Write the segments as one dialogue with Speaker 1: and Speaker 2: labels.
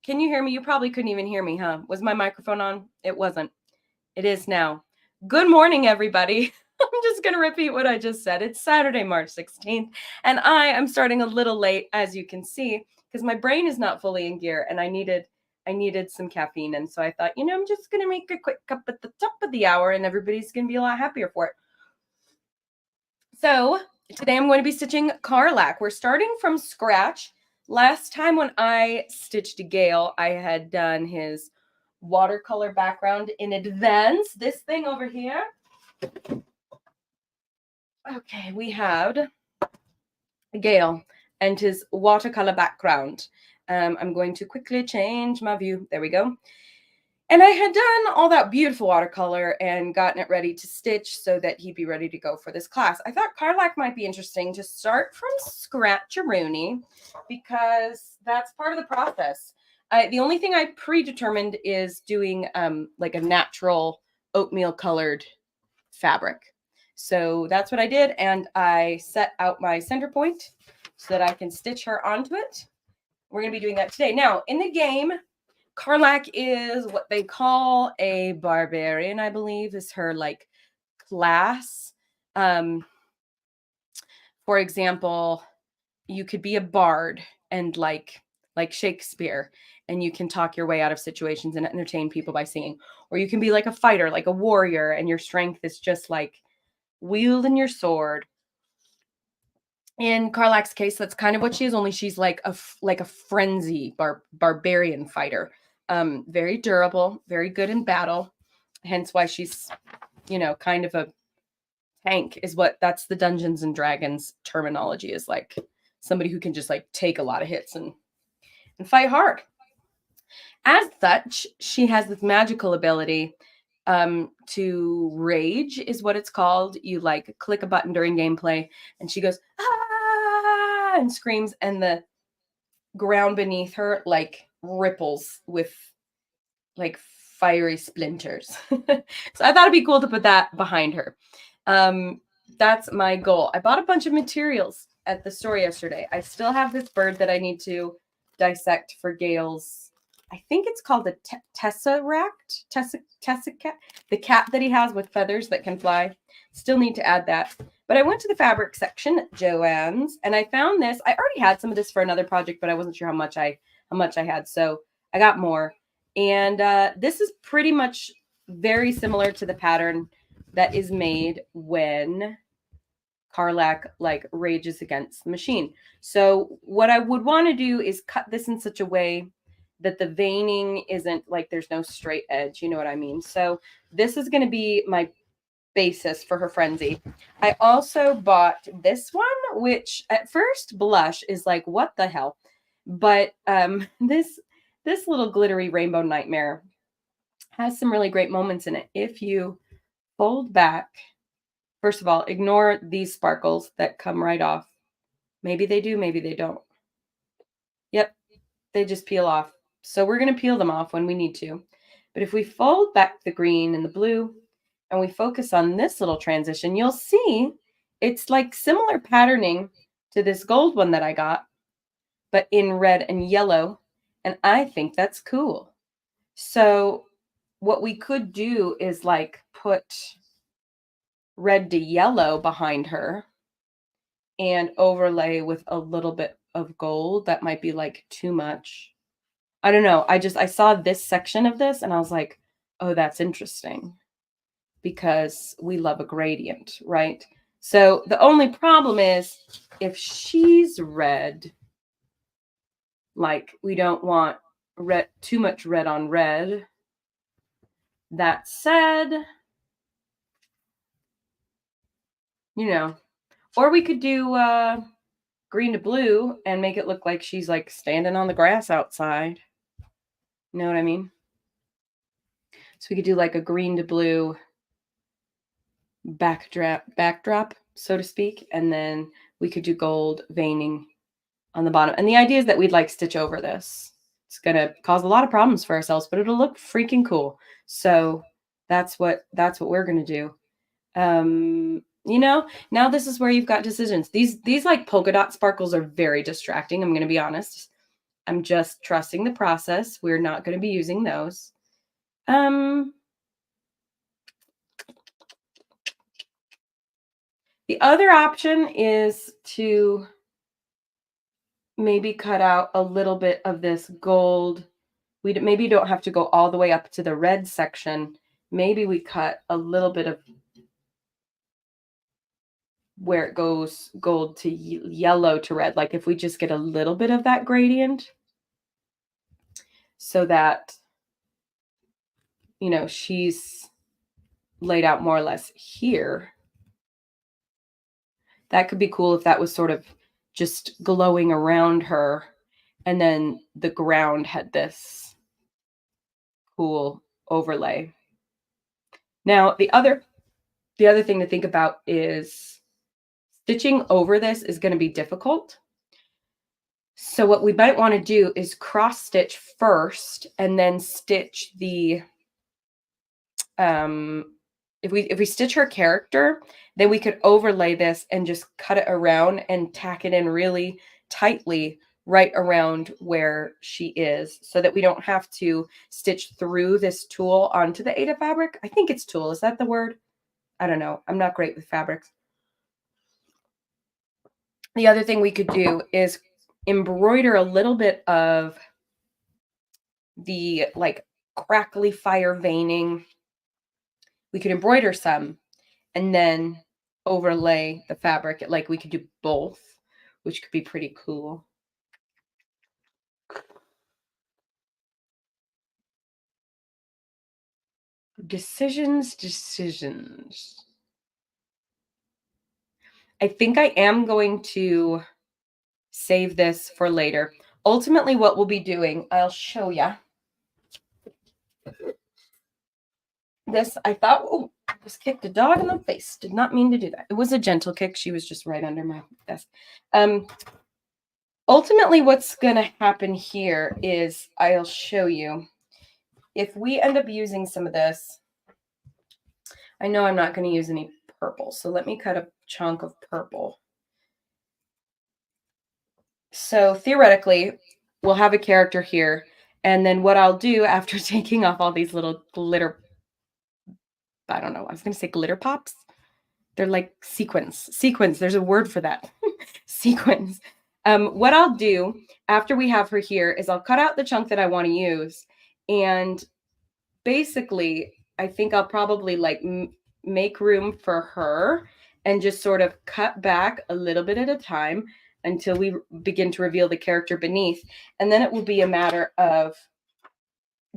Speaker 1: Can you hear me? You probably couldn't even hear me, huh? Was my microphone on? It wasn't. It is now. Good morning, everybody. I'm just going to repeat what I just said. It's Saturday, March 16th, and I am starting a little late, as you can see, because my brain is not fully in gear and I needed some caffeine. And so I thought, I'm just going to make a quick cup at the top of the hour and everybody's going to be a lot happier for it. So today I'm going to be stitching Karlach. We're starting from scratch. Last time when I stitched Gale, I had done his watercolor background in advance. This thing over here. Okay, we had Gale and his watercolor background. I'm going to quickly change my view. There we go. And I had done all that beautiful watercolor and gotten it ready to stitch so that he'd be ready to go for this class. I thought Karlach might be interesting to start from scratch-a-rooney because that's part of the process. The only thing I predetermined is doing like a natural oatmeal colored fabric. So that's what I did, and I set out my center point so that I can stitch her onto it. We're going to be doing that today. Now, in the game, Karlach is what they call a barbarian, I believe, is her like class. For example, you could be a bard and like Shakespeare, and you can talk your way out of situations and entertain people by singing. Or you can be like a fighter, like a warrior, and your strength is just like wielding your sword. In Karlach's case, that's kind of what she is, only she's like a frenzy barbarian fighter. Very durable, very good in battle. Hence why she's, kind of a tank that's the Dungeons and Dragons terminology, is like somebody who can just like take a lot of hits and fight hard. As such, she has this magical ability to rage, is what it's called. You like click a button during gameplay and she goes, ah, and screams, and the ground beneath her like ripples with like fiery splinters. So I thought it'd be cool to put that behind her. That's my goal. I bought a bunch of materials at the store yesterday. I still have this bird that I need to dissect for Gale's, I think it's called a tesseract, cat, the cat that he has with feathers that can fly. Still need to add that. But I went to the fabric section, Joann's, and I found this. I already had some of this for another project, but I wasn't sure how much I had, so I got more. And this is pretty much very similar to the pattern that is made when Karlach like rages against the machine. So what I would want to do is cut this in such a way that the veining isn't like there's no straight edge, you know what I mean? So this is going to be my basis for her frenzy. I also bought this one, which at first blush is like, what the hell? But this little glittery rainbow nightmare has some really great moments in it. If you fold back, first of all, ignore these sparkles that come right off. Maybe they do, maybe they don't. Yep, they just peel off. So we're going to peel them off when we need to. But if we fold back the green and the blue and we focus on this little transition, you'll see it's like similar patterning to this gold one that I got, but in red and yellow. And I think that's cool. So what we could do is like put red to yellow behind her and overlay with a little bit of gold. That might be like too much. I don't know. I saw this section of this and I was like, oh, that's interesting, because we love a gradient, right? So the only problem is if she's red, like we don't want red, too much red on red. That said, or we could do green to blue and make it look like she's like standing on the grass outside. You know what I mean? So we could do like a green to blue backdrop, so to speak, and then we could do gold veining on the bottom. And the idea is that we'd like stitch over this. It's going to cause a lot of problems for ourselves, but it'll look freaking cool. So that's what we're going to do. Now this is where you've got decisions. These like polka dot sparkles are very distracting. I'm going to be honest. I'm just trusting the process. We're not going to be using those. The other option is to maybe cut out a little bit of this gold. We maybe don't have to go all the way up to the red section. Maybe we cut a little bit of where it goes gold to yellow to red. Like if we just get a little bit of that gradient so that, you know, she's laid out more or less here. That could be cool if that was sort of just glowing around her and then the ground had this cool overlay. Now, the other thing to think about is stitching over this is going to be difficult. So what we might want to do is cross stitch first and then stitch the if we stitch her character, then we could overlay this and just cut it around and tack it in really tightly right around where she is so that we don't have to stitch through this tulle onto the Aida fabric. I think it's tulle. Is that the word? I don't know. I'm not great with fabrics. The other thing we could do is embroider a little bit of the like crackly fire veining. We could embroider some and then overlay the fabric. Like we could do both, which could be pretty cool. Decisions. I think I am going to save this for later. Ultimately, what we'll be doing, I'll show you. This, I thought, oh, I just kicked a dog in the face. Did not mean to do that. It was a gentle kick. She was just right under my desk. Ultimately, what's going to happen here is I'll show you. If we end up using some of this, I know I'm not going to use any purple. So let me cut a chunk of purple. So theoretically, we'll have a character here. And then what I'll do after taking off all these little glitter, I don't know, I was going to say glitter pops. They're like sequins. There's a word for that. Sequins. What I'll do after we have her here is I'll cut out the chunk that I want to use. And basically, I think I'll probably like make room for her and just sort of cut back a little bit at a time until we begin to reveal the character beneath. And then it will be a matter of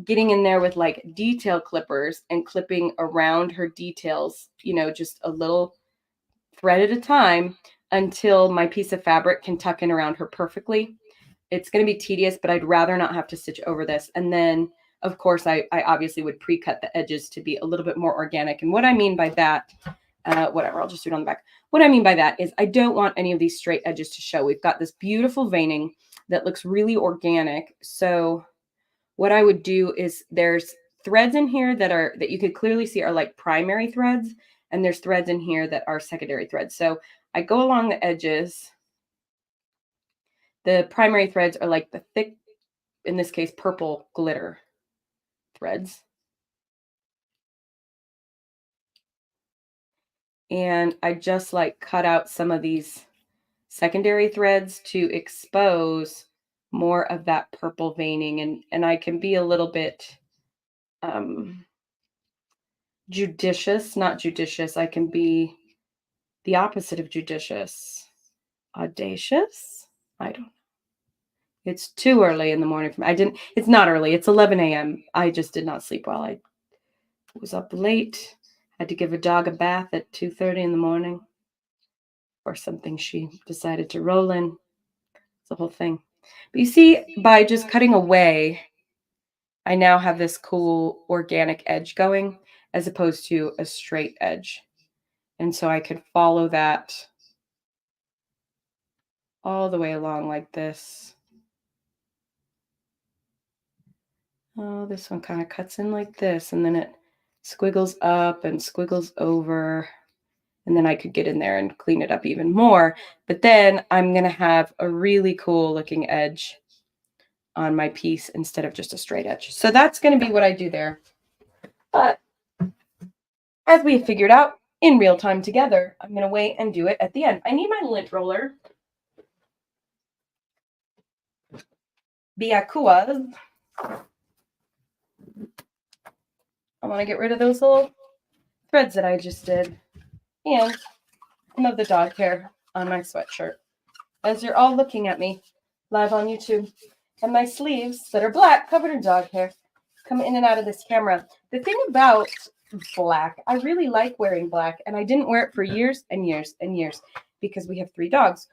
Speaker 1: getting in there with like detail clippers and clipping around her details, you know, just a little thread at a time until my piece of fabric can tuck in around her perfectly. It's going to be tedious, but I'd rather not have to stitch over this. And then, of course, I obviously would pre-cut the edges to be a little bit more organic. And what I mean by that, whatever, I'll just do it on the back. What I mean by that is I don't want any of these straight edges to show. We've got this beautiful veining that looks really organic. So what I would do is there's threads in here that you could clearly see are like primary threads, and there's threads in here that are secondary threads. So I go along the edges. The primary threads are like the thick, in this case, purple glitter threads. And I just like cut out some of these secondary threads to expose more of that purple veining. And I can be a little bit judicious, not judicious. I can be the opposite of judicious. Audacious? I don't know. It's too early in the morning for me. It's not early. It's 11 a.m. I just did not sleep well. I was up late. Had to give a dog a bath at 2:30 in the morning or something. She decided to roll in. It's the whole thing. But you see, by just cutting away, I now have this cool organic edge going as opposed to a straight edge. And so I could follow that all the way along like this. Oh, this one kind of cuts in like this, and then it squiggles up and squiggles over. And then I could get in there and clean it up even more. But then I'm going to have a really cool looking edge on my piece instead of just a straight edge. So that's going to be what I do there. But as we figured out in real time together, I'm going to wait and do it at the end. I need my lint roller. Biakuas. I want to get rid of those little threads that I just did. And some of the dog hair on my sweatshirt. As you're all looking at me live on YouTube. And my sleeves that are black, covered in dog hair, come in and out of this camera. The thing about black, I really like wearing black, and I didn't wear it for years and years and years because we have 3 dogs.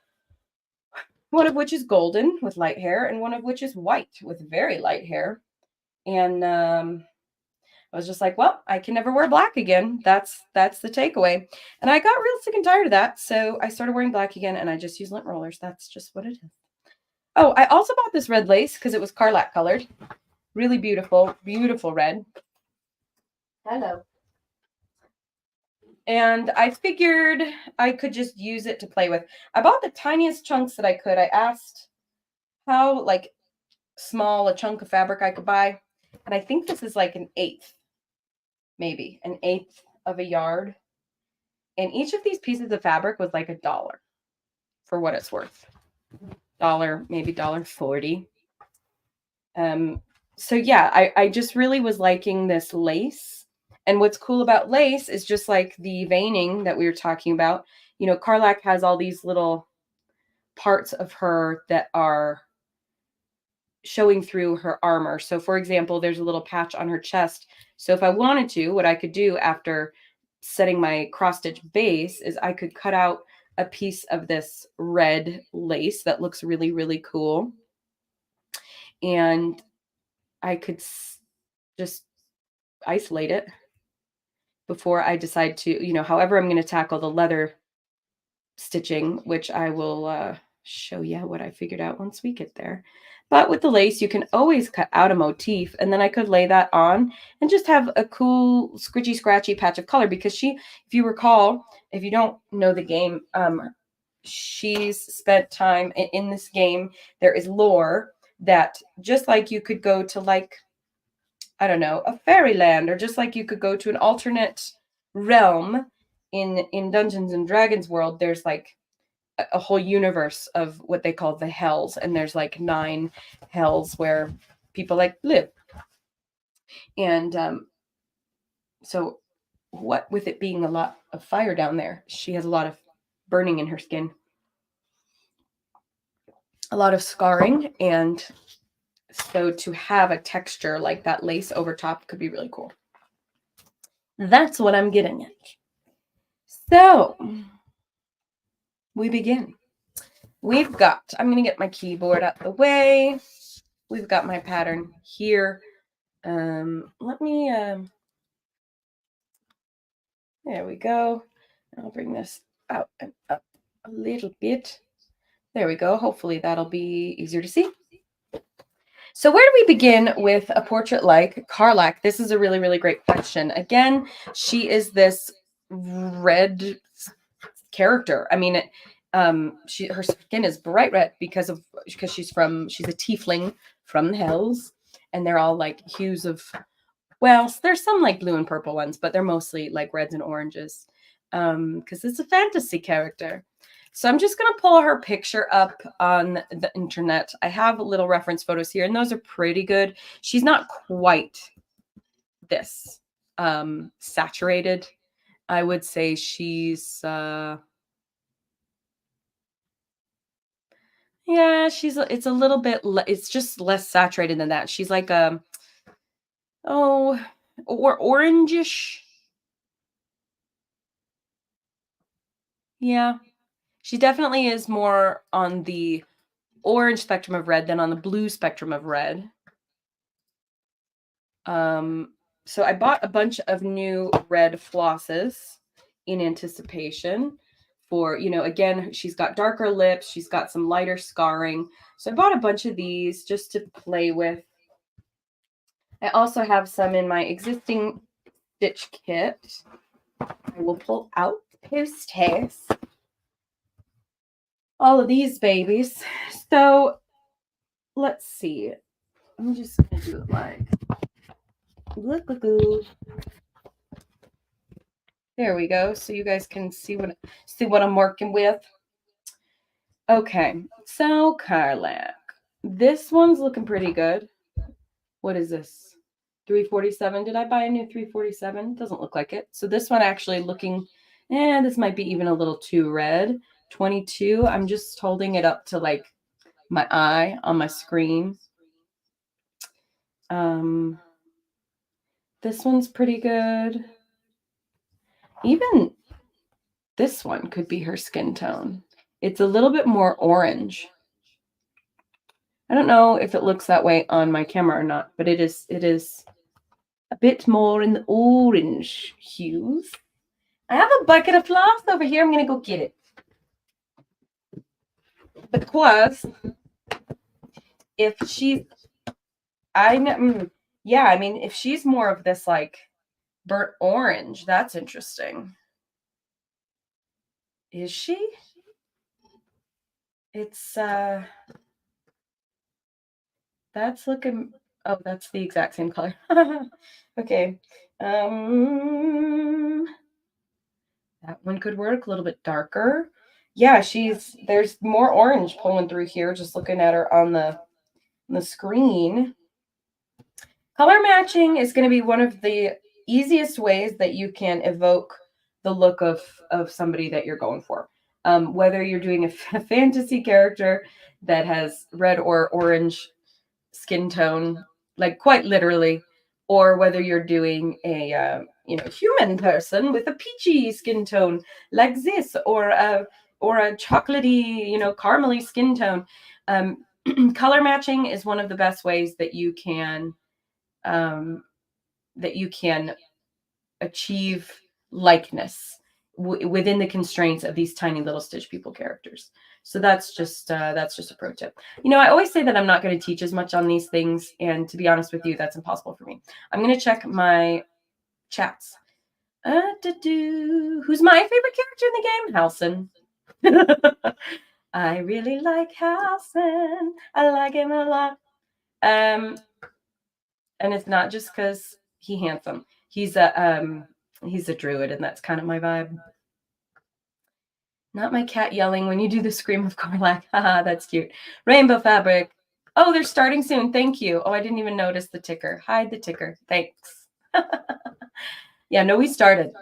Speaker 1: One of which is golden with light hair, and one of which is white with very light hair. And I was just like, well, I can never wear black again. That's the takeaway. And I got real sick and tired of that. So I started wearing black again, and I just use lint rollers. That's just what it is. Oh, I also bought this red lace because it was Karlach colored. Really beautiful, beautiful red. Hello. And I figured I could just use it to play with. I bought the tiniest chunks that I could. I asked how like small a chunk of fabric I could buy. And I think this is like an 1/8, maybe an 1/8 of a yard. And each of these pieces of fabric was like $1 for what it's worth. $1, maybe $1.40. So yeah, I just really was liking this lace. And what's cool about lace is just like the veining that we were talking about. You know, Karlach has all these little parts of her that are showing through her armor. So for example, there's a little patch on her chest. So if I wanted to, what I could do after setting my cross stitch base is I could cut out a piece of this red lace that looks really, really cool. And I could just isolate it before I decide to, you know, however I'm going to tackle the leather stitching, which I will show you what I figured out once we get there. But with the lace, you can always cut out a motif, and then I could lay that on and just have a cool scritchy scratchy patch of color, because she, if you recall, if you don't know the game, she's spent time in this game. There is lore that just like you could go to like, I don't know, a fairyland, or just like you could go to an alternate realm in Dungeons and Dragons world, there's like a whole universe of what they call the hells, and there's like 9 hells where people like live. And so what with it being a lot of fire down there, she has a lot of burning in her skin, a lot of scarring, and so to have a texture like that lace over top could be really cool. That's what I'm getting at. So we begin. We've got, I'm going to get my keyboard out the way. We've got my pattern here. Let me, there we go. I'll bring this out and up a little bit. There we go. Hopefully that'll be easier to see. So where do we begin with a portrait like Karlach? This is a really, really great question. Again, she is this red character. I mean, her skin is bright red because she's a tiefling from the hills, and they're all like hues of, well, there's some like blue and purple ones, but they're mostly like reds and oranges, because it's a fantasy character. So I'm just going to pull her picture up on the internet. I have little reference photos here, and those are pretty good. She's not quite this saturated. I would say she's, yeah, it's a little bit, it's just less saturated than that. She's like, or orangish. Yeah. She definitely is more on the orange spectrum of red than on the blue spectrum of red. So I bought a bunch of new red flosses in anticipation for, you know, again, she's got darker lips, she's got some lighter scarring. So I bought a bunch of these just to play with. I also have some in my existing stitch kit. I will pull out post-haste all of these babies. So let's see. I'm just gonna do it like look. There we go. So you guys can see what I'm working with. Okay, so Karlach. This one's looking pretty good. What is this? 347. Did I buy a new 347? Doesn't look like it. So this one actually looking, this might be even a little too red. 22. I'm just holding it up to like my eye on my screen. This one's pretty good. Even this one could be her skin tone. It's a little bit more orange. I don't know if it looks that way on my camera or not, but it is a bit more in the orange hues. I have a bucket of floss over here. I'm going to go get it. Because if she's, if she's more of this like burnt orange, that's interesting. Is she? It's, that's looking, oh, that's the exact same color. Okay. That one could work a little bit darker. Yeah, there's more orange pulling through here, just looking at her on the screen. Color matching is going to be one of the easiest ways that you can evoke the look of somebody that you're going for. Whether you're doing a fantasy character that has red or orange skin tone, like quite literally, or whether you're doing a human person with a peachy skin tone like this, or a chocolatey, caramely skin tone. Color matching is one of the best ways that you can achieve likeness within the constraints of these tiny little Stitch People characters. So that's just a pro tip. I always say that I'm not going to teach as much on these things, and to be honest with you, that's impossible for me. I'm going to check my chats. Who's my favorite character in the game? Halcyon. I really like Halcyon. I like him a lot. And it's not just because he's handsome. He's a druid, and that's kind of my vibe. Not my cat yelling when you do the scream of Karlach. Haha, that's cute. Rainbow fabric. Oh, they're starting soon. Thank you. Oh, I didn't even notice the ticker. Hide the ticker. Thanks. Yeah, no, we started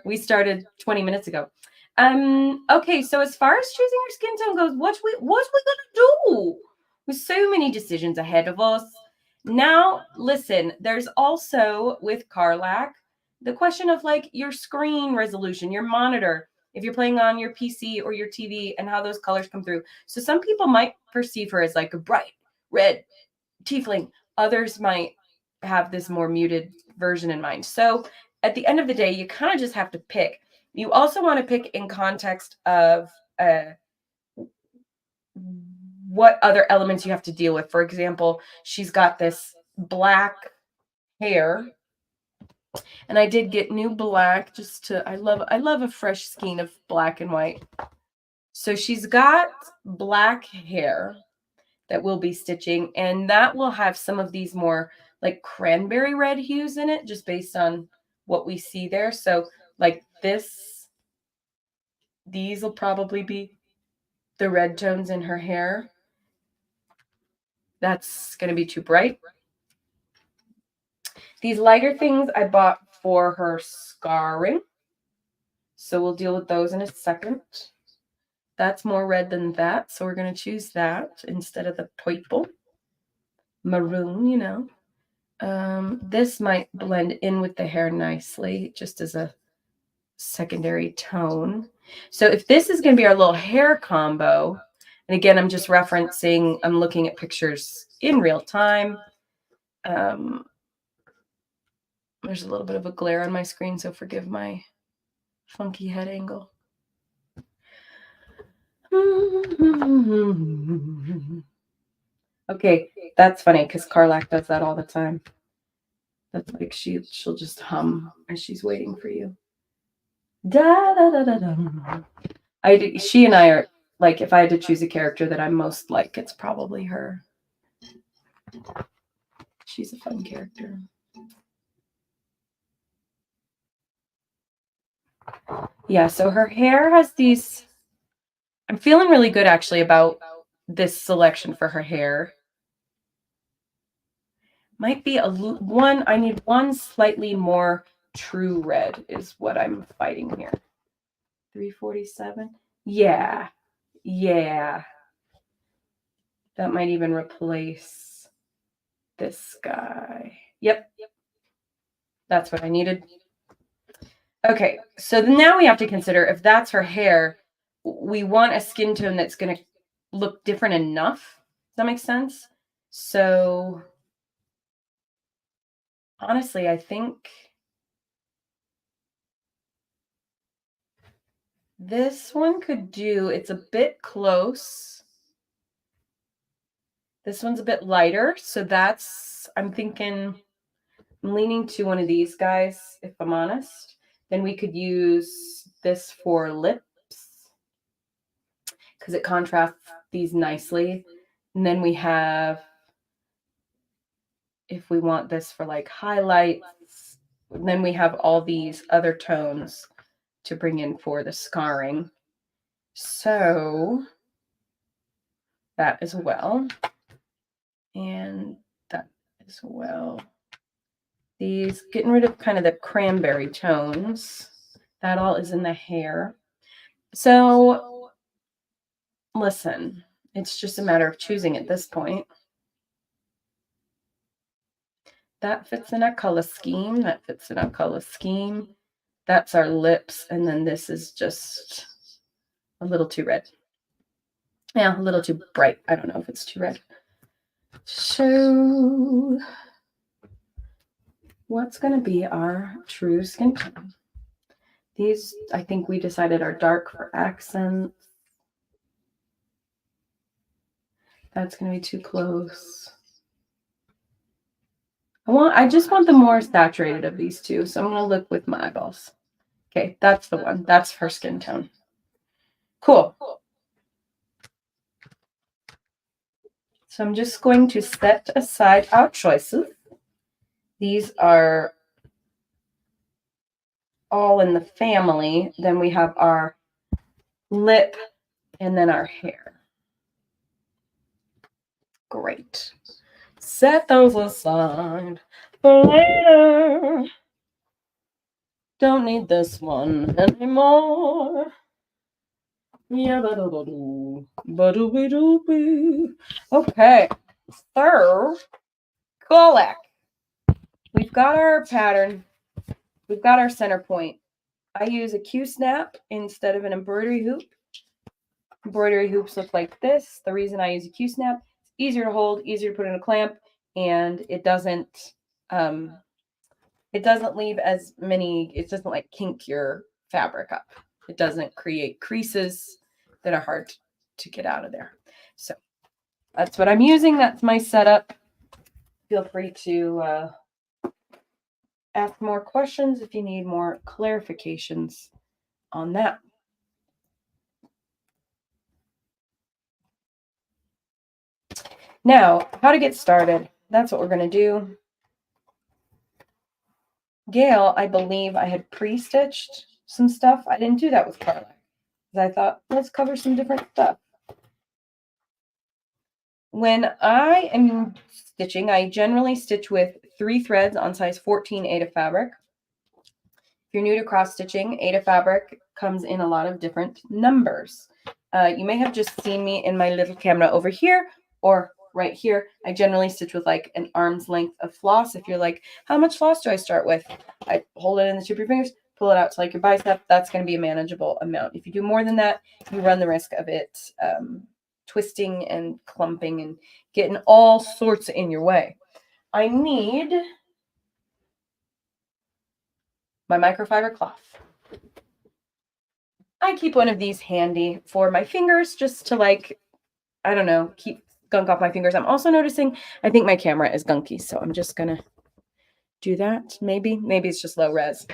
Speaker 1: 20 minutes ago. Okay, so as far as choosing your skin tone goes, what's we gonna do? With so many decisions ahead of us. Now, listen, there's also with Karlach the question of like your screen resolution, your monitor, if you're playing on your PC or your TV, and how those colors come through. So some people might perceive her as like a bright red tiefling. Others might have this more muted version in mind. So at the end of the day, you kind of just have to pick. You also want to pick in context of what other elements you have to deal with. For example, she's got this black hair, and I did get new black just to, I love a fresh skein of black and white. So she's got black hair that we'll be stitching, and that will have some of these more like cranberry red hues in it, just based on what we see there. So like these will probably be the red tones in her hair. That's going to be too bright. These lighter things I bought for her scarring, so we'll deal with those in a second. That's more red than that, so we're going to choose that instead of the purple. Maroon, this might blend in with the hair nicely, just as a secondary tone. So if this is going to be our little hair combo, and again, I'm just referencing, I'm looking at pictures in real time. There's a little bit of a glare on my screen, so forgive my funky head angle. Okay, that's funny because Karlach does that all the time. That's like she'll just hum as she's waiting for you. Da da da da da. She and I are like, if I had to choose a character that I'm most like, it's probably her. She's a fun character. Yeah, so her hair has these. I'm feeling really good actually about this selection for her hair. Might be one. I need one slightly more true red is what I'm fighting here. 347. Yeah. Yeah. That might even replace this guy. Yep. That's what I needed. Okay, so now we have to consider if that's her hair, we want a skin tone that's going to look different enough. Does that make sense? So honestly, I think this one could do, it's a bit close. This one's a bit lighter, so that's, I'm leaning to one of these guys, if I'm honest. Then we could use this for lips because it contrasts these nicely. And then we have, if we want this for like highlights, then we have all these other tones to bring in for the scarring. So that as well. And that as well. These, getting rid of kind of the cranberry tones. That all is in the hair. So listen, it's just a matter of choosing at this point. That fits in our color scheme. That fits in our color scheme. That's our lips. And then this is just a little too red. Yeah, a little too bright. I don't know if it's too red. So what's going to be our true skin tone? These, I think we decided are dark for accents. That's going to be too close. I just want the more saturated of these two. So I'm going to look with my eyeballs. Okay, that's the one. That's her skin tone. Cool. So I'm just going to set aside our choices. These are all in the family. Then we have our lip and then our hair. Great. Set those aside for later. Don't need this one anymore. Yeah, okay. So, Karlach. We've got our pattern. We've got our center point. I use a Q-snap instead of an embroidery hoop. Embroidery hoops look like this. The reason I use a Q-snap, it's easier to hold, easier to put in a clamp, and it doesn't leave as many, it doesn't like kink your fabric up. It doesn't create creases that are hard to get out of there. So that's what I'm using. That's my setup. Feel free to ask more questions if you need more clarifications on that. Now, how to get started. That's what we're going to do. Gail, I believe I had pre-stitched some stuff. I didn't do that with Karlach. I thought, let's cover some different stuff. When I am stitching, I generally stitch with 3 threads on size 14 Aida fabric. If you're new to cross stitching, Aida fabric comes in a lot of different numbers. You may have just seen me in my little camera over here or right here. I generally stitch with like an arm's length of floss. If you're like, how much floss do I start with? I hold it in the tip of your fingers, pull it out to like your bicep. That's going to be a manageable amount. If you do more than that, you run the risk of it twisting and clumping and getting all sorts in your way. I need my microfiber cloth. I keep one of these handy for my fingers just to like, I don't know, keep gunk off my fingers. I'm also noticing I think my camera is gunky, so I'm just gonna do that. Maybe it's just low res.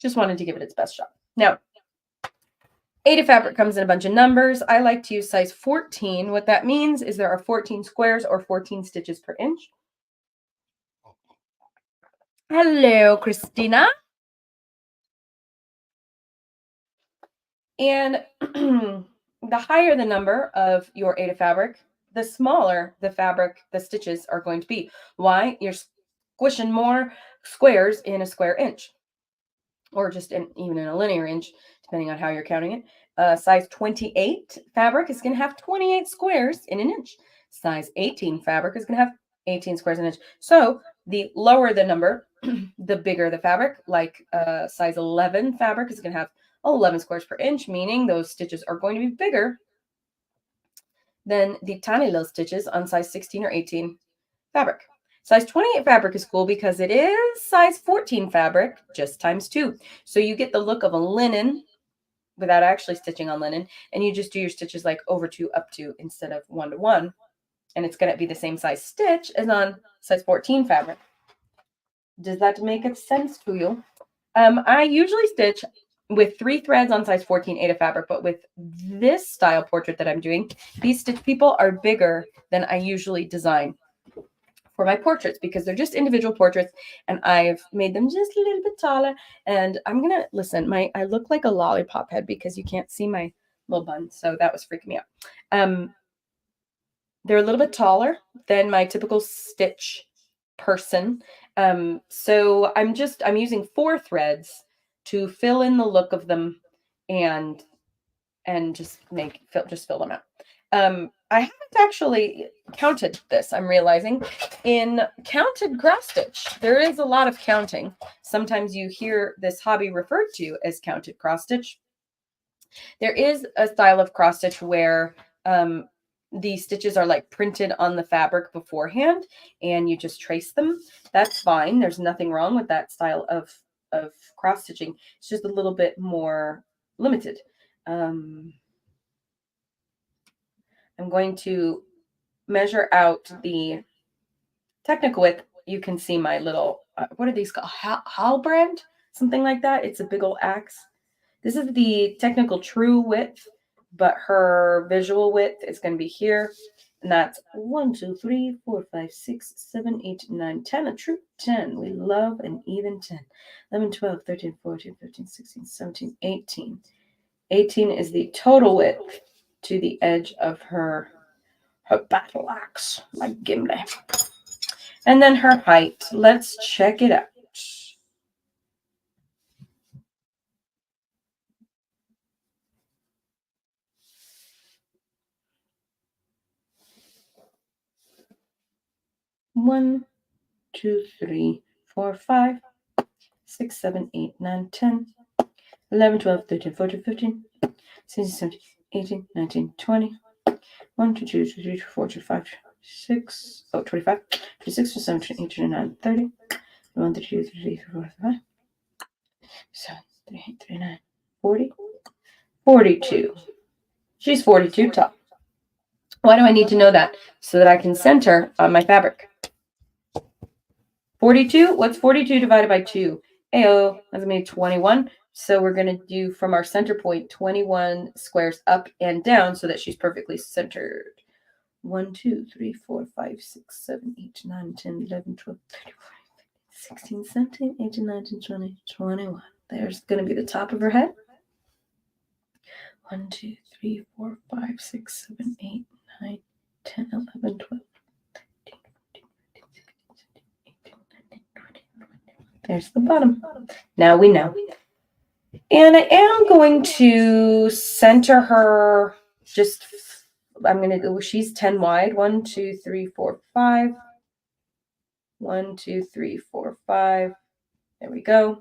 Speaker 1: Just wanted to give it its best shot. Now, Aida fabric comes in a bunch of numbers. I like to use size 14. What that means is there are 14 squares or 14 stitches per inch. Hello, Christina. And the higher the number of your Ada fabric, the smaller the fabric, the stitches are going to be. Why? You're squishing more squares in a square inch, or just even in a linear inch, depending on how you're counting it. Size 28 fabric is going to have 28 squares in an inch. Size 18 fabric is going to have 18 squares in an inch. So the lower the number, the bigger the fabric. Like size 11 fabric is going to have 11 squares per inch, meaning those stitches are going to be bigger than the tiny little stitches on size 16 or 18 fabric. Size 28 fabric is cool because it is size 14 fabric, just times 2. So you get the look of a linen without actually stitching on linen, and you just do your stitches like over 2, up 2 instead of 1 to 1. And it's going to be the same size stitch as on size 14 fabric. Does that make sense to you? I usually stitch with 3 threads on size 14 Ada fabric, but with this style portrait that I'm doing, these stitch people are bigger than I usually design for my portraits because they're just individual portraits, and I've made them just a little bit taller. And I'm gonna listen. I look like a lollipop head because you can't see my little bun, so that was freaking me out. They're a little bit taller than my typical stitch person. So I'm using 4 threads to fill in the look of them and just fill them out. I haven't actually counted this, I'm realizing. In counted cross stitch, there is a lot of counting. Sometimes you hear this hobby referred to as counted cross stitch. There is a style of cross stitch where the stitches are like printed on the fabric beforehand and you just trace them. That's fine. There's nothing wrong with that style of cross stitching. It's just a little bit more limited. I'm going to measure out the technical width. You can see my little, what are these called? Halbrand? Something like that. It's a big old axe. This is the technical true width, but her visual width is going to be here. And that's 1, 2, 3, 4, 5, 6, 7, 8, 9, 10. A true 10. We love an even 10. 11, 12, 13, 14, 15, 16, 17, 18. 18 is the total width to the edge of her battle axe, like Gimli. And then her height. Let's check it out. One, 2, 3, 4, 5, 6, 7, 8, 9, 10, 11, 12, 13, 14, 15, 16, 17, 18, 19, 20. 1, 2, 2, 3, 4, 5, 6, 25, 26, 27, 28, 29, 30. 1, 2, 3, 3, 4, 5, 7, 3, 39, 40. 42. She's 42 tall. Why do I need to know that? So that I can center on my fabric. 42? What's 42 divided by 2? Ayo, that's going to be 21. So we're going to do from our center point 21 squares up and down so that she's perfectly centered. 1, 2, 3, 4, 5, 6, 7, 8, 9, 10, 11, 12, 13, 14, 16, 17, 18, 19, 20, 21. There's going to be the top of her head. 1, 2, 3, 4, 5, 6, 7, 8, 9, 10, 11, 12. There's the bottom. Now we know. And I am going to center her just, I'm going to go, she's 10 wide. 1, 2, 3, 4, 5. 1, 2, 3, 4, 5. There we go.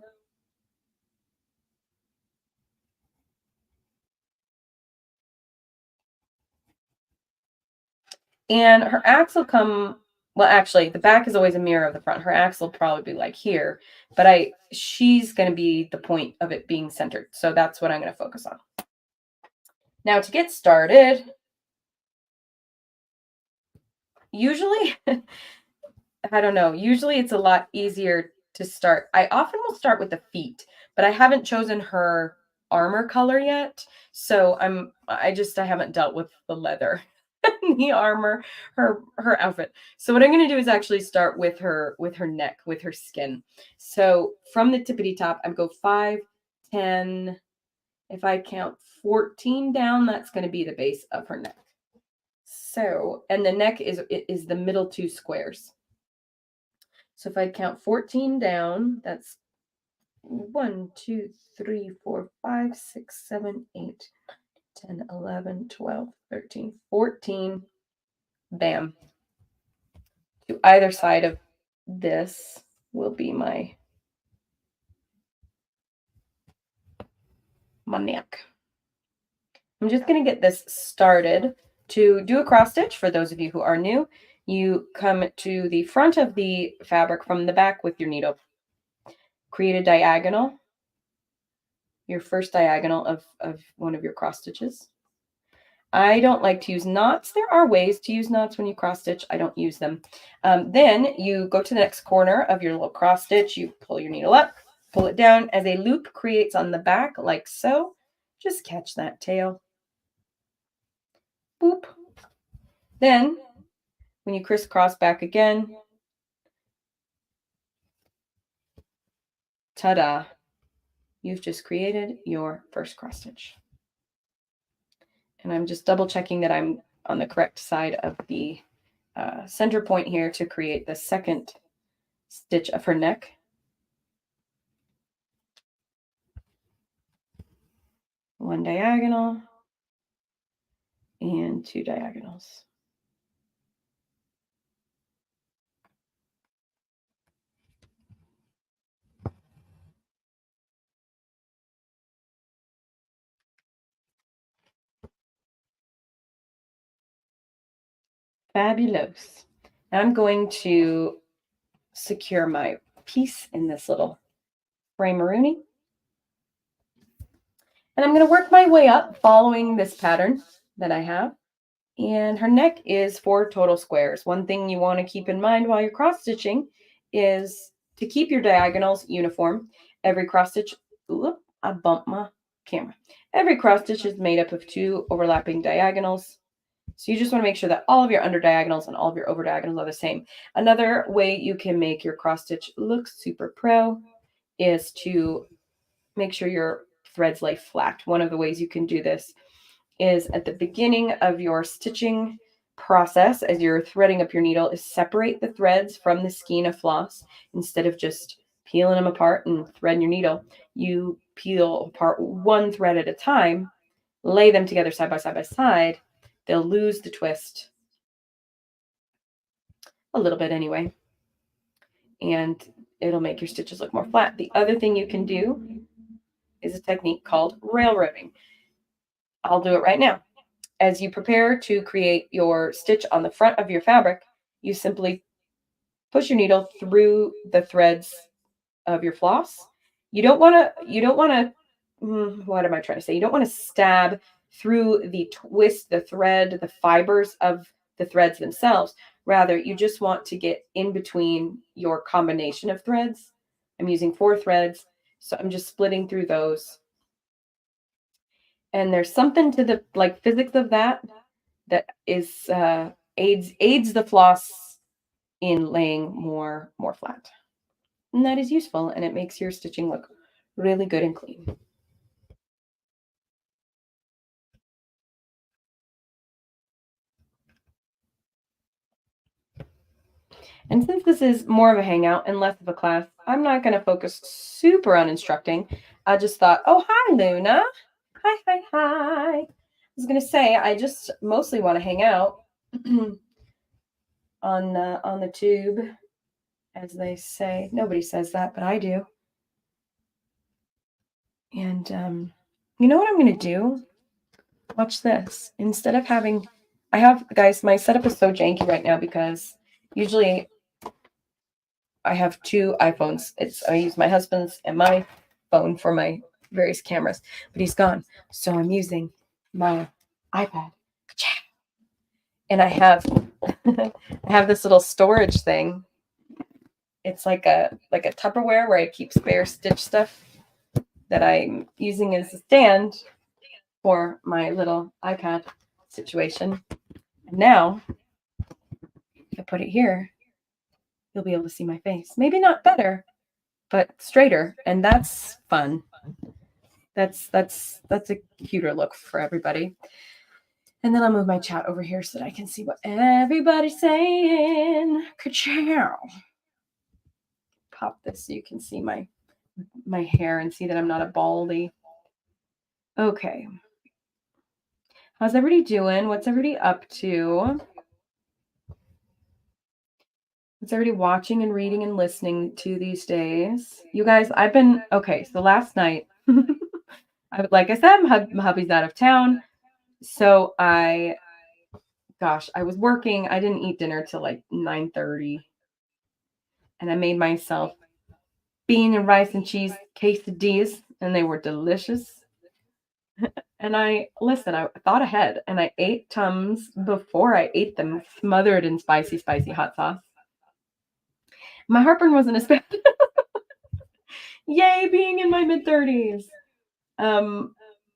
Speaker 1: And her axe will come, well, actually, the back is always a mirror of the front. Her axe will probably be like here, but she's going to be the point of it being centered. So that's what I'm going to focus on. Now to get started, usually, I don't know, usually it's a lot easier to start. I often will start with the feet, but I haven't chosen her armor color yet. So I haven't dealt with the leather. the armor, her outfit. So what I'm going to do is actually start with her neck, with her skin. So from the tippity top, I go 5, 10. If I count 14 down, that's going to be the base of her neck. So, and the neck is the middle two squares. So if I count 14 down, that's 1, 2, 3, 4, 5, 6, 7, 8, 10, 11, 12, 13, 14. Bam. To either side of this will be my neck. I'm just going to get this started. To do a cross stitch, for those of you who are new, you come to the front of the fabric from the back with your needle. Create a diagonal, your first diagonal of one of your cross stitches. I don't like to use knots. There are ways to use knots when you cross stitch. I don't use them. Then you go to the next corner of your little cross stitch. You pull your needle up, pull it down as a loop creates on the back like so. Just catch that tail. Boop. Then when you crisscross back again, ta-da, you've just created your first cross stitch. And I'm just double checking that I'm on the correct side of the center point here to create the second stitch of her neck. One diagonal and 2 diagonals. Fabulous. Now I'm going to secure my piece in this little frame-a-rooney. And I'm going to work my way up following this pattern that I have. And her neck is 4 total squares. One thing you want to keep in mind while you're cross stitching is to keep your diagonals uniform. Every cross stitch, oop, I bumped my camera. Every cross stitch is made up of 2 overlapping diagonals. So you just want to make sure that all of your under diagonals and all of your over diagonals are the same. Another way you can make your cross stitch look super pro is to make sure your threads lay flat. One of the ways you can do this is at the beginning of your stitching process, as you're threading up your needle, is separate the threads from the skein of floss. Instead of just peeling them apart and threading your needle, you peel apart one thread at a time, lay them together side by side by side. They'll lose the twist a little bit anyway, and it'll make your stitches look more flat. The other thing you can do is a technique called railroading. I'll do it right now. As you prepare to create your stitch on the front of your fabric, you simply push your needle through the threads of your floss. You don't want to, what am I trying to say? You don't want to stab through the twist, the thread, the fibers of the threads themselves. Rather, you just want to get in between your combination of threads. I'm using 4 threads, so I'm just splitting through those. And there's something to the physics of that is aids the floss in laying more flat. And that is useful, and it makes your stitching look really good and clean. And since this is more of a hangout and less of a class, I'm not going to focus super on instructing. I just thought, oh, hi, Luna. Hi. I was going to say, I just mostly want to hang out on the tube, as they say. Nobody says that, but I do. And you know what I'm going to do? Watch this. Instead of having, guys, my setup is so janky right now because usually I have 2 iPhones. I use my husband's and my phone for my various cameras, but he's gone. So I'm using my iPad. And I have this little storage thing. It's like a Tupperware where I keep spare stitch stuff that I'm using as a stand for my little iPad situation. And now, if I put it here, you'll be able to see my face. Maybe not better, but straighter. And that's fun. That's a cuter look for everybody. And then I'll move my chat over here so that I can see what everybody's saying. Ka-chow. Pop this so you can see my hair and see that I'm not a baldy. Okay. How's everybody doing? What's everybody up to? What's everybody watching and reading and listening to these days? You guys, I've been, okay, so last night, like I said, my hubby's out of town. So I was working. I didn't eat dinner till like 9:30. And I made myself bean and rice and cheese quesadillas, and they were delicious. And I thought ahead, and I ate Tums before I ate them, smothered in spicy hot sauce. My heartburn wasn't as bad. Yay, being in my mid-30s.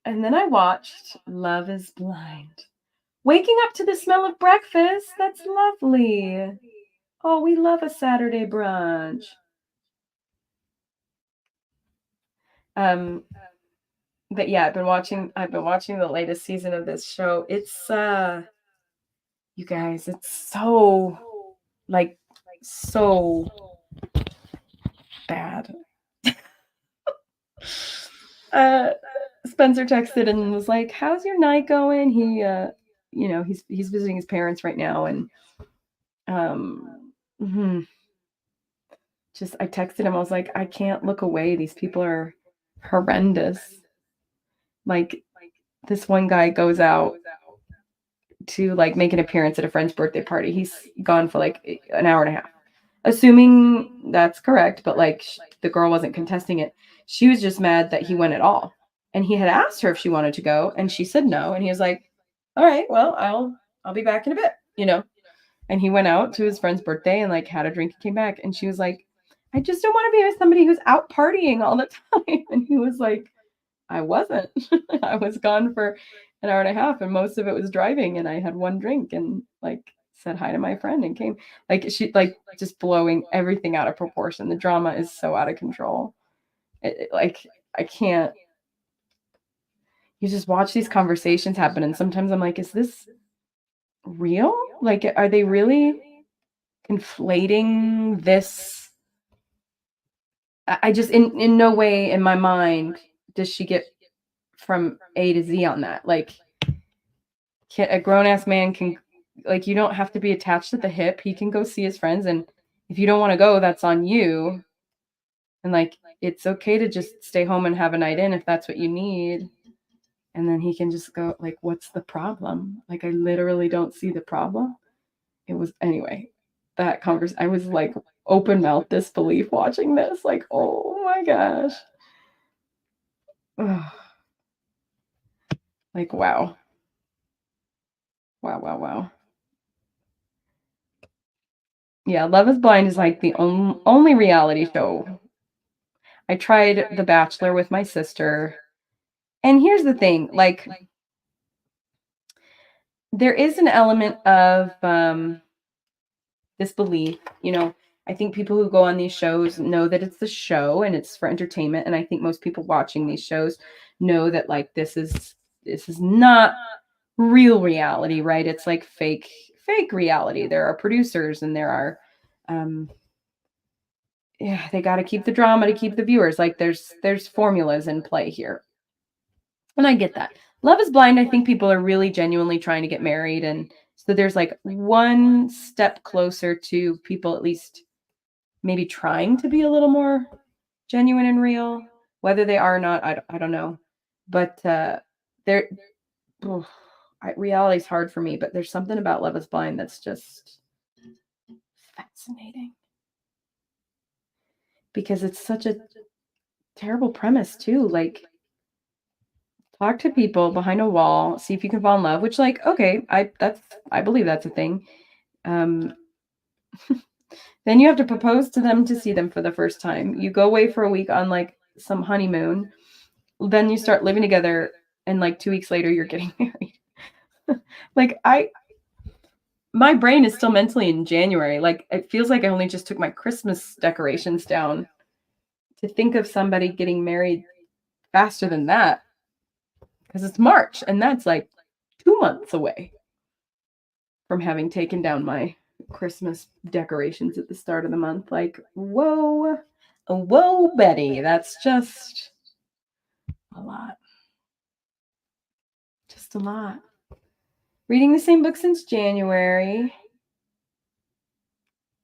Speaker 1: And then I watched Love is Blind. Waking up to the smell of breakfast. That's lovely. Oh, we love a Saturday brunch. But yeah, I've been watching the latest season of this show. It's you guys, it's so so bad. Spencer texted and was like, "How's your night going?" He he's visiting his parents right now, and just I texted him. I was like, "I can't look away. These people are horrendous." Like this one guy goes out to like make an appearance at a friend's birthday party. He's gone for like an hour and a half. Assuming that's correct, but like the girl wasn't contesting it. She was just mad that he went at all. And he had asked her if she wanted to go, and she said no. And he was like, "All right, well, I'll be back in a bit," And he went out to his friend's birthday and like had a drink and came back. And she was like, "I just don't want to be with somebody who's out partying all the time." And he was like, "I wasn't. I was gone for an hour and a half, and most of it was driving, and I had one drink and like said hi to my friend and came." Like she like just blowing everything out of proportion. The drama is so out of control. Like I can't. You just watch these conversations happen, and sometimes I'm like, is this real? Like, are they really conflating this? I just in no way in my mind does she get from A to Z on that. Like, a grown-ass man can, like, you don't have to be attached at the hip. He can go see his friends, and if you don't want to go, that's on you. And like, it's okay to just stay home and have a night in if that's what you need. And then he can just go, like, what's the problem? Like, I literally don't see the problem. It was, anyway, that conversation, I was like open mouth disbelief watching this. Like, oh my gosh. Ugh. Like, wow. Wow. Yeah, Love is Blind is like the only reality show. I tried The Bachelor with my sister. And here's the thing, like, there is an element of disbelief. I think people who go on these shows know that it's the show and it's for entertainment. And I think most people watching these shows know that like this is not real reality, right? It's like fake reality. There are producers and there are they got to keep the drama to keep the viewers. Like there's formulas in play here. And I get that. Love is Blind, I think people are really genuinely trying to get married. And so there's like one step closer to people at least maybe trying to be a little more genuine and real. Whether they are or not, I don't know. But reality is hard for me, but there's something about Love is Blind that's just fascinating. Because it's such a terrible premise too. Like, talk to people behind a wall, see if you can fall in love, which, like, okay, I believe that's a thing. Then you have to propose to them to see them for the first time. You go away for a week on like some honeymoon. Then you start living together, and like 2 weeks later, you're getting married. Like, my brain is still mentally in January. Like, it feels like I only just took my Christmas decorations down. To think of somebody getting married faster than that, because it's March, and that's like 2 months away from having taken down my Christmas decorations at the start of the month. Like, whoa, whoa, Betty, that's just a lot. Just a lot. Reading the same book since January.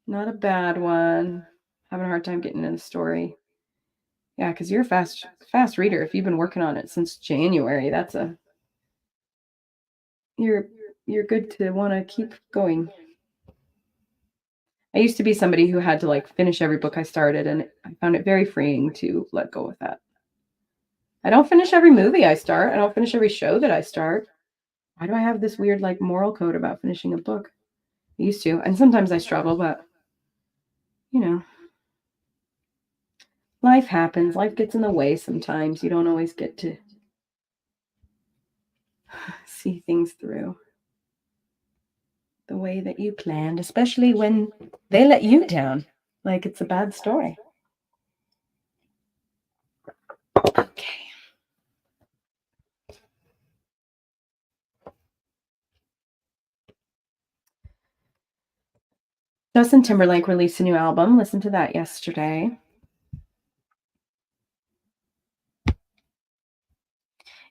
Speaker 1: Not a bad one. Having a hard time getting into the story. Yeah, because you're a fast reader. If you've been working on it since January, that's a you're good to want to keep going. I used to be somebody who had to like finish every book I started, and I found it very freeing to let go of that. I don't finish every movie I start. I don't finish every show that I start. Why do I have this weird like moral code about finishing a book? I used to, and sometimes I struggle, but you know, life happens. Life gets in the way sometimes. You don't always get to see things through the way that you planned, especially when they let you down. Like it's a bad story. Okay. Justin Timberlake released a new album. Listened to that yesterday.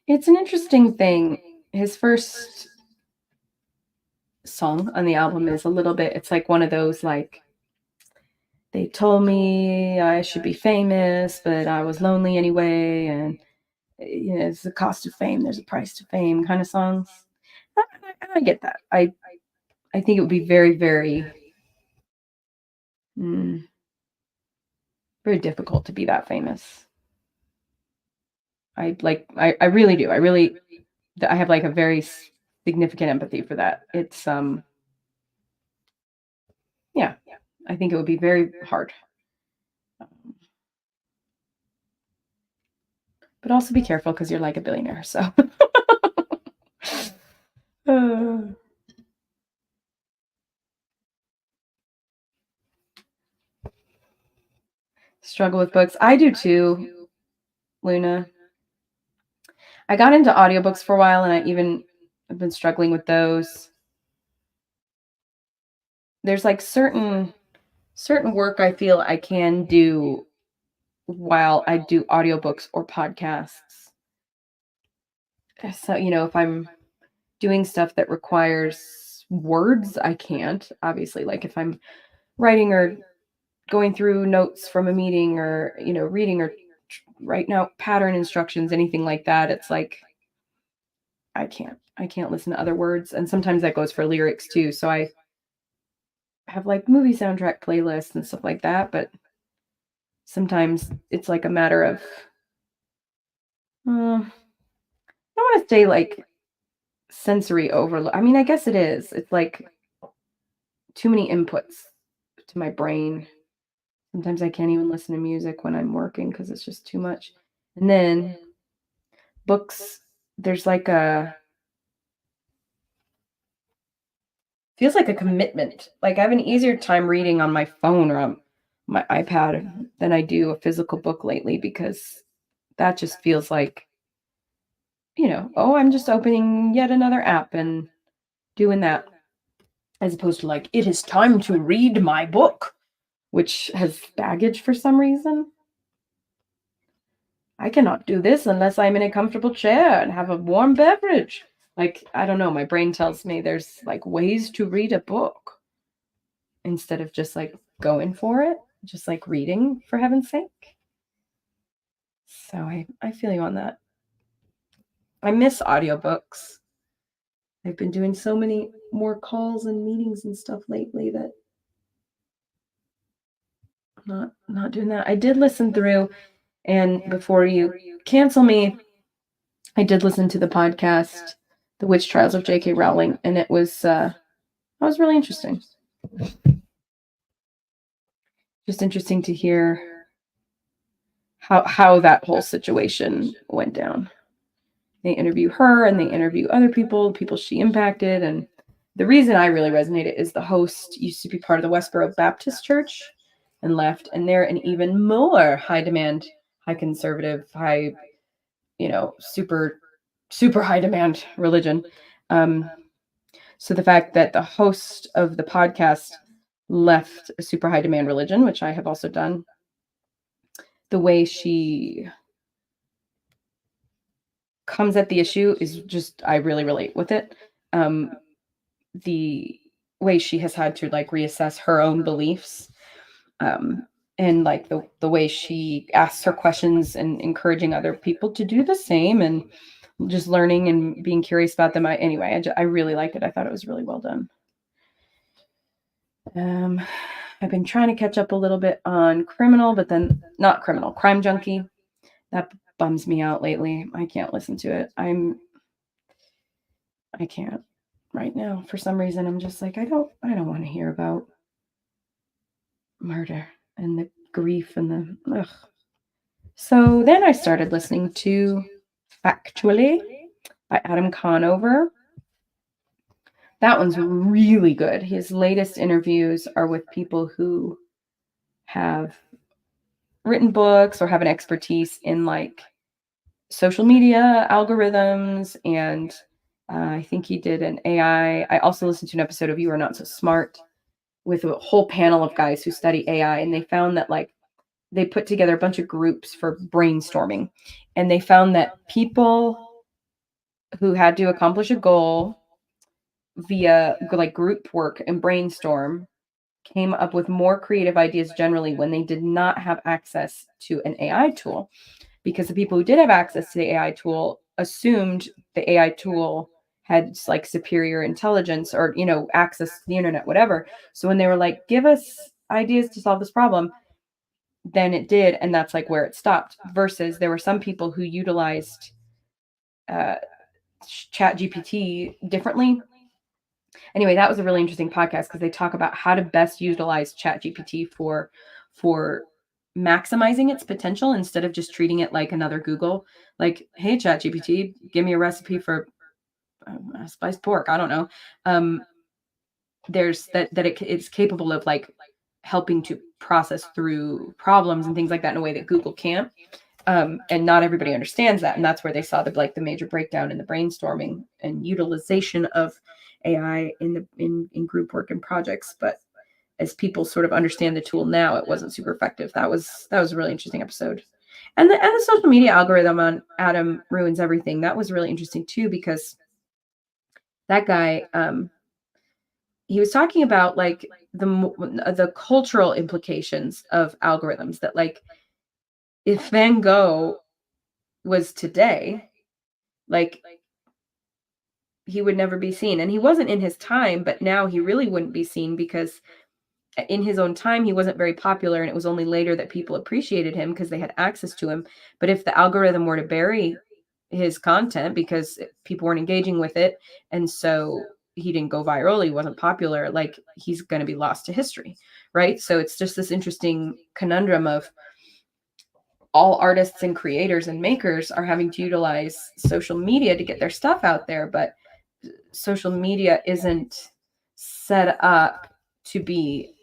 Speaker 1: It's an interesting thing. His first song on the album is a little bit, it's like one of those like, they told me I should be famous, but I was lonely anyway, and you know, it's the cost of fame, there's a price to fame kind of songs. I get that. I think it would be very, very, very difficult to be that famous. I really do. I have like a very significant empathy for that. It's yeah, I think it would be very hard. But also be careful because you're like a billionaire, so. Struggle with books. I do too, Luna. I got into audiobooks for a while, and I even have been struggling with those. There's like certain work I feel I can do while I do audiobooks or podcasts. So, you know, if I'm doing stuff that requires words, I can't. Obviously, like if I'm writing or going through notes from a meeting, or, you know, reading or writing out pattern instructions, anything like that, it's like I can't listen to other words. And sometimes that goes for lyrics too. So I have like movie soundtrack playlists and stuff like that, but sometimes it's like a matter of I don't want to say like sensory overload. I mean, I guess it is. It's like too many inputs to my brain. Sometimes I can't even listen to music when I'm working because it's just too much. And then books, there's like a feels like a commitment. Like I have an easier time reading on my phone or on my iPad than I do a physical book lately, because that just feels like, you know, oh, I'm just opening yet another app and doing that, as opposed to like, it is time to read my book, which has baggage for some reason. I cannot do this unless I'm in a comfortable chair and have a warm beverage. Like, I don't know, my brain tells me there's like ways to read a book instead of just like going for it, just like reading, for heaven's sake. So I feel you on that. I miss audiobooks. I've been doing so many more calls and meetings and stuff lately that I'm not doing that. I did listen through, and before you cancel me, I did listen to the podcast, The Witch Trials of J.K. Rowling, and it was really interesting. Just interesting to hear how that whole situation went down. They interview her and they interview other people she impacted, and the reason I really resonated is the host used to be part of the Westboro Baptist Church and left, and they're an even more high demand, high conservative, high, super, super high demand religion. Um, so the fact that the host of the podcast left a super high demand religion, which I have also done, the way she comes at the issue is just, I really relate with it. Um, the way she has had to like reassess her own beliefs, um, and like the way she asks her questions and encouraging other people to do the same, and just learning and being curious about them. I really liked it. I thought it was really well done. I've been trying to catch up a little bit on Criminal, but then not Criminal, Crime Junkie. That bums me out lately. I can't listen to it. I can't right now. For some reason, I'm just like, I don't want to hear about murder and the grief and the ugh. So then I started listening to Factually by Adam Conover. That one's really good. His latest interviews are with people who have written books or have an expertise in like social media algorithms, and I think he did an AI. I also listened to an episode of You Are Not So Smart with a whole panel of guys who study AI, and they found that like they put together a bunch of groups for brainstorming, and they found that people who had to accomplish a goal via like group work and brainstorm came up with more creative ideas generally when they did not have access to an AI tool, because the people who did have access to the AI tool assumed the AI tool had like superior intelligence or, access to the internet, whatever. So when they were like, give us ideas to solve this problem, then it did. And that's like where it stopped. Versus there were some people who utilized uh, Chat GPT differently. Anyway, that was a really interesting podcast because they talk about how to best utilize Chat GPT for maximizing its potential instead of just treating it like another Google. Like, hey, Chat GPT, give me a recipe for spiced pork. I don't know. There's it's capable of like helping to process through problems and things like that in a way that Google can't. And not everybody understands that, and that's where they saw the major breakdown in the brainstorming and utilization of AI in group work and projects. But as people sort of understand the tool now, it wasn't super effective. That was a really interesting episode. And the social media algorithm on Adam Ruins Everything, that was really interesting too, because that guy, he was talking about like the cultural implications of algorithms, that like if Van Gogh was today, like he would never be seen. And he wasn't in his time, but now he really wouldn't be seen because in his own time he wasn't very popular, and it was only later that people appreciated him because they had access to him. But if the algorithm were to bury his content because people weren't engaging with it, and so he didn't go viral, he wasn't popular, like he's going to be lost to history, right? So it's just this interesting conundrum of all artists and creators and makers are having to utilize social media to get their stuff out there, but social media isn't set up to be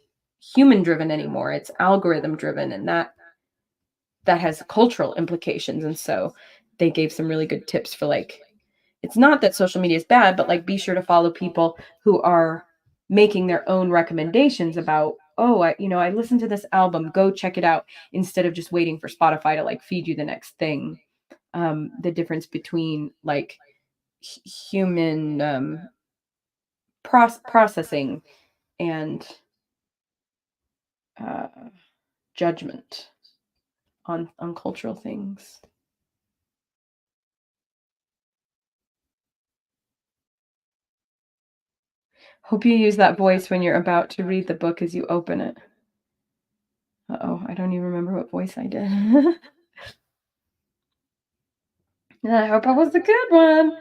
Speaker 1: human driven anymore. It's algorithm driven, and that has cultural implications. And so they gave some really good tips for like, it's not that social media is bad, but like be sure to follow people who are making their own recommendations about, oh, I listened to this album, go check it out, instead of just waiting for Spotify to like feed you the next thing. The difference between like human processing and uh, judgment on cultural things. Hope you use that voice when you're about to read the book as you open it. Uh-oh, I don't even remember what voice I did. I hope I was a good one.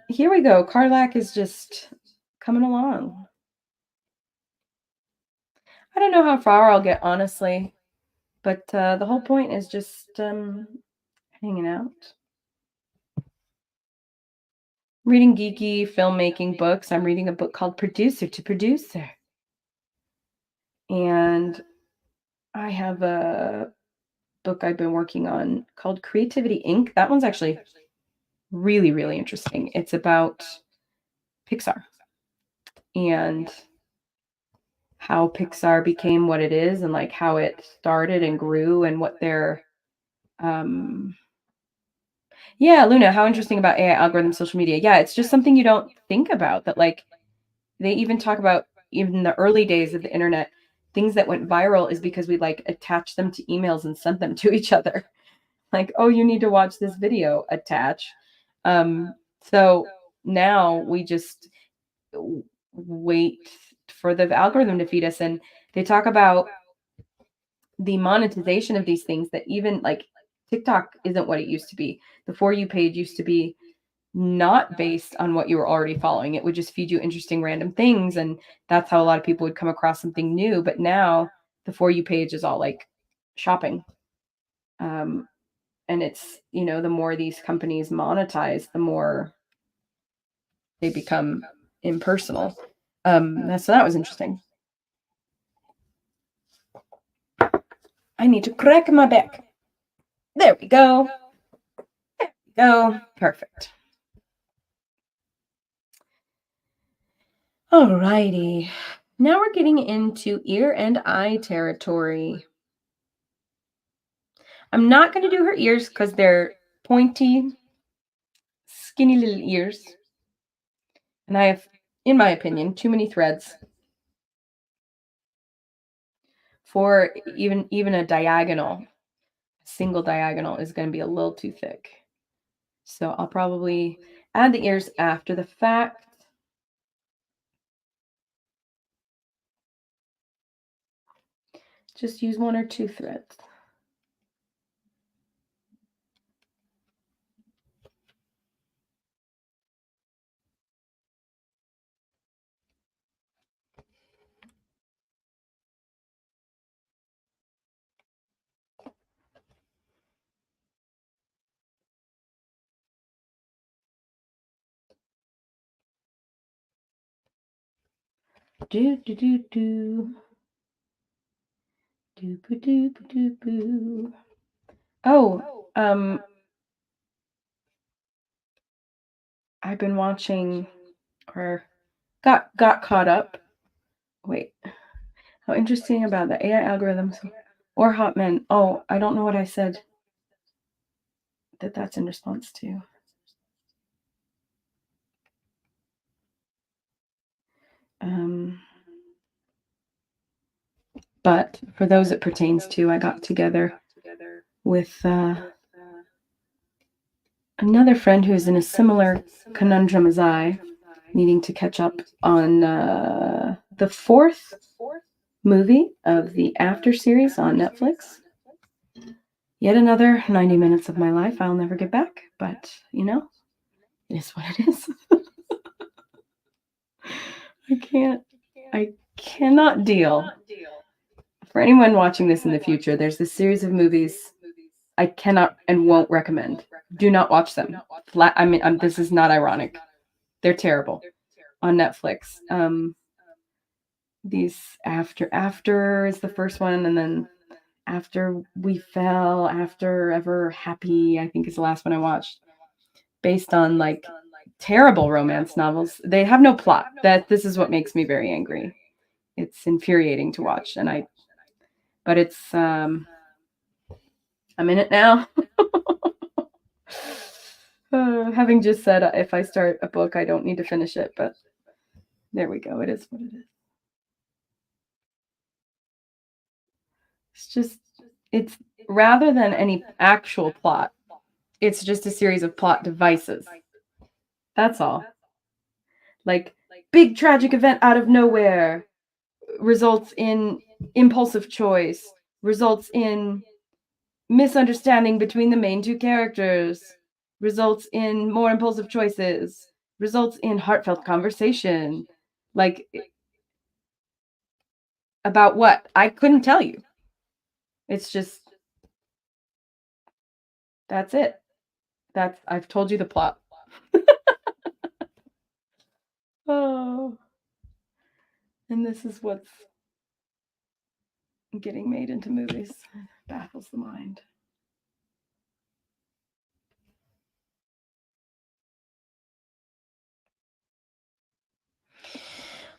Speaker 1: Here we go. Karlach is just coming along. I don't know how far I'll get, honestly, but the whole point is just hanging out. reading geeky filmmaking books. I'm reading a book called Producer to Producer. And I have a book I've been working on called Creativity Inc. That one's actually really, really interesting. It's about Pixar and how Pixar became what it is and like how it started and grew and what their yeah, Luna, how interesting about AI algorithms, social media. Yeah, it's just something you don't think about that like they even talk about even in the early days of the internet, things that went viral is because we like attached them to emails and sent them to each other. Like, oh, you need to watch this video, attach. So now we just wait for the algorithm to feed us. And they talk about the monetization of these things that even like TikTok isn't what it used to be. The For You page used to be not based on what you were already following. It would just feed you interesting random things. And that's how a lot of people would come across something new. But now the For You page is all like shopping. And it's, you know, the more these companies monetize, the more they become impersonal. So that was interesting. I need to crack my back. There we go. There we go. Perfect. Alrighty. Now we're getting into ear and eye territory. I'm not going to do her ears because they're pointy, skinny little ears. And I have, in my opinion, too many threads for even a diagonal. A single diagonal is going to be a little too thick. So I'll probably add the ears after the fact. Just use 1 or 2 threads. Do do do do. Do boo do boo do boo. Oh, I've been watching or got caught up. Wait, how interesting about the AI algorithms or hot men. Oh, I don't know what I said that's in response to. But for those it pertains to, I got together with another friend who's in a similar conundrum as I, needing to catch up on the 4th movie of the After series on Netflix. Yet another 90 minutes of my life I'll never get back, but you know, it is what it is. I cannot deal. For anyone watching this in the future, there's this series of movies I cannot and won't recommend. Do not watch them. I mean, this is not ironic. They're terrible on Netflix. These after is the first one, and then After We Fell, After Ever Happy, I think is the last one I watched. Based on like terrible romance novels. They have no plot. This is what makes me very angry. It's infuriating to watch, but it's I'm in it now. Having just said if I start a book, I don't need to finish it, but there we go. It is what it is. It's rather than any actual plot, it's just a series of plot devices. That's all. Like, big tragic event out of nowhere results in impulsive choice, results in misunderstanding between the main 2 characters, results in more impulsive choices, results in heartfelt conversation. Like, about what? I couldn't tell you. It's just, that's it. I've told you the plot. Oh, and this is what's getting made into movies. Baffles the mind.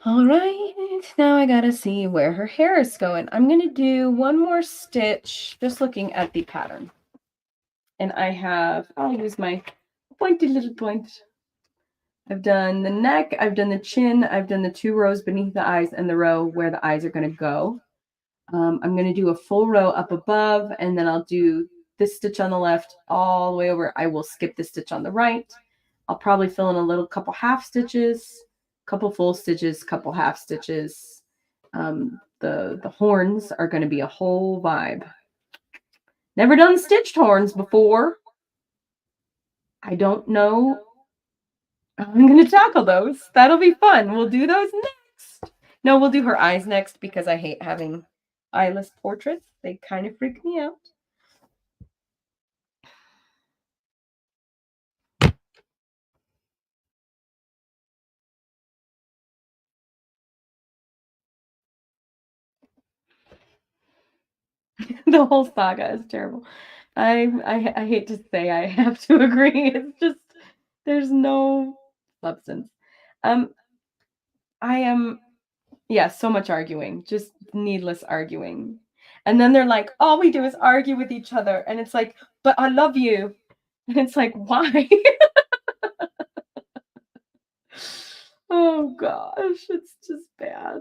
Speaker 1: All right, now I gotta see where her hair is going. I'm gonna do one more stitch, just looking at the pattern. And I'll use my pointy little point. I've done the neck, I've done the chin, I've done the 2 rows beneath the eyes and the row where the eyes are gonna go. I'm gonna do a full row up above, and then I'll do this stitch on the left all the way over. I will skip the stitch on the right. I'll probably fill in a little couple half stitches, couple full stitches, couple half stitches. The horns are going to be a whole vibe. Never done stitched horns before. I don't know. I'm going to tackle those. That'll be fun. We'll do those next. No, we'll do her eyes next because I hate having eyeless portraits. They kind of freak me out. The whole saga is terrible. I hate to say I have to agree. It's just there's no substance. I am so much arguing, just needless arguing. And then they're like, all we do is argue with each other. And it's like, but I love you. And it's like, why? Oh gosh, it's just bad.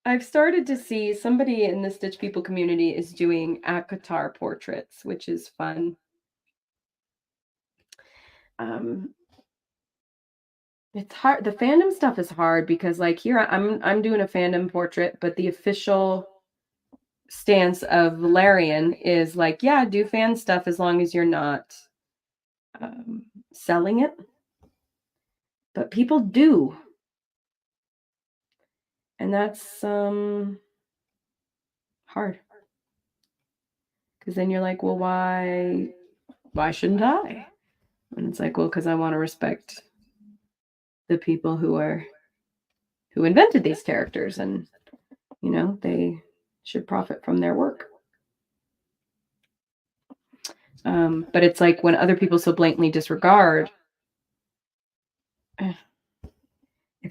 Speaker 1: I've started to see somebody in the Stitch People community is doing ACOTAR portraits, which is fun. It's hard. The fandom stuff is hard because like here I'm doing a fandom portrait, but the official stance of Valerian is like, yeah, do fan stuff as long as you're not selling it. But people do. And that's hard. Because then you're like, well, why shouldn't I? And it's like, well, because I want to respect the people who invented these characters, and they should profit from their work. But it's like when other people so blatantly disregard, if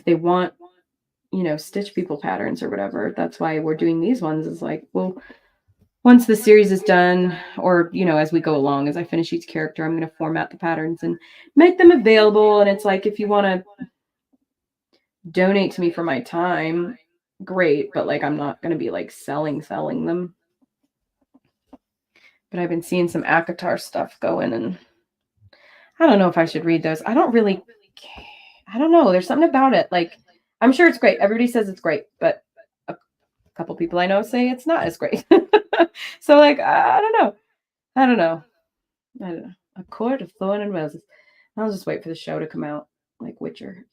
Speaker 1: they want, Stitch People patterns or whatever, that's why we're doing these ones. Is like, well, once the series is done, or as we go along, as I finish each character, I'm going to format the patterns and make them available. And it's like, if you want to donate to me for my time, great, but like I'm not going to be like selling them. But I've been seeing some ACOTAR stuff going, and I don't know if I should read those. I don't know. There's something about it. Like, I'm sure it's great. Everybody says it's great, but a couple people I know say it's not as great. So like, I don't know. A Court of Thorn and Roses. I'll just wait for the show to come out, like Witcher.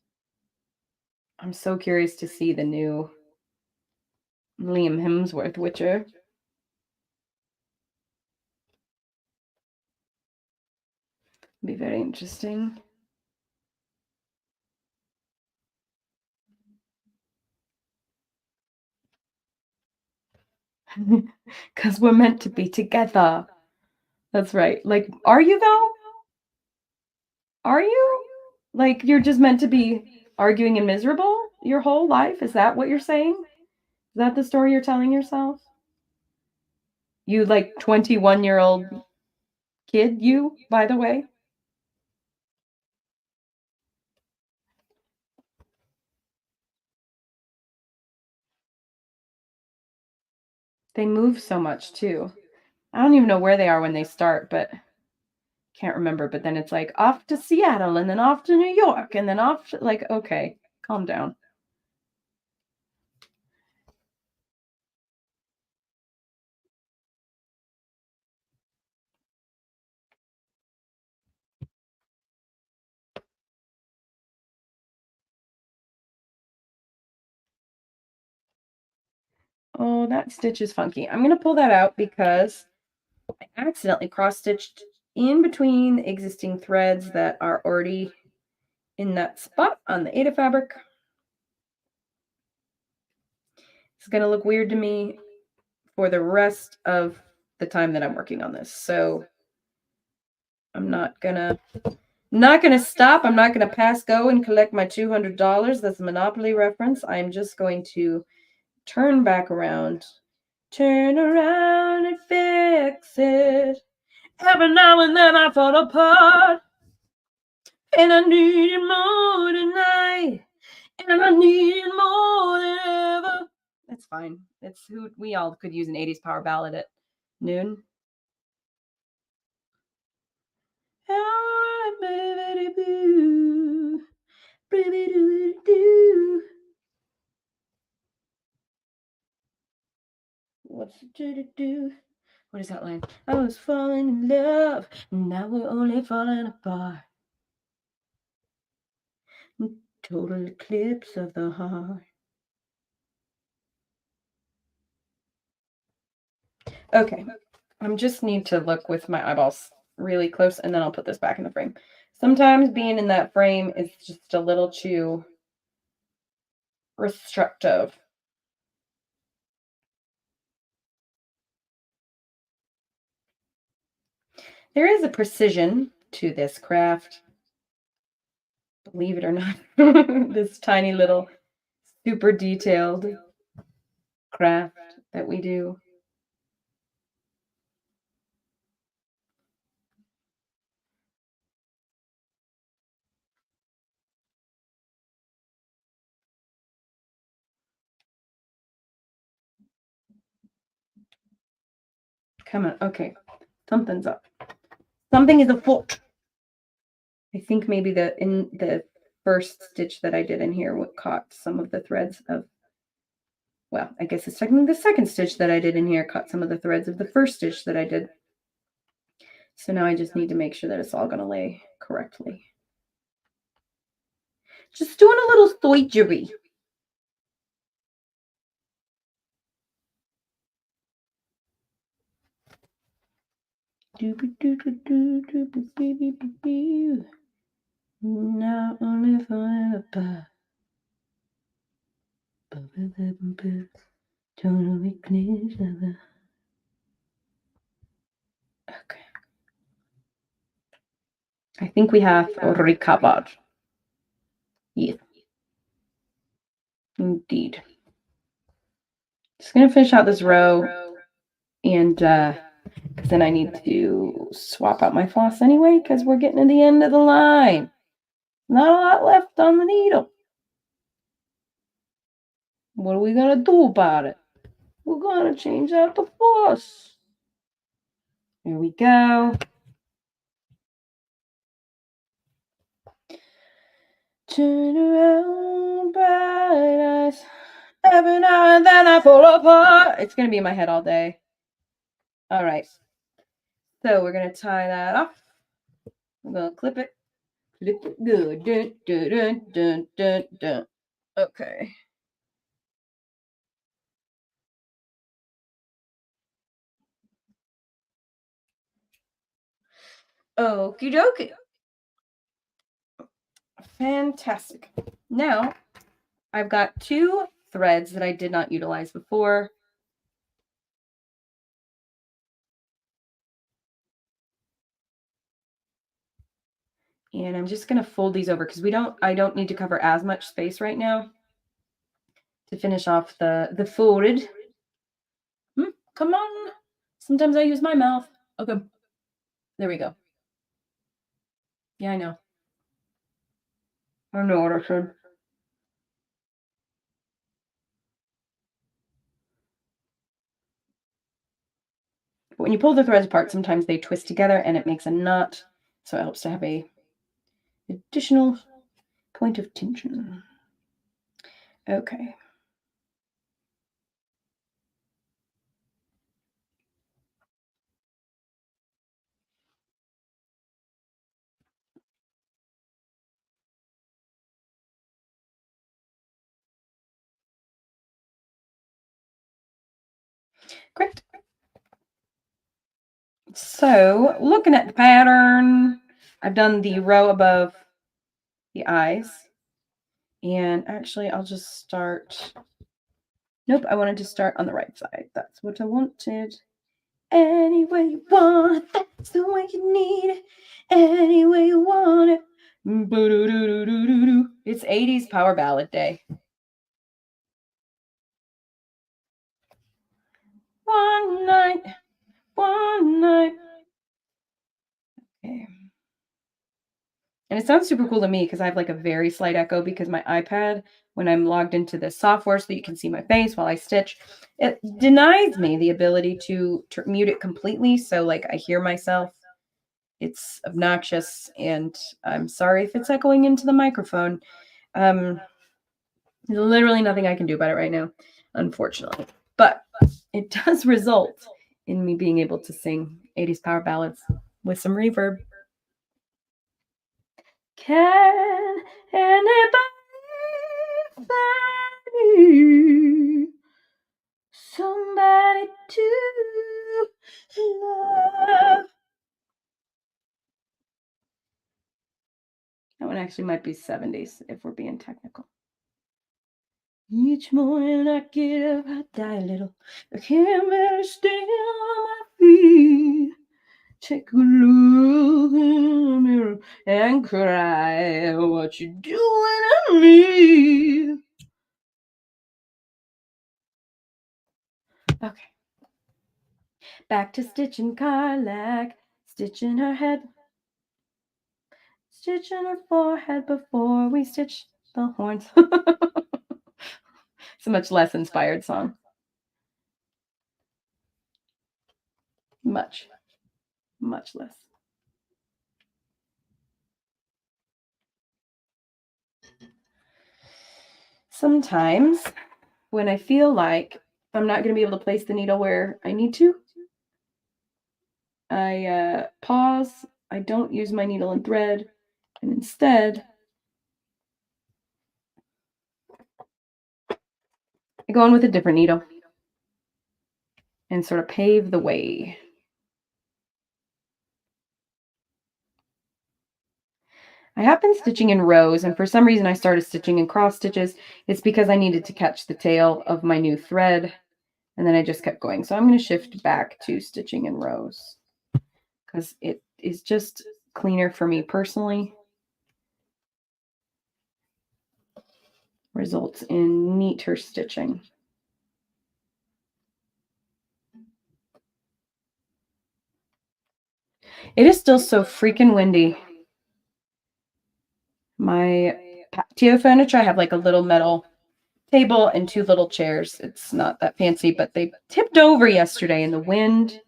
Speaker 1: I'm so curious to see the new Liam Hemsworth Witcher. Be very interesting. Because we're meant to be together. That's right. Like, are you though? Are you? Like, you're just meant to be arguing and miserable your whole life? Is that what you're saying? Is that the story you're telling yourself? You, like, 21-year-old kid, you, by the way? They move so much, too. I don't even know where they are when they start, but can't remember. But then it's like off to Seattle and then off to New York and then off to, like, okay, calm down. Oh, that stitch is funky. I'm going to pull that out because I accidentally cross-stitched in between existing threads that are already in that spot on the Aida fabric. It's going to look weird to me for the rest of the time that I'm working on this. So I'm not gonna stop. I'm not gonna pass go and collect my $200. That's a Monopoly reference. I'm just going to turn back around. Turn around and fix it. Every now and then I fall apart. And I need it more tonight. And I need it more than ever. That's fine. It's who we all could use an 80s power ballad at noon. What's it to do? What is that line? I was falling in love, and now we're only falling apart. Total eclipse of the heart. Okay, I just need to look with my eyeballs really close, and then I'll put this back in the frame. Sometimes being in that frame is just a little too restrictive. There is a precision to this craft. Believe it or not, this tiny little super detailed craft that we do. Come on, okay. Something's up. Something is afoot. I think maybe in the first stitch that I did in here what caught some of the threads of, well, I guess it's technically the second stitch that I did in here caught some of the threads of the first stitch that I did. So now I just need to make sure that it's all going to lay correctly. Just doing a little stoichery. Now only falling apart. Total eclipse of the. Okay. I think we have recovered. Yes. Indeed. Just gonna finish out this row, and because then I need to swap out my floss anyway, because we're getting to the end of the line. Not a lot left on the needle. What are we gonna do about it? We're gonna change out the floss. There we go. Turn around, bright eyes. Every now and then I fall apart. It's gonna be in my head all day. All right. So we're gonna tie that off. I'm gonna clip it. Clip it good. Dun, dun, dun, dun, dun, dun. Okay. Okie dokie. Fantastic. Now I've got 2 threads that I did not utilize before. And I'm just going to fold these over because I don't need to cover as much space right now to finish off the folded. Come on. Sometimes I use my mouth. Okay. There we go. Yeah, I know. I know what I said. But when you pull the threads apart, sometimes they twist together and it makes a knot. So it helps to have a additional point of tension. Okay. Great. So looking at the pattern, I've done the row above the eyes. And actually, I'll just start. Nope, I wanted to start on the right side. That's what I wanted. Any way you want it, that's the way you need it. Any way you want it. It's 80s power ballad day. One night. Okay. And it sounds super cool to me because I have like a very slight echo because my iPad, when I'm logged into the software so that you can see my face while I stitch, it denies me the ability to mute it completely. So like I hear myself. It's obnoxious, and I'm sorry if it's echoing into the microphone. There's literally nothing I can do about it right now, unfortunately. But it does result in me being able to sing 80s power ballads with some reverb. Can anybody find me somebody to love? That one actually might be 70s if we're being technical. Each morning I get up, I die a little. I can't better stay on my feet. Take a look in the mirror and cry. What you doing to me? Okay. Back to stitching Karlach. Stitching her head. Stitching her forehead before we stitch the horns. It's a much less inspired song. Much less. Sometimes when I feel like I'm not going to be able to place the needle where I need to, I pause, I don't use my needle and thread, and instead I go in with a different needle and sort of pave the way. I have been stitching in rows, and for some reason I started stitching in cross stitches. It's because I needed to catch the tail of my new thread, and then I just kept going. So I'm going to shift back to stitching in rows because it is just cleaner for me personally. Results in neater stitching. It is still so freaking windy. My patio furniture, I have like a little metal table and two little chairs. It's not that fancy, but they tipped over yesterday in the wind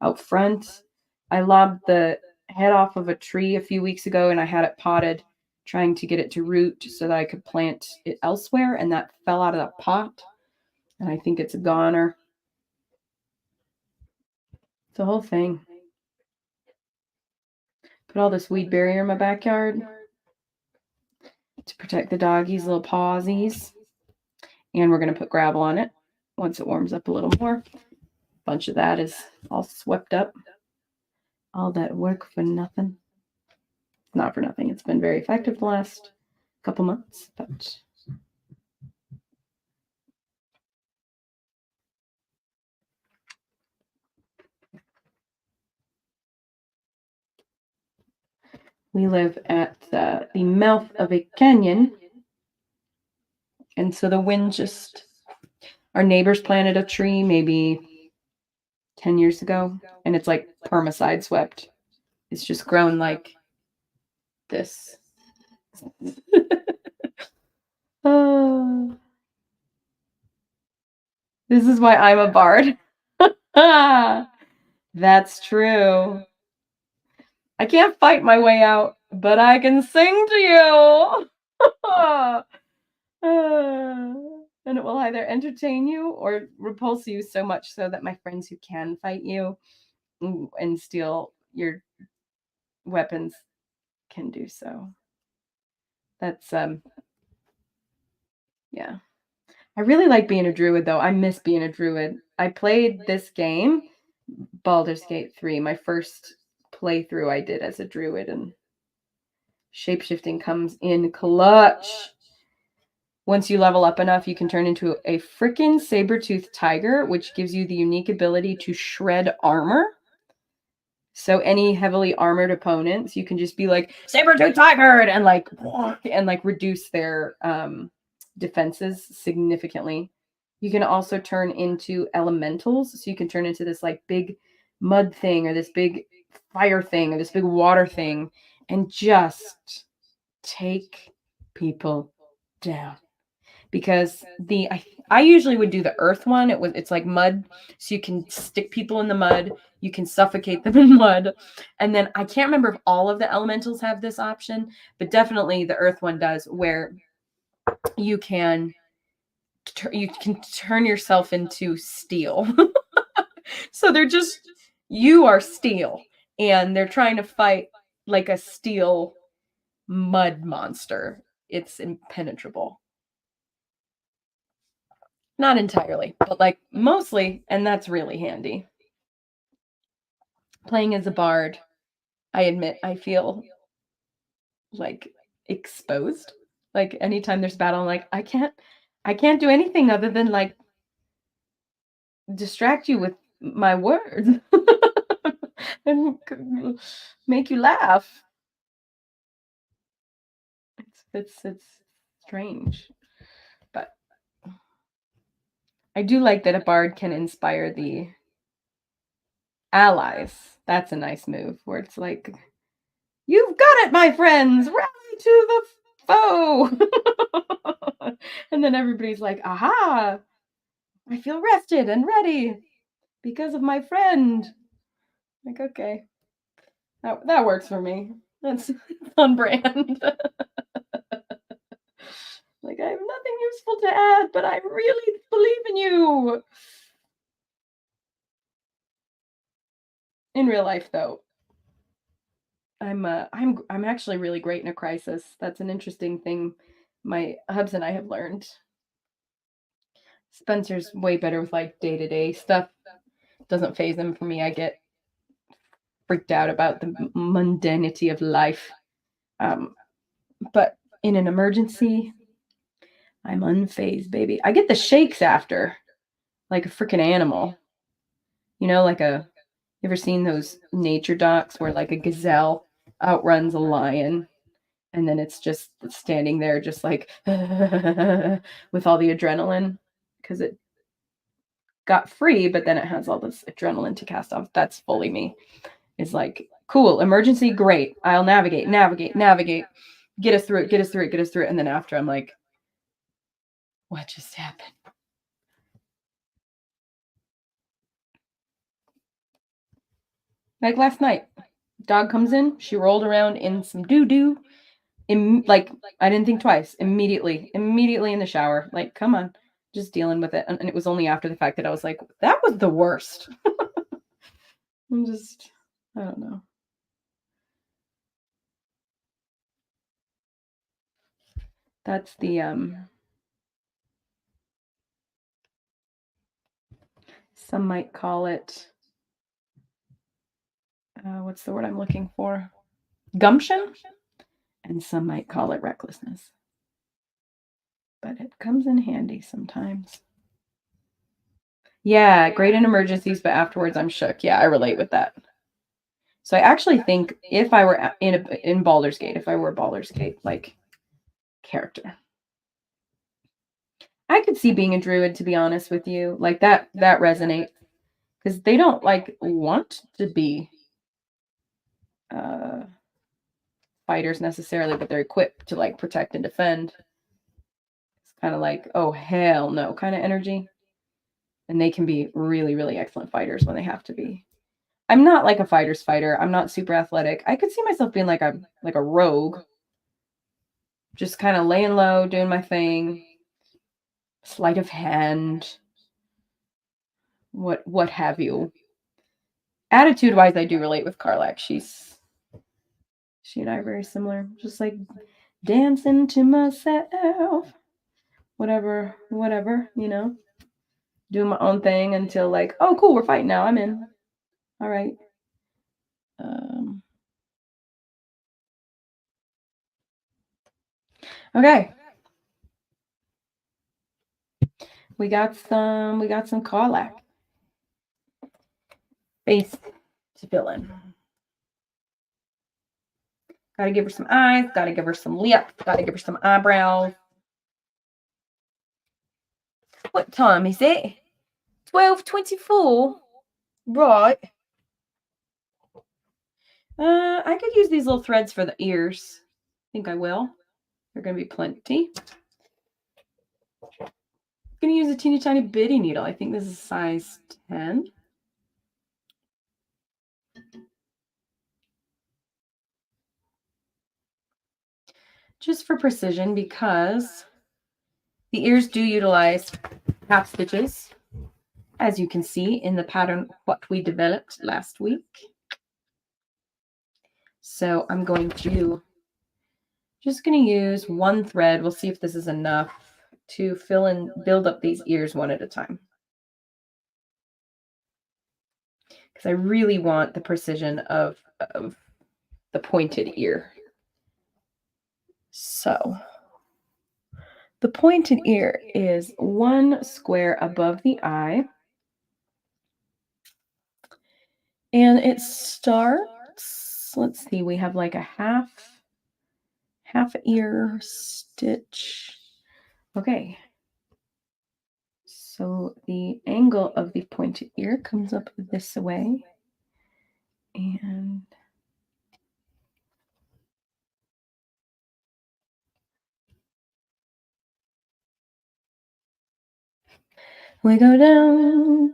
Speaker 1: out front. I lobbed the head off of a tree a few weeks ago and I had it potted, trying to get it to root so that I could plant it elsewhere, and that fell out of the pot. And I think it's a goner. It's the whole thing. Put all this weed barrier in my backyard to protect the doggies' little pawsies. And we're going to put gravel on it once it warms up a little more. A bunch of that is all swept up. All that work for nothing. Not for nothing. It's been very effective the last couple months, but we live at the mouth of a canyon, and so the wind just, our neighbors planted a tree maybe 10 years ago, and it's like perma swept. It's just grown like this. Oh, this is why I'm a bard. That's true. I can't fight my way out, but I can sing to you. And it will either entertain you or repulse you so much so that my friends who can fight you and steal your weapons can do so. That's yeah. I really like being a druid though. I miss being a druid. I played this game, Baldur's Gate 3, my first playthrough I did as a druid, and Shapeshifting comes in clutch. Once you level up enough, you can turn into a frickin' saber-toothed tiger, which gives you the unique ability to shred armor. So any heavily armored opponents, you can just be like, saber-toothed tiger, and like reduce their defenses significantly. You can also turn into elementals. So you can turn into this like big mud thing or this big fire thing or this big water thing and just take people down. Because I usually would do the earth one. It's like mud, so you can stick people in the mud, you can suffocate them in mud, and then I can't remember if all of the elementals have this option, but definitely the earth one does, where you can turn yourself into steel. So you are steel, and they're trying to fight like a steel mud monster. It's impenetrable. Not entirely, but like mostly, and that's really handy. Playing as a bard, I admit I feel like exposed. Like anytime there's battle, I'm like, I can't do anything other than like distract you with my words and make you laugh. It's strange, but I do like that a bard can inspire the allies. That's a nice move where it's like, you've got it, my friends, rally to the foe. And then everybody's like, aha, I feel rested and ready because of my friend. Like, okay, that works for me. That's on brand. Like, I have nothing useful to add, but I really believe in you. In real life, though, I'm actually really great in a crisis. That's an interesting thing my hubs and I have learned. Spencer's way better with like day-to-day stuff. Doesn't phase him. For me, I get freaked out about the mundanity of life. But in an emergency, I'm unfazed, baby. I get the shakes after, like a freaking animal. You know, like you ever seen those nature docs where like a gazelle outruns a lion and then it's just standing there just like with all the adrenaline because it got free, but then it has all this adrenaline to cast off. That's fully me. It's like, cool, emergency, great. I'll navigate. Get us through it. And then after I'm like, what just happened? Like last night, dog comes in, she rolled around in some doo-doo. Like, I didn't think twice. Immediately in the shower. Like, come on, just dealing with it. And it was only after the fact that I was like, that was the worst. I don't know. That's the some might call it what's the word I'm looking for? Gumption? And some might call it recklessness. But it comes in handy sometimes. Yeah, great in emergencies, but afterwards I'm shook. Yeah, I relate with that. So I actually think if I were in Baldur's Gate, if I were Baldur's Gate like character, I could see being a druid, to be honest with you. Like that resonates because they don't like want to be fighters necessarily, but they're equipped to like protect and defend. It's kind of like, oh hell no kind of energy. And they can be really, really excellent fighters when they have to be. I'm not like a fighter's fighter. I'm not super athletic. I could see myself being like a rogue. Just kind of laying low, doing my thing. Sleight of hand. What have you. Attitude-wise, I do relate with Karlach. She and I are very similar. Just like dancing to myself. Whatever, you know. Doing my own thing until like, oh cool, we're fighting now. I'm in. All right. Okay. We got some Karlach face to fill in. Gotta give her some eyes, gotta give her some lips, gotta give her some eyebrows. What time is it? 12:24. Right. I could use these little threads for the ears. I think I will. They're gonna be plenty. I'm gonna use a teeny tiny bitty needle. I think this is size 10. Just for precision, because the ears do utilize half stitches, as you can see in the pattern what we developed last week. So I'm going to just going to use one thread. We'll see if this is enough to build up these ears one at a time. Because I really want the precision of the pointed ear. So the pointed ear is 1 square above the eye. And it starts, let's see, we have like a half ear stitch. Okay. So the angle of the pointed ear comes up this way. And we go down.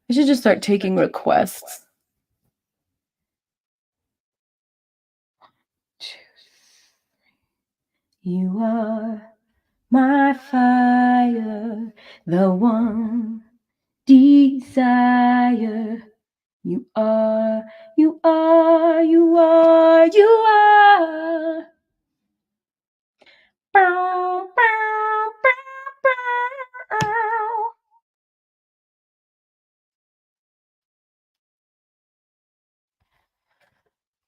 Speaker 1: I should just start taking requests. You are my fire, the one desire. You are, you are, you are, you are. Bow, bow, bow, bow.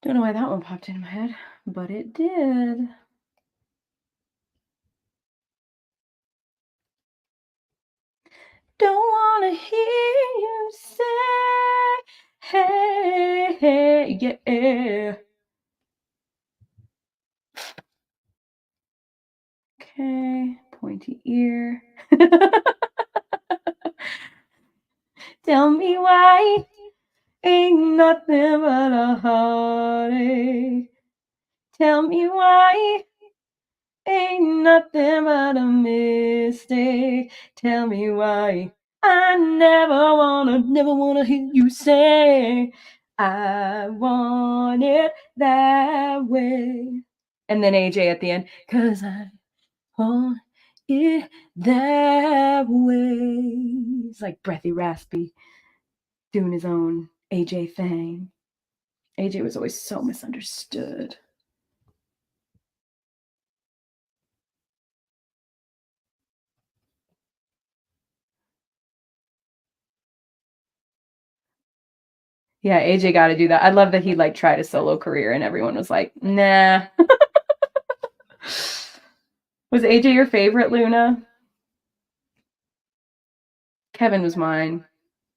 Speaker 1: Don't know why that one popped into my head, but it did. Don't want to hear you say, hey, hey, yeah. Okay, pointy ear. Tell me why ain't nothing but a heartache. Tell me why ain't nothing but a mistake. Tell me why I never wanna hear you say I want it that way. And then AJ at the end, 'cause I want it that way. It's like breathy, raspy, doing his own AJ thing. AJ was always so misunderstood. Yeah, AJ got to do that. I love that he like tried a solo career and everyone was like, nah. Was AJ your favorite, Luna? Kevin was mine.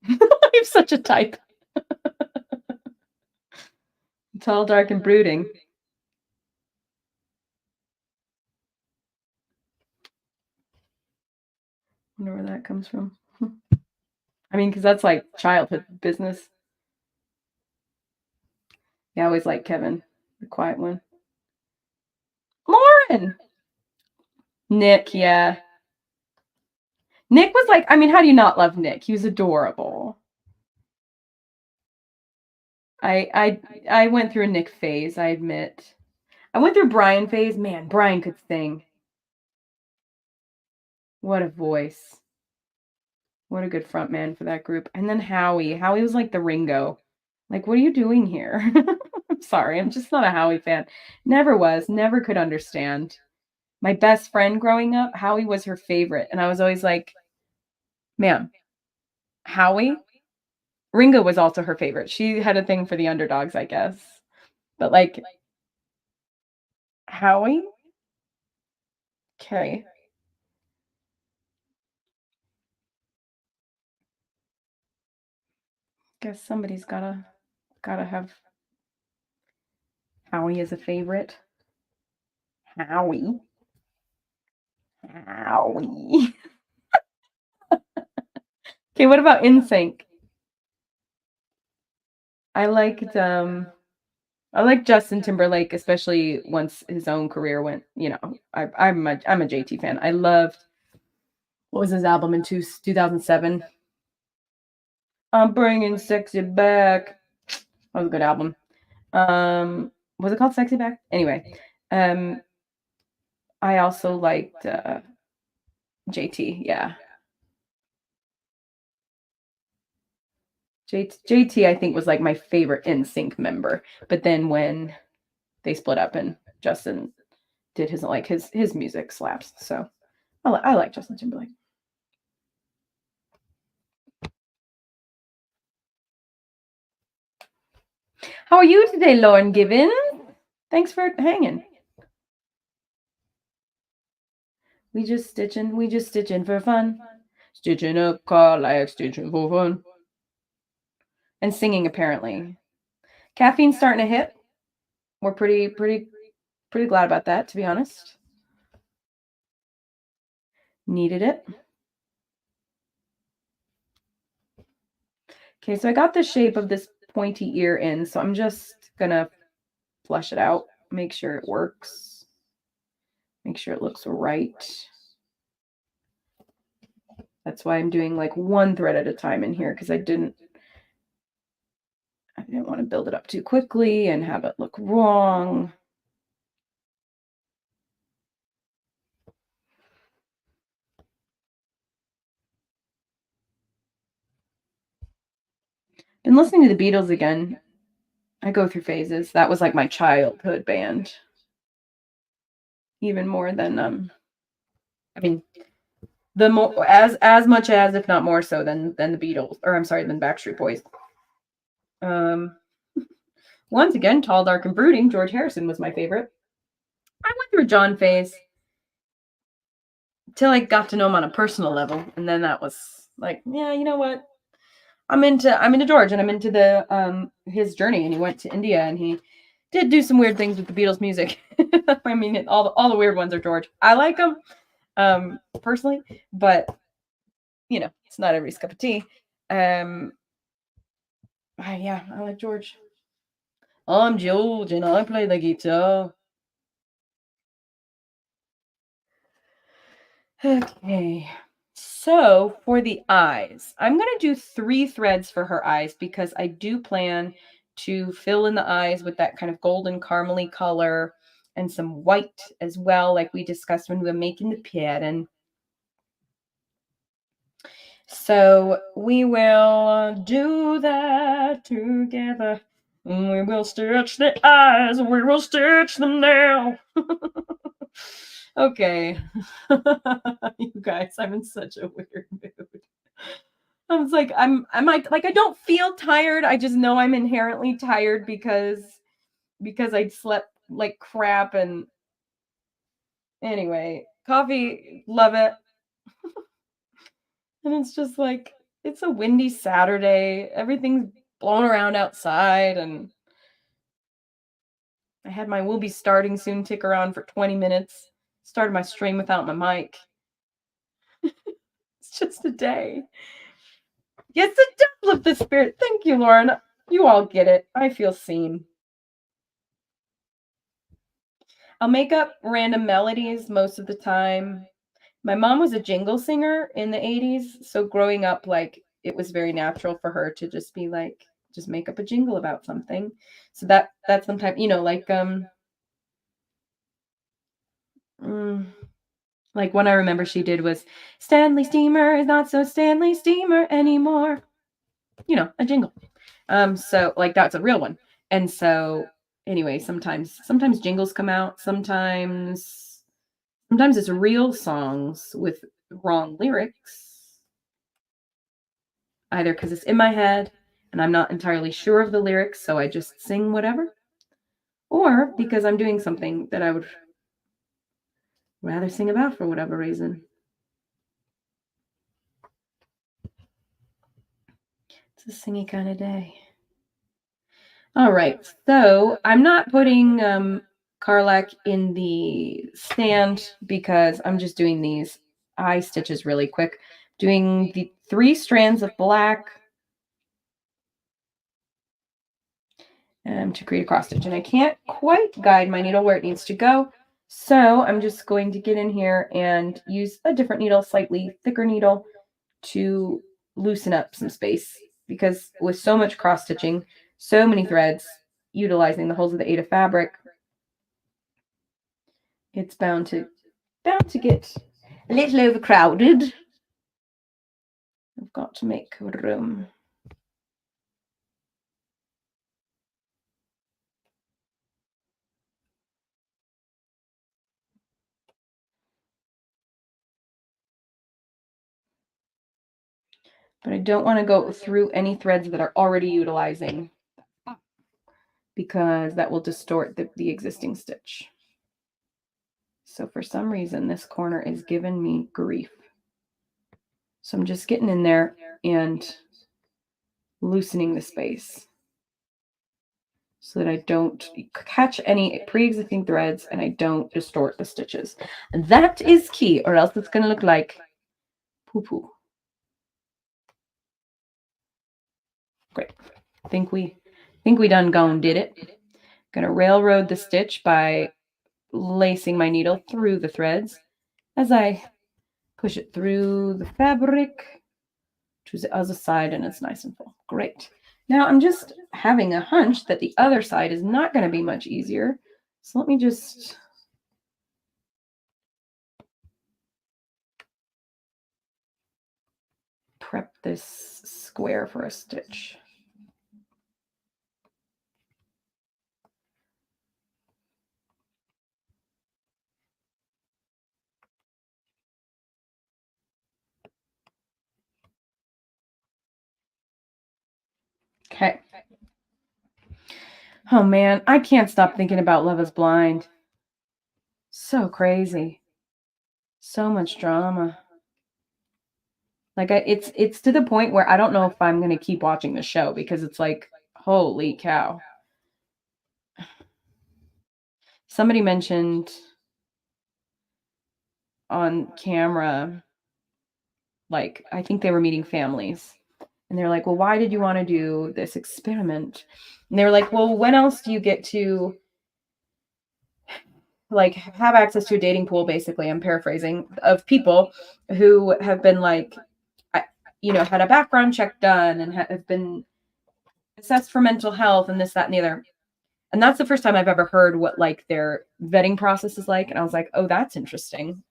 Speaker 1: I'm such a type. Tall, dark, and brooding. Wonder where that comes from. I mean, because that's like childhood business. Yeah, I always like Kevin, the quiet one. Lauren! Nick, yeah. Nick was like, I mean, how do you not love Nick? He was adorable. I went through a Nick phase, I admit. I went through Brian phase. Man, Brian could sing. What a voice. What a good front man for that group. And then Howie. Howie was like the Ringo. Like, what are you doing here? I'm sorry. I'm just not a Howie fan. Never was. Never could understand. My best friend growing up, Howie was her favorite. And I was always like, ma'am, Howie? Ringo was also her favorite. She had a thing for the underdogs, I guess. But like, Howie? Okay. Guess somebody's gotta have Howie as a favorite. Howie. Howie. Okay, what about NSYNC? I liked I like Justin Timberlake, especially once his own career went, I'm a JT fan. I loved what was his album in 2007? I'm bringing sexy back. That was a good album. Was it called Sexy Back? Anyway, um, I also liked JT. Yeah, JT. I think was like my favorite NSYNC member. But then when they split up and Justin did his music slaps. So I like Justin Timberlake. How are you today, Lauren Given? Thanks for hanging. We just stitching for fun. Stitching a car like stitching for fun. And singing apparently. Caffeine's starting to hit. We're pretty glad about that, to be honest. Needed it. Okay, so I got the shape of this pointy ear in, so I'm just gonna flush it out, make sure it works, make sure it looks right. That's why I'm doing like one thread at a time in here, because I didn't want to build it up too quickly and have it look wrong. Been listening to the Beatles again. I go through phases. That was like my childhood band. Even more than I mean the more as much as if not more so than the Beatles, or I'm sorry, than Backstreet Boys. Once again, Tall, Dark, and Brooding, George Harrison was my favorite. I went through a John phase till I got to know him on a personal level, and then that was like, yeah, you know what? I'm into George, and I'm into the his journey, and he went to India, and he did do some weird things with the Beatles music. I mean, all the weird ones are George. I like them personally, but it's not everybody's cup of tea. Yeah, I like George. I'm George, and I play the guitar. Okay. So for the eyes, I'm going to do 3 threads for her eyes because I do plan to fill in the eyes with that kind of golden caramely color and some white as well, like we discussed when we were making the pattern. So we will do that together. We will stitch the eyes. We will stitch them now. Okay. You guys, I'm in such a weird mood. I was like, I don't feel tired. I just know I'm inherently tired because I slept like crap. And anyway, coffee, love it. And it's just like, it's a windy Saturday. Everything's blowing around outside, and I had my "will be starting soon" ticker on for 20 minutes. Started my stream without my mic. It's just a day. Yes, it does lift the spirit. Thank you, Lauren. You all get it. I feel seen. I'll make up random melodies most of the time. My mom was a jingle singer in the 80s, so growing up, like, it was very natural for her to just be like, just make up a jingle about something. So that's sometimes, like one I remember she did was Stanley Steamer is not so Stanley Steamer anymore. A jingle. So like that's a real one. And so anyway, sometimes jingles come out, sometimes it's real songs with wrong lyrics. Either because it's in my head and I'm not entirely sure of the lyrics, so I just sing whatever, or because I'm doing something that I would rather sing about for whatever reason. It's a singy kind of day. All right, so I'm not putting Karlach in the stand because I'm just doing these eye stitches really quick. Doing the 3 strands of black to create a cross stitch. And I can't quite guide my needle where it needs to go. So I'm just going to get in here and use a different needle, slightly thicker needle, to loosen up some space. Because with so much cross stitching, so many threads, utilizing the holes of the 8 of fabric, it's bound to get a little overcrowded. I've got to make room. But I don't want to go through any threads that are already utilizing, because that will distort the existing stitch. So for some reason, this corner is giving me grief. So I'm just getting in there and loosening the space so that I don't catch any pre-existing threads and I don't distort the stitches. And that is key, or else it's going to look like poo-poo. Great. Think we done gone did it. Gonna railroad the stitch by lacing my needle through the threads as I push it through the fabric to the other side, and it's nice and full. Great. Now I'm just having a hunch that the other side is not going to be much easier. So let me just prep this square for a stitch. Okay. Oh man, I can't stop thinking about Love is Blind. So crazy. So much drama. Like it's to the point where I don't know if I'm going to keep watching the show, because it's like, holy cow. Somebody mentioned on camera, like, I think they were meeting families, and they're like, well, why did you want to do this experiment? And they were like, well, when else do you get to like have access to a dating pool, basically, I'm paraphrasing, of people who have been like, had a background check done and have been assessed for mental health and this, that, and the other. And that's the first time I've ever heard what like their vetting process is like. And I was like, oh, that's interesting.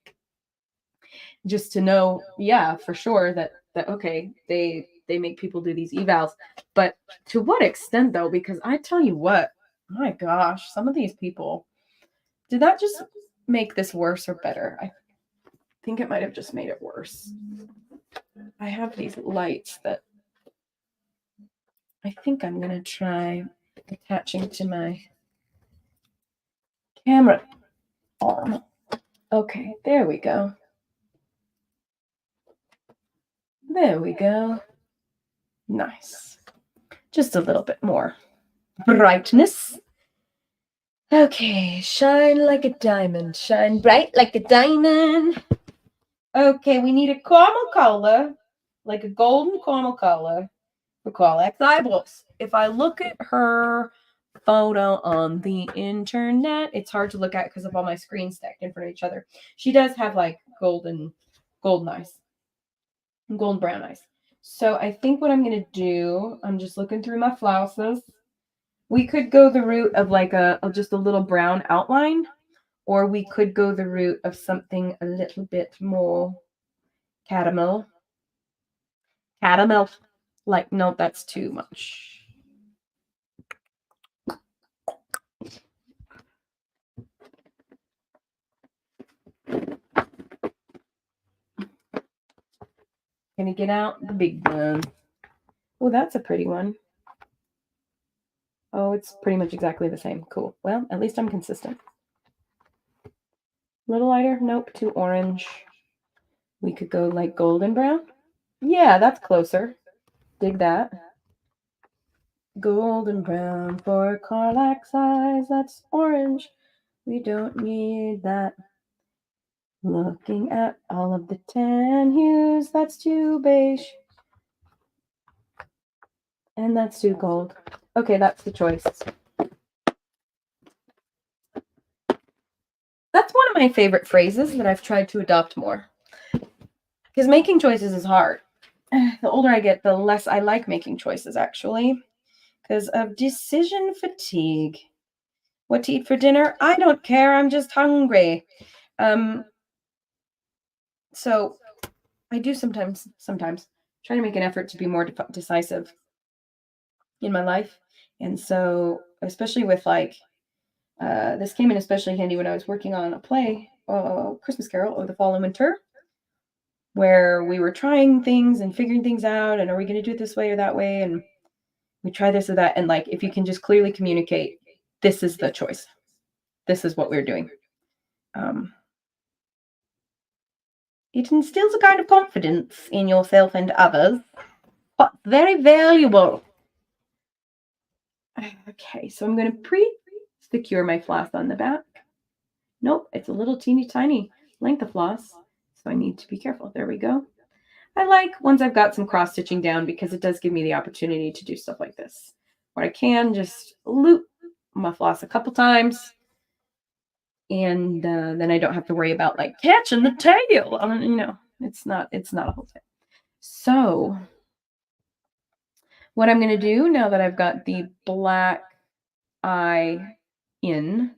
Speaker 1: Just to know, yeah, for sure that okay, they make people do these evals, but to what extent though? Because I tell you what, my gosh, some of these people, did that just make this worse or better? I think it might have just made it worse. I have these lights that I think I'm gonna try attaching to my camera arm. Okay, there we go. There we go. Nice. Just a little bit more brightness. Okay, shine like a diamond. Shine bright like a diamond. Okay, we need a caramel color, like a golden caramel color for Karlach's eyeballs. If I look at her photo on the internet, it's hard to look at because of all my screens stacked in front of each other. She does have like golden eyes, golden brown eyes. So I think what I'm going to do, I'm just looking through my flouses. We could go the route of like just a little brown outline, or we could go the route of something a little bit more caramel. Caramel. Like, no, that's too much. Gonna get out the big one. Oh, that's a pretty one. Oh, it's pretty much exactly the same. Cool. Well, at least I'm consistent. Little lighter? Nope, too orange. We could go like golden brown. Yeah, that's closer. Dig that. Golden brown for Karlach's eyes. That's orange. We don't need that. Looking at all of the tan hues, that's too beige. And that's too gold. Okay, that's the choice. That's one of my favorite phrases that I've tried to adopt more. Because making choices is hard. The older I get, the less I like making choices, actually. Because of decision fatigue. What to eat for dinner? I don't care. I'm just hungry. So I do sometimes try to make an effort to be more decisive in my life. And so, especially with like, this came in especially handy when I was working on a play, Christmas Carol of the Fall and Winter, where we were trying things and figuring things out. And are we going to do it this way or that way? And we try this or that. And like, if you can just clearly communicate, this is the choice. This is what we're doing. It instills a kind of confidence in yourself and others, but very valuable. Okay, so I'm going to pre-secure my floss on the back. Nope, it's a little teeny tiny length of floss, so I need to be careful. There we go. I like once I've got some cross stitching down because it does give me the opportunity to do stuff like this, where I can just loop my floss a couple times, and then I don't have to worry about like catching the tail. You know, it's not a whole thing. So what I'm going to do now that I've got the black eye in,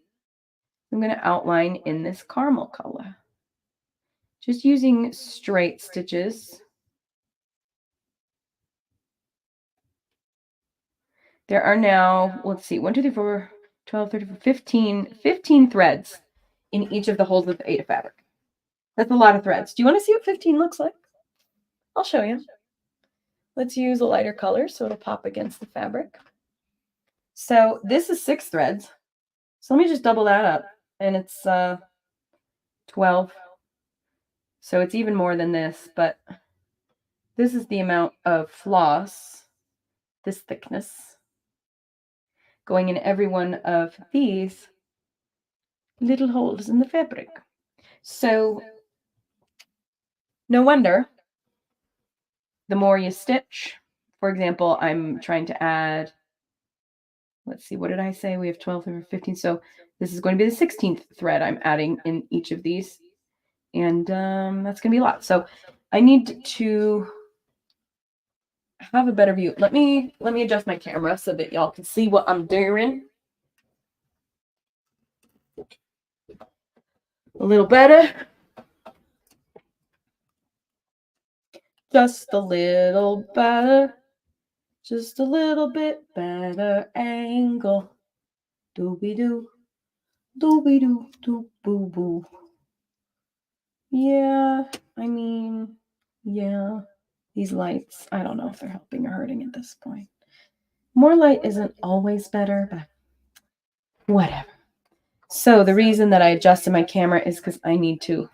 Speaker 1: I'm going to outline in this caramel color. Just using straight stitches. There are now, let's see, 1, 2, 3, 4, 12, 13, 15 threads in each of the holes of the 8 of fabric. That's a lot of threads. Do you want to see what 15 looks like? I'll show you. Let's use a lighter color so it'll pop against the fabric. So this is 6 threads. So let me just double that up. And it's 12. So it's even more than this, but this is the amount of floss, this thickness, going in every one of these little holes in the fabric. So no wonder the more you stitch, for example, I'm trying to add, let's see, what did I say? We have 12 over 15. So this is going to be the 16th thread I'm adding in each of these. And that's going to be a lot. So I need to have a better view. Let me adjust my camera so that y'all can see what I'm doing a little better. Just a little better. Just a little bit better angle. Doobie-doo. Doobie-doo. Doo-boo-boo. Yeah, I mean, yeah. These lights, I don't know if they're helping or hurting at this point. More light isn't always better, but whatever. So the reason that I adjusted my camera is because I need to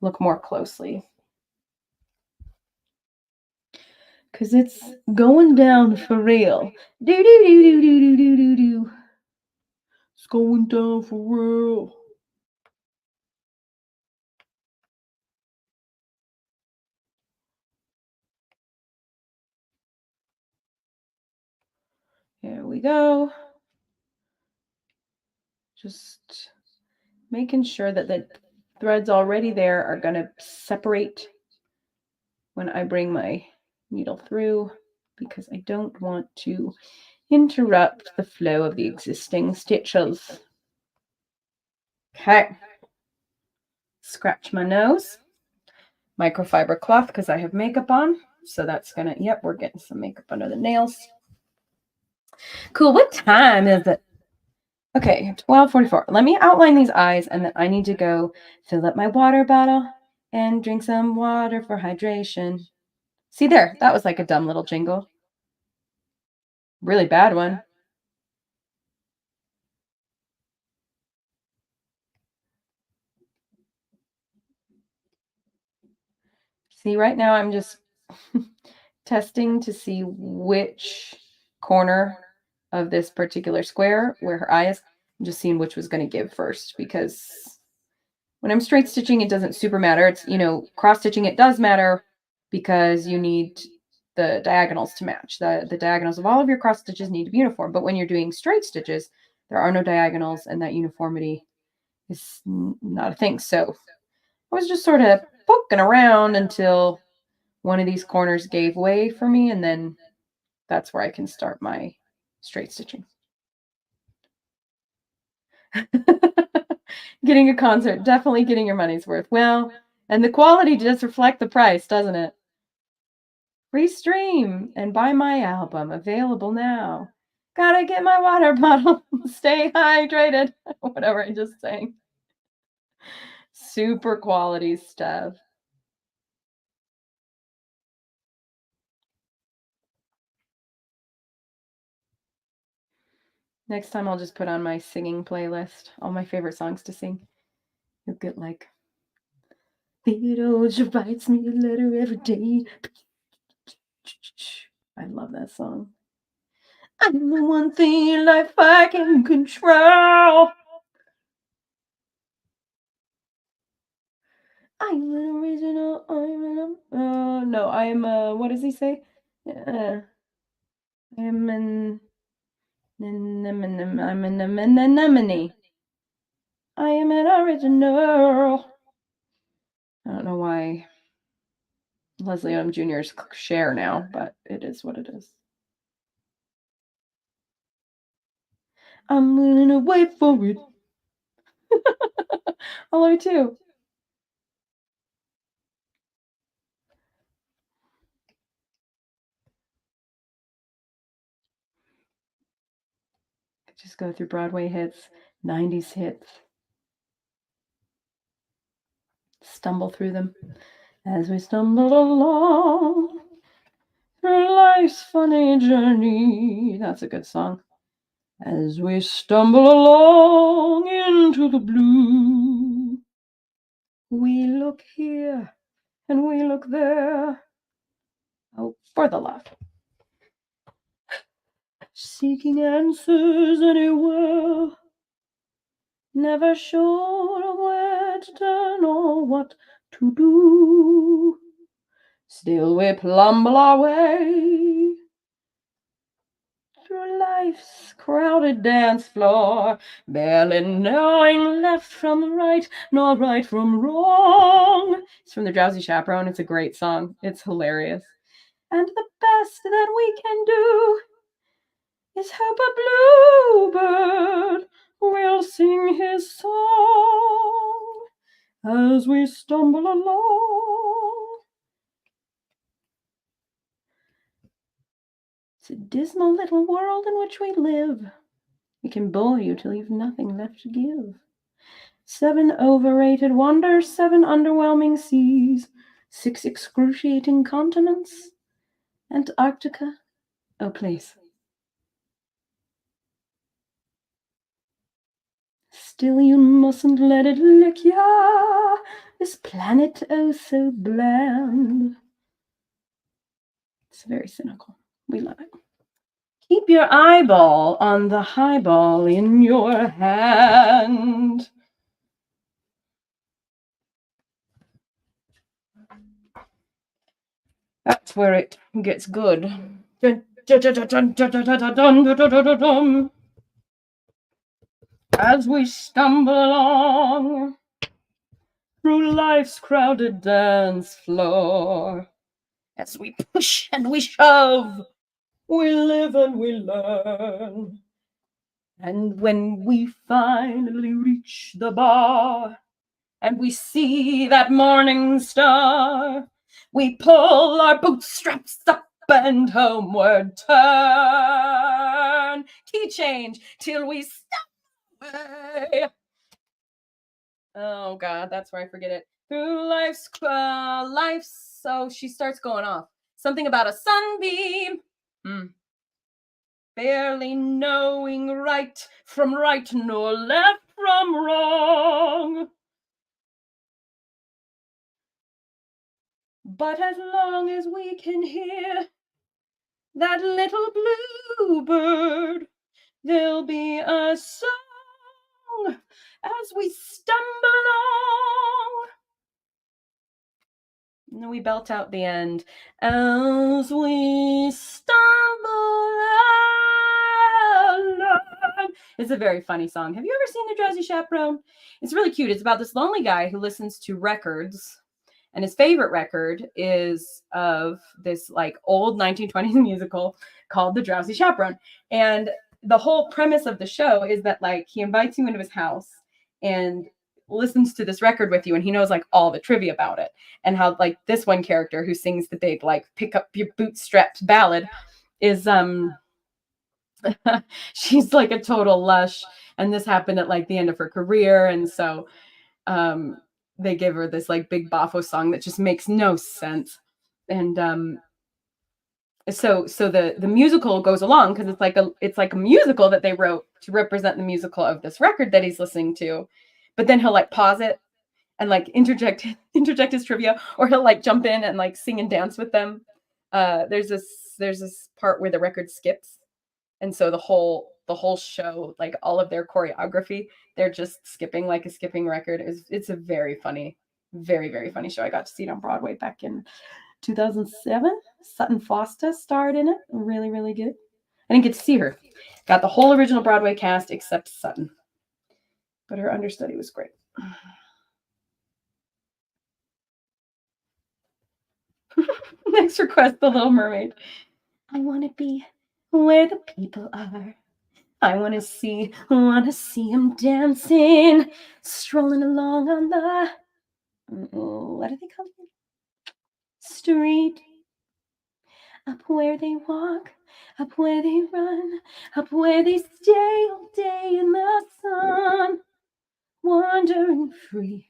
Speaker 1: look more closely. Because it's going down for real. Do-do-do-do-do-do-do-do. It's going down for real. Here we go. Just making sure that the threads already there are going to separate when I bring my needle through, because I don't want to interrupt the flow of the existing stitches. Okay. Scratch my nose. Microfiber cloth because I have makeup on. So that's gonna, yep, we're getting some makeup under the nails. Cool, what time is it? Okay, 12:44. Let me outline these eyes and then I need to go fill up my water bottle and drink some water for hydration. See there, that was like a dumb little jingle. Really bad one. See, right now I'm just testing to see which corner of this particular square where her eye is. I'm just seeing which was going to give first, because when I'm straight stitching, it doesn't super matter. It's, cross stitching, it does matter because you need the diagonals to match. The diagonals of all of your cross stitches need to be uniform. But when you're doing straight stitches, there are no diagonals, and that uniformity is not a thing. So I was just sort of poking around until one of these corners gave way for me, and then that's where I can start my straight stitching. Getting a concert, definitely getting your money's worth. Well, and the quality does reflect the price, doesn't it? Free stream and buy my album, available now. Gotta get my water bottle, stay hydrated. Whatever I just sang. Super quality stuff. Next time I'll just put on my singing playlist, all my favorite songs to sing. You'll get like, Theodore writes me a letter every day. I love that song. I'm the one thing in life I can control. I'm an original. What does he say? I'm an anemone. I am an original. I don't know why Leslie Odom Jr. is Cher now, but it is what it is. I'm willing to wait for it. I love you too. Just go through Broadway hits, 90s hits. Stumble through them as we stumble along through life's funny journey. That's a good song. As we stumble along into the blue, we look here and we look there. Oh, for the love. Seeking answers anywhere, never sure of where to turn or what to do. Still we plumble our way through life's crowded dance floor, barely knowing left from right, nor right from wrong. It's from The Drowsy Chaperone. It's a great song. It's hilarious. And the best that we can do is hope a bluebird will sing his song as we stumble along. It's a dismal little world in which we live. It can bore you till you've nothing left to give. 7 overrated wonders, 7 underwhelming seas, 6 excruciating continents, Antarctica, oh please. Still you mustn't let it lick ya, this planet oh so bland. It's very cynical. We love it. Keep your eyeball on the highball in your hand. That's where it gets good. As we stumble along through life's crowded dance floor, as we push and we shove, we live and we learn. And when we finally reach the bar and we see that morning star, we pull our bootstraps up and homeward turn. Key change till we stop. Oh God, that's where I forget it. Through life's, so she starts going off. Something about a sunbeam. Barely knowing right from right, nor left from wrong. But as long as we can hear that little bluebird, there'll be a song as we stumble along. And then we belt out the end. As we stumble along. It's a very funny song. Have you ever seen The Drowsy Chaperone? It's really cute. It's about this lonely guy who listens to records. And his favorite record is of this like old 1920s musical called The Drowsy Chaperone. And the whole premise of the show is that like he invites you into his house and listens to this record with you, and he knows like all the trivia about it, and how like this one character who sings the big like pick up your bootstraps ballad is she's like a total lush, and this happened at like the end of her career, and so they give her this like big boffo song that just makes no sense. And so the musical goes along because it's like a musical that they wrote to represent the musical of this record that he's listening to, but then he'll like pause it and like interject his trivia, or he'll like jump in and like sing and dance with them. There's this part where the record skips, and so the whole show, like all of their choreography, they're just skipping like a skipping record. It's a very funny, very, very funny show. I got to see it on Broadway back in 2007. Sutton Foster starred in it. Really, really good. I didn't get to see her. Got the whole original Broadway cast except Sutton, but her understudy was great. Next request, The Little Mermaid. I want to be where the people are. I want to see them dancing, strolling along on the, what do they call it? Street. Up where they walk, up where they run, up where they stay all day in the sun, wandering free.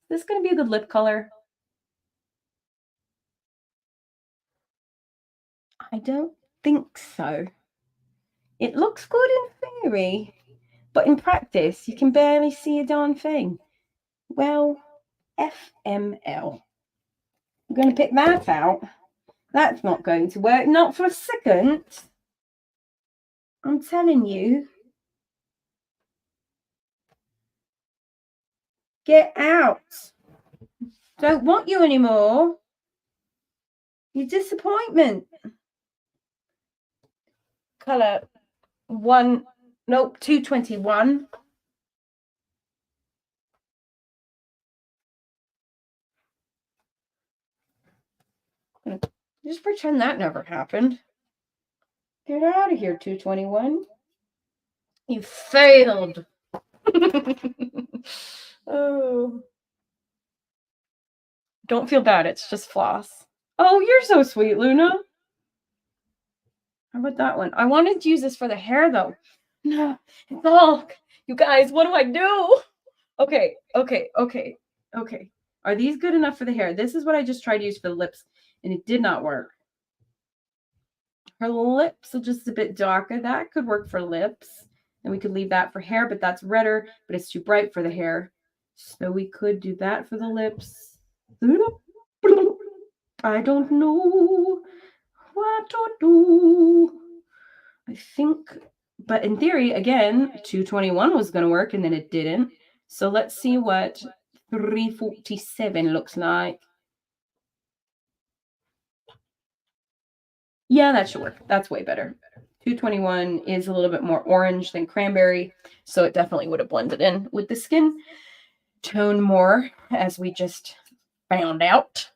Speaker 1: Is this going to be a good lip color? I don't think so. It looks good in theory, but in practice, you can barely see a darn thing. Well, FML. I'm going to pick that out. That's not going to work. Not for a second. I'm telling you. Get out. Don't want you anymore. Your disappointment. Color 221. Just pretend that never happened. Get out of here, 221. You failed. Oh. Don't feel bad. It's just floss. Oh, you're so sweet, Luna. How about that one? I wanted to use this for the hair, though. No, it's all... You guys, what do I do? Okay. Are these good enough for the hair? This is what I just tried to use for the lips, and it did not work. Her lips are just a bit darker. That could work for lips. And we could leave that for hair, but that's redder, but it's too bright for the hair. So we could do that for the lips. I don't know what to do. I think, but in theory, again, 221 was going to work, and then it didn't. So let's see what 347 looks like. Yeah, that should work. That's way better. 221 is a little bit more orange than cranberry, so it definitely would have blended in with the skin tone more, as we just found out.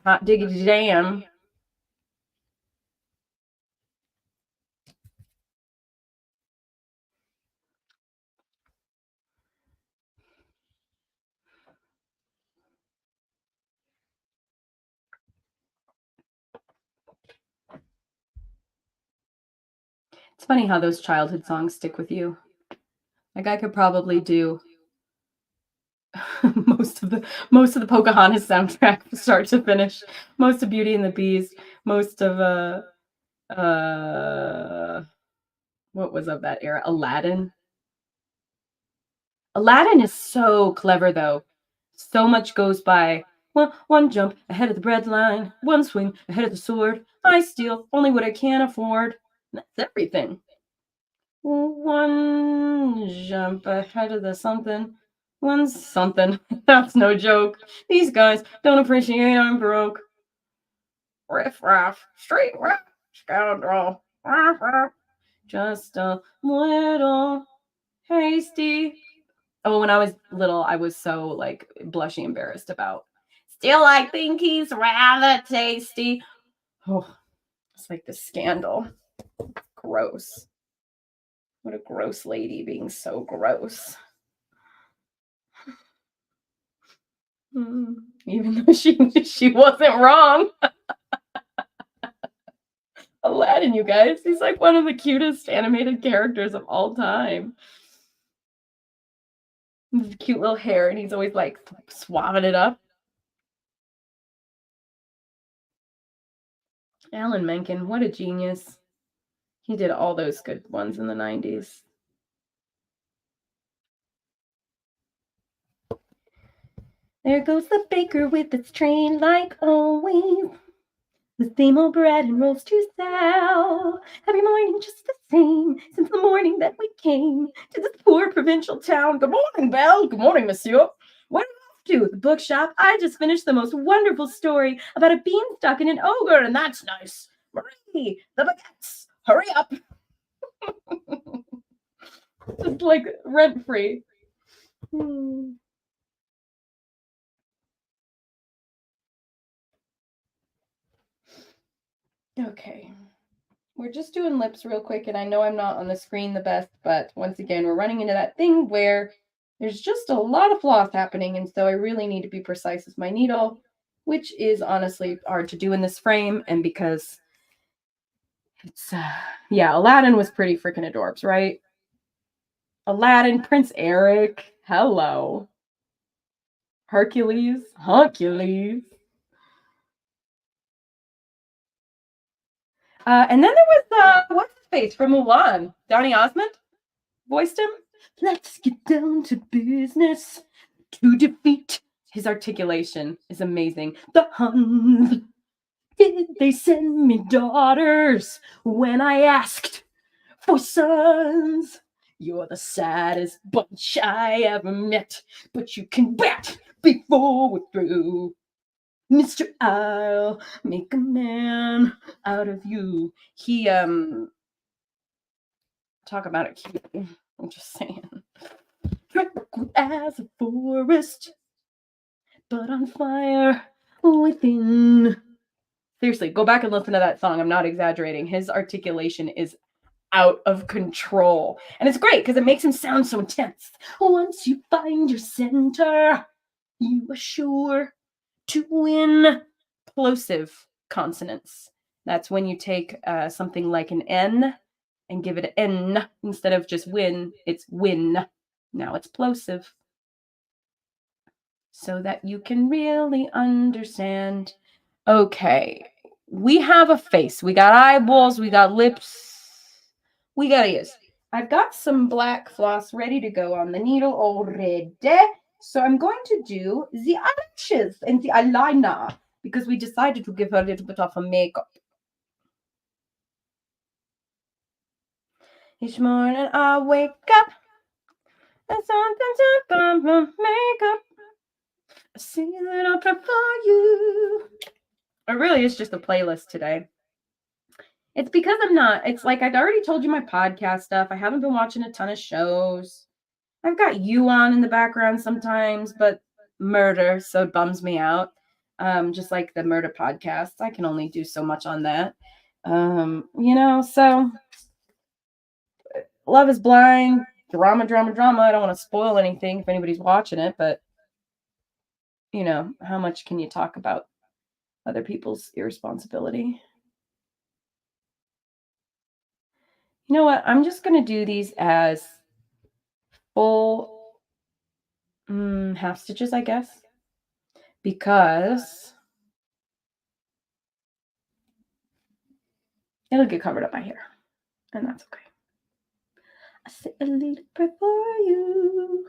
Speaker 1: Hot diggity damn. It's funny how those childhood songs stick with you. Like I could probably do most of the Pocahontas soundtrack from start to finish, most of Beauty and the Beast, most of what was of that era? Aladdin. Aladdin is so clever though. So much goes by One jump ahead of the bread line, one swing ahead of the sword. I steal only what I can afford. That's everything. One jump ahead of the something. One something. That's no joke. These guys don't appreciate I'm broke. Riff raff, street raff, scoundrel. Raff, raff. Just a little hasty. Oh, when I was little, I was so like blushing embarrassed about. Still, I think he's rather tasty. Oh, it's like the scandal. Gross. What a gross lady being so gross. Even though she wasn't wrong. Aladdin, you guys. He's like one of the cutest animated characters of all time. His cute little hair, and he's always like swabbing it up. Alan Menken, what a genius. He did all those good ones in the 90s. There goes the baker with its train like always. The same old bread and rolls to sell. Every morning just the same, since the morning that we came to this poor provincial town. Good morning, Belle. Good morning, monsieur. Where are you off to? The bookshop. I just finished the most wonderful story about a beanstalk and an ogre, and that's nice. Marie, the baguettes. Hurry up. Just like rent-free. Okay. We're just doing lips real quick, and I know I'm not on the screen the best, but once again, we're running into that thing where there's just a lot of floss happening, and so I really need to be precise with my needle, which is honestly hard to do in this frame, and because it's, yeah, Aladdin was pretty freaking adorbs, right? Aladdin, Prince Eric, hello. Hercules. And then there was, what's his face from Mulan? Donny Osmond voiced him. Let's get down to business to defeat. His articulation is amazing. The Huns, did they send me daughters when I asked for sons? You're the saddest bunch I ever met, but you can bet before we're through. Mr. I'll make a man out of you. He talk about it cute. I'm just saying. Tranquil as a forest, but on fire within. Seriously, go back and listen to that song. I'm not exaggerating. His articulation is out of control. And it's great because it makes him sound so intense. Once you find your center, you are sure to win. Plosive consonants. That's when you take something like an N and give it an N instead of just win. It's win. Now it's plosive. So that you can really understand. Okay, we have a face. We got eyeballs. We got lips. We got ears. I've got some black floss ready to go on the needle already. So I'm going to do the eyelashes and the eyeliner because we decided to give her a little bit of a makeup. Each morning I wake up and something's up on my makeup. I see that I prefer you. It really is just a playlist today. It's because I'm not. It's like I'd already told you my podcast stuff. I haven't been watching a ton of shows. I've got you on in the background sometimes, but murder, so it bums me out. Just like the murder podcast. I can only do so much on that. So Love is Blind, drama. I don't want to spoil anything if anybody's watching it, but how much can you talk about other people's irresponsibility? You know what? I'm just going to do these as full half stitches, I guess, because it'll get covered up by hair, and that's okay. I say a little prayer for you.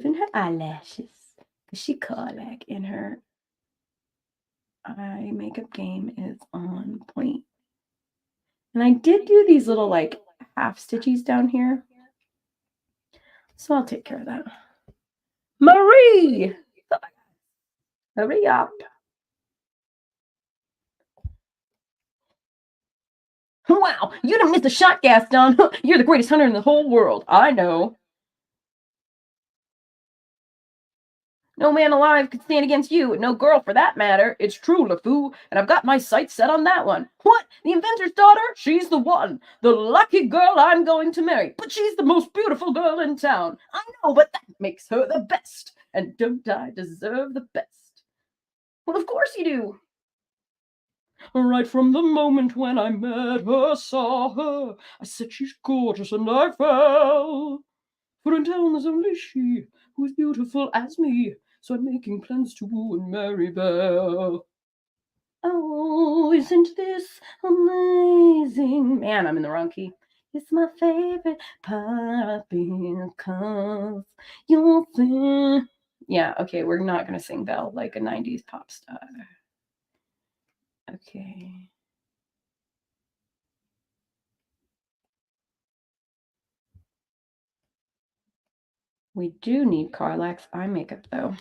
Speaker 1: even her eyelashes. Because she Karlach and her eye makeup game is on point. And I did do these little like half stitchies down here. So I'll take care of that. Marie! Hurry up. Wow, you done missed a shot, Gaston. You're the greatest hunter in the whole world. I know. No man alive could stand against you, and no girl for that matter. It's true, LeFou, and I've got my sights set on that one. What? The inventor's daughter? She's the one. The lucky girl I'm going to marry. But she's the most beautiful girl in town. I know, but that makes her the best. And don't I deserve the best? Well, of course you do. Right from the moment when I met her, saw her, I said she's gorgeous, and I fell. For in town there's only she who is beautiful as me, so I'm making plans to woo and marry Belle. Oh, isn't this amazing? Man, I'm in the wrong key. It's my favorite part because you're thin. Yeah, okay, we're not going to sing Belle like a 90s pop star. Okay. We do need Karlach's eye makeup, though.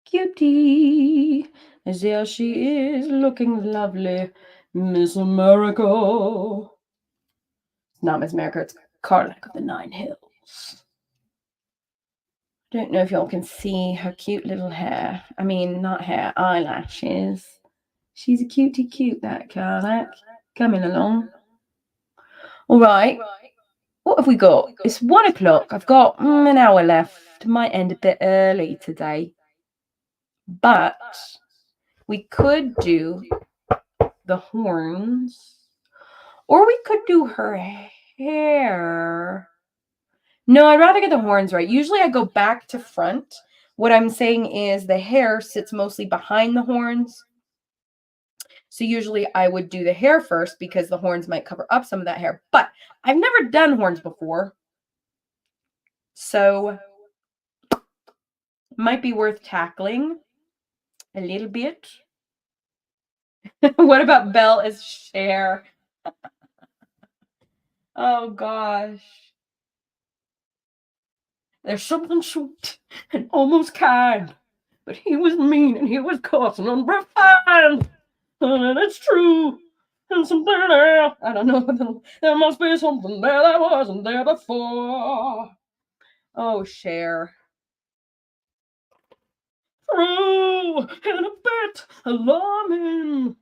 Speaker 1: Cutie, as there she is, looking lovely, Miss America. It's not Miss America, it's Karlach of the Nine Hills. Don't know if y'all can see her cute little hair. I mean, not hair, eyelashes. She's a cutie cute, that Karlach. Coming along. All right. What have we got? It's 1 o'clock. I've got an hour left. Might end a bit early today. But we could do the horns. Or we could do her hair. No, I'd rather get the horns right. Usually I go back to front. What I'm saying is the hair sits mostly behind the horns. So usually I would do the hair first because the horns might cover up some of that hair. But I've never done horns before. So might be worth tackling a little bit. What about Belle as Cher? Oh gosh. There's something sweet and almost kind, but he was mean and he was coarse and unrefined. And it's true. And something there, I don't know, there must be something there that wasn't there before. Oh, Cher. True and a bit alarming.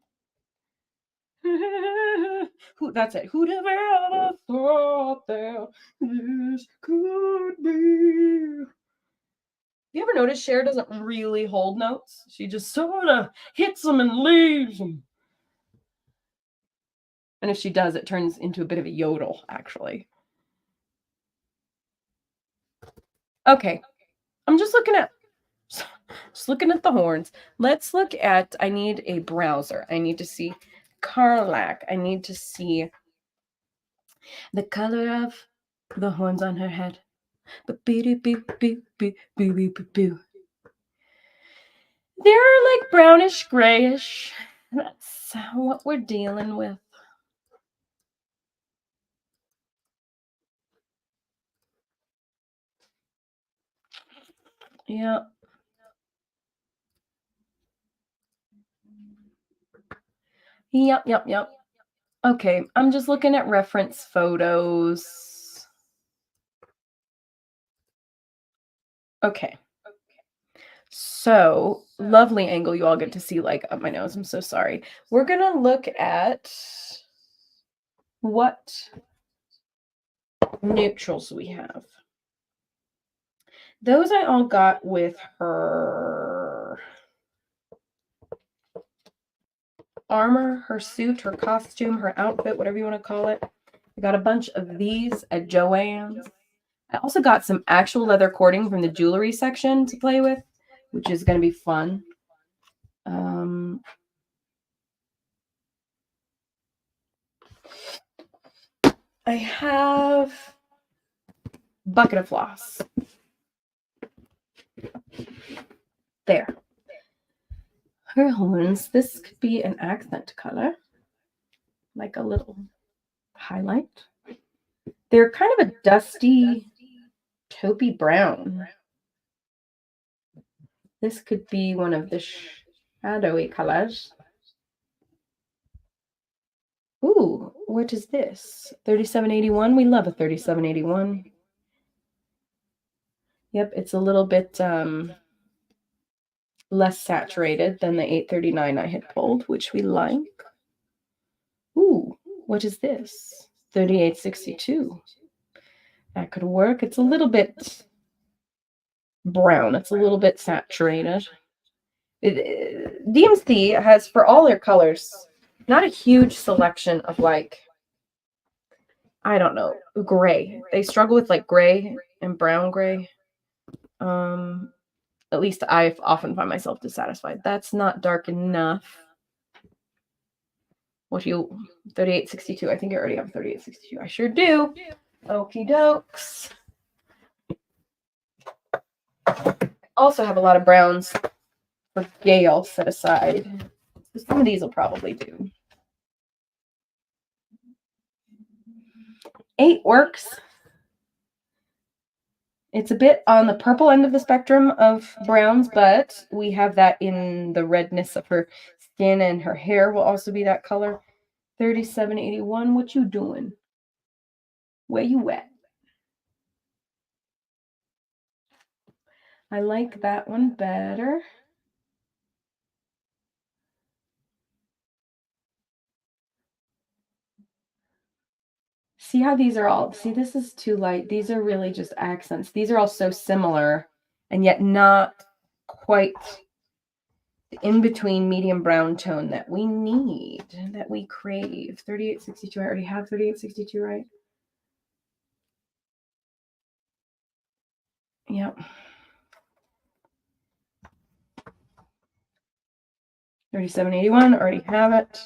Speaker 1: That's it. Who'd have ever thought that this could be? You ever notice Cher doesn't really hold notes? She just sort of hits them and leaves them. And if she does, it turns into a bit of a yodel, actually. Okay. I'm just looking at the horns. Let's look at, I need a browser. I need to see Karlach. I need to see the color of the horns on her head. They're like brownish grayish. That's what we're dealing with. Yeah. Yep. Okay, I'm just looking at reference photos. Okay. So, lovely angle you all get to see, like, up my nose. I'm so sorry. We're going to look at what neutrals we have. Those I all got with her armor, her suit, her costume, her outfit, whatever you want to call it. I got a bunch of these at Joann's. I also got some actual leather cording from the jewelry section to play with, which is going to be fun. I have bucket of floss. There. Her horns. This could be an accent color, like a little highlight. They're kind of a dusty, taupey brown. This could be one of the shadowy colors. Ooh, what is this? 3781. We love a 3781. Yep, it's a little bit less saturated than the 839 I had pulled, which we like. Ooh, what is this? 3862. That could work. It's a little bit brown. It's a little bit saturated. DMC has, for all their colors, not a huge selection of, like, I don't know, gray. They struggle with like gray and brown gray. At least I often find myself dissatisfied. That's not dark enough. What do you 3862? I think I already have 3862. I sure do. Okie dokes. Also have a lot of browns for Gail set aside. So some of these will probably do. 8 works. It's a bit on the purple end of the spectrum of browns, but we have that in the redness of her skin, and her hair will also be that color. 3781, what you doing? Where you at? I like that one better. See how these are all, see, this is too light. These are really just accents. These are all so similar and yet not quite the in-between medium brown tone that we need, that we crave. 3862, I already have 3862, right? Yep. 3781, already have it.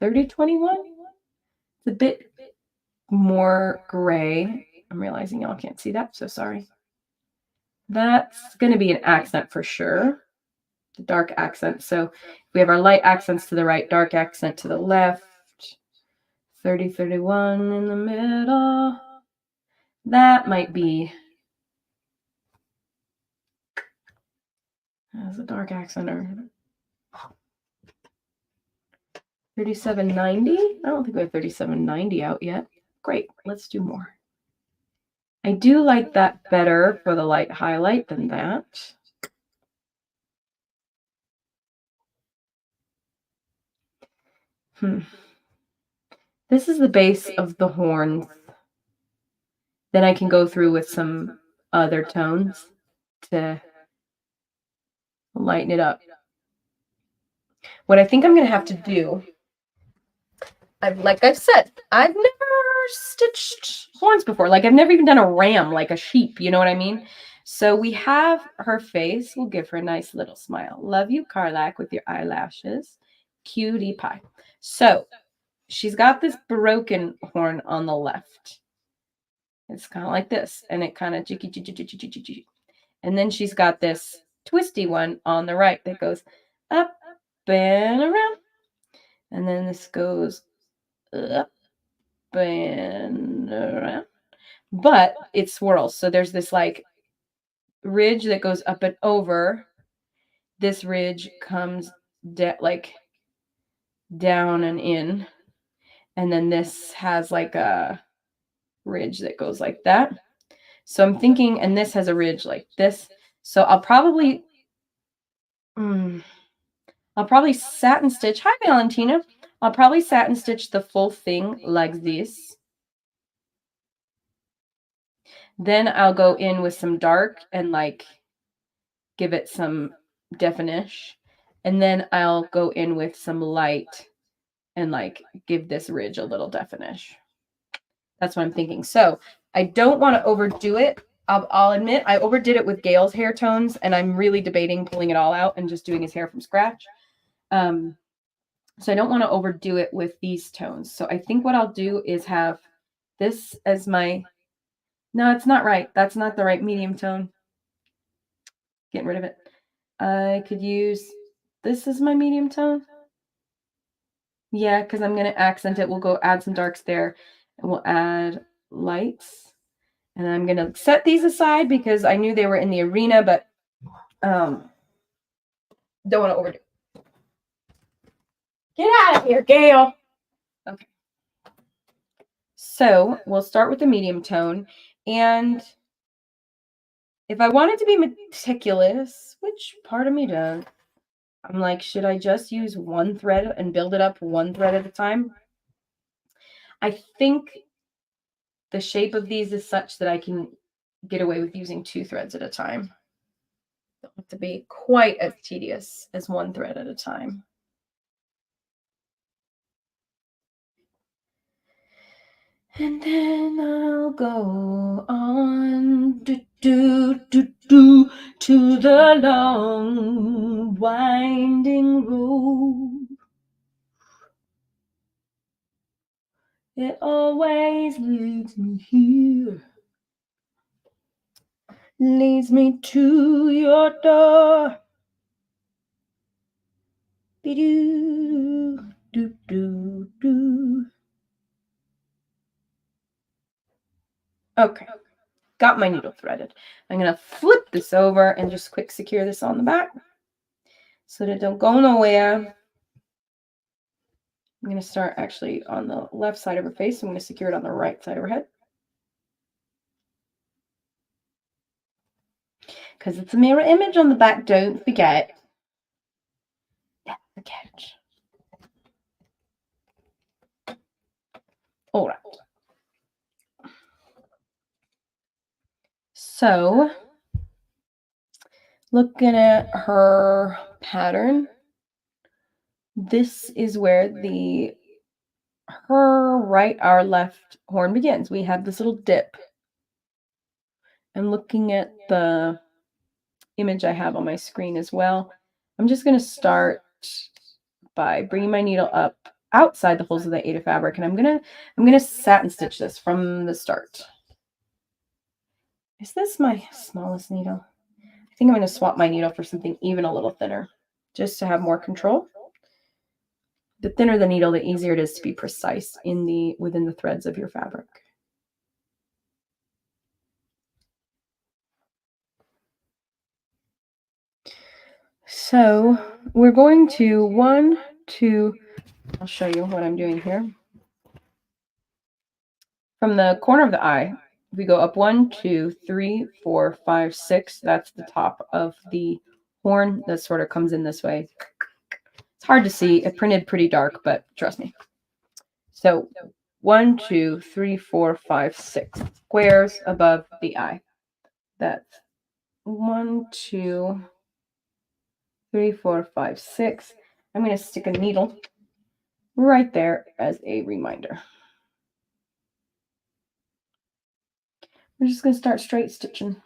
Speaker 1: 3021, it's a bit more gray. I'm realizing y'all can't see that, so sorry. That's going to be an accent for sure. The dark accent. So we have our light accents to the right, dark accent to the left. 3031 in the middle. That might be as a dark accent, or 3790. I don't think we have 3790 out yet. Great, let's do more. I do like that better for the light highlight than that. This is the base of the horns. Then I can go through with some other tones to lighten it up. What I think I'm going to have to do, like I've said, I've never stitched horns before. Like I've never even done a ram, like a sheep, you know what I mean? So we have her face. We'll give her a nice little smile. Love you, Karlach, with your eyelashes. Cutie pie. So she's got this broken horn on the left. It's kind of like this, and it kind of jicky. And then she's got this twisty one on the right that goes up and around. And then this goes up and around. But it swirls. So there's this like ridge that goes up and over. This ridge comes like down and in. And then this has like a ridge that goes like that. So I'm thinking, and this has a ridge like this. So I'll probably satin stitch. Hi, Valentina. I'll probably satin stitch the full thing like this. Then I'll go in with some dark and like give it some definition. And then I'll go in with some light and like give this ridge a little definition. That's what I'm thinking. So I don't want to overdo it. I'll admit I overdid it with Gail's hair tones, and I'm really debating pulling it all out and just doing his hair from scratch. So I don't want to overdo it with these tones. So I think what I'll do is have this as my, no, it's not right. That's not the right medium tone. Getting rid of it. I could use this as my medium tone. Yeah, because I'm going to accent it. We'll go add some darks there, and we'll add lights. And I'm going to set these aside because I knew they were in the arena, but don't want to overdo it. Get out of here, Gail. Okay. So we'll start with the medium tone. And if I wanted to be meticulous, which part of me does, I'm like, should I just use one thread and build it up one thread at a time? I think the shape of these is such that I can get away with using 2 threads at a time. Don't have to be quite as tedious as 1 thread at a time. And then I'll go on to the long winding road. It always leads me here, leads me to your door. Be-doo, do, do, do. Okay, got my needle threaded. I'm going to flip this over and just quick secure this on the back so that it don't go nowhere. I'm going to start actually on the left side of her face. I'm going to secure it on the right side of her head. Because it's a mirror image on the back, don't forget. That's the catch. All right. So, looking at her pattern, this is where our left horn begins. We have this little dip. And looking at the image I have on my screen as well, I'm just going to start by bringing my needle up outside the holes of the Aida fabric, and I'm gonna satin stitch this from the start. Is this my smallest needle? I think I'm going to swap my needle for something even a little thinner, just to have more control. The thinner the needle, the easier it is to be precise within the threads of your fabric. So we're going to 1, 2, I'll show you what I'm doing here. From the corner of the eye, we go up 1, 2, 3, 4, 5, 6. That's the top of the horn that sort of comes in this way. It's hard to see. It printed pretty dark, but trust me. So 1, 2, 3, 4, 5, 6 squares above the eye. That's 1, 2, 3, 4, 5, 6. I'm going to stick a needle right there as a reminder. We're just going to start straight stitching.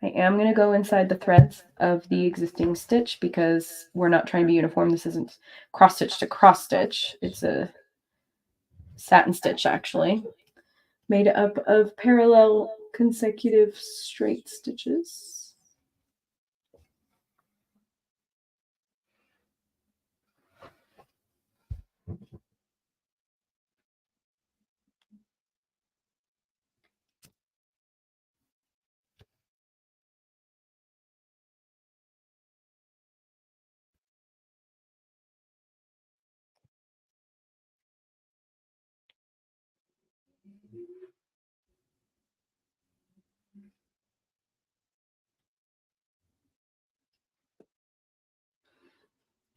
Speaker 1: I am going to go inside the threads of the existing stitch because we're not trying to be uniform. This isn't cross stitch to cross stitch. It's a satin stitch actually, made up of parallel consecutive straight stitches.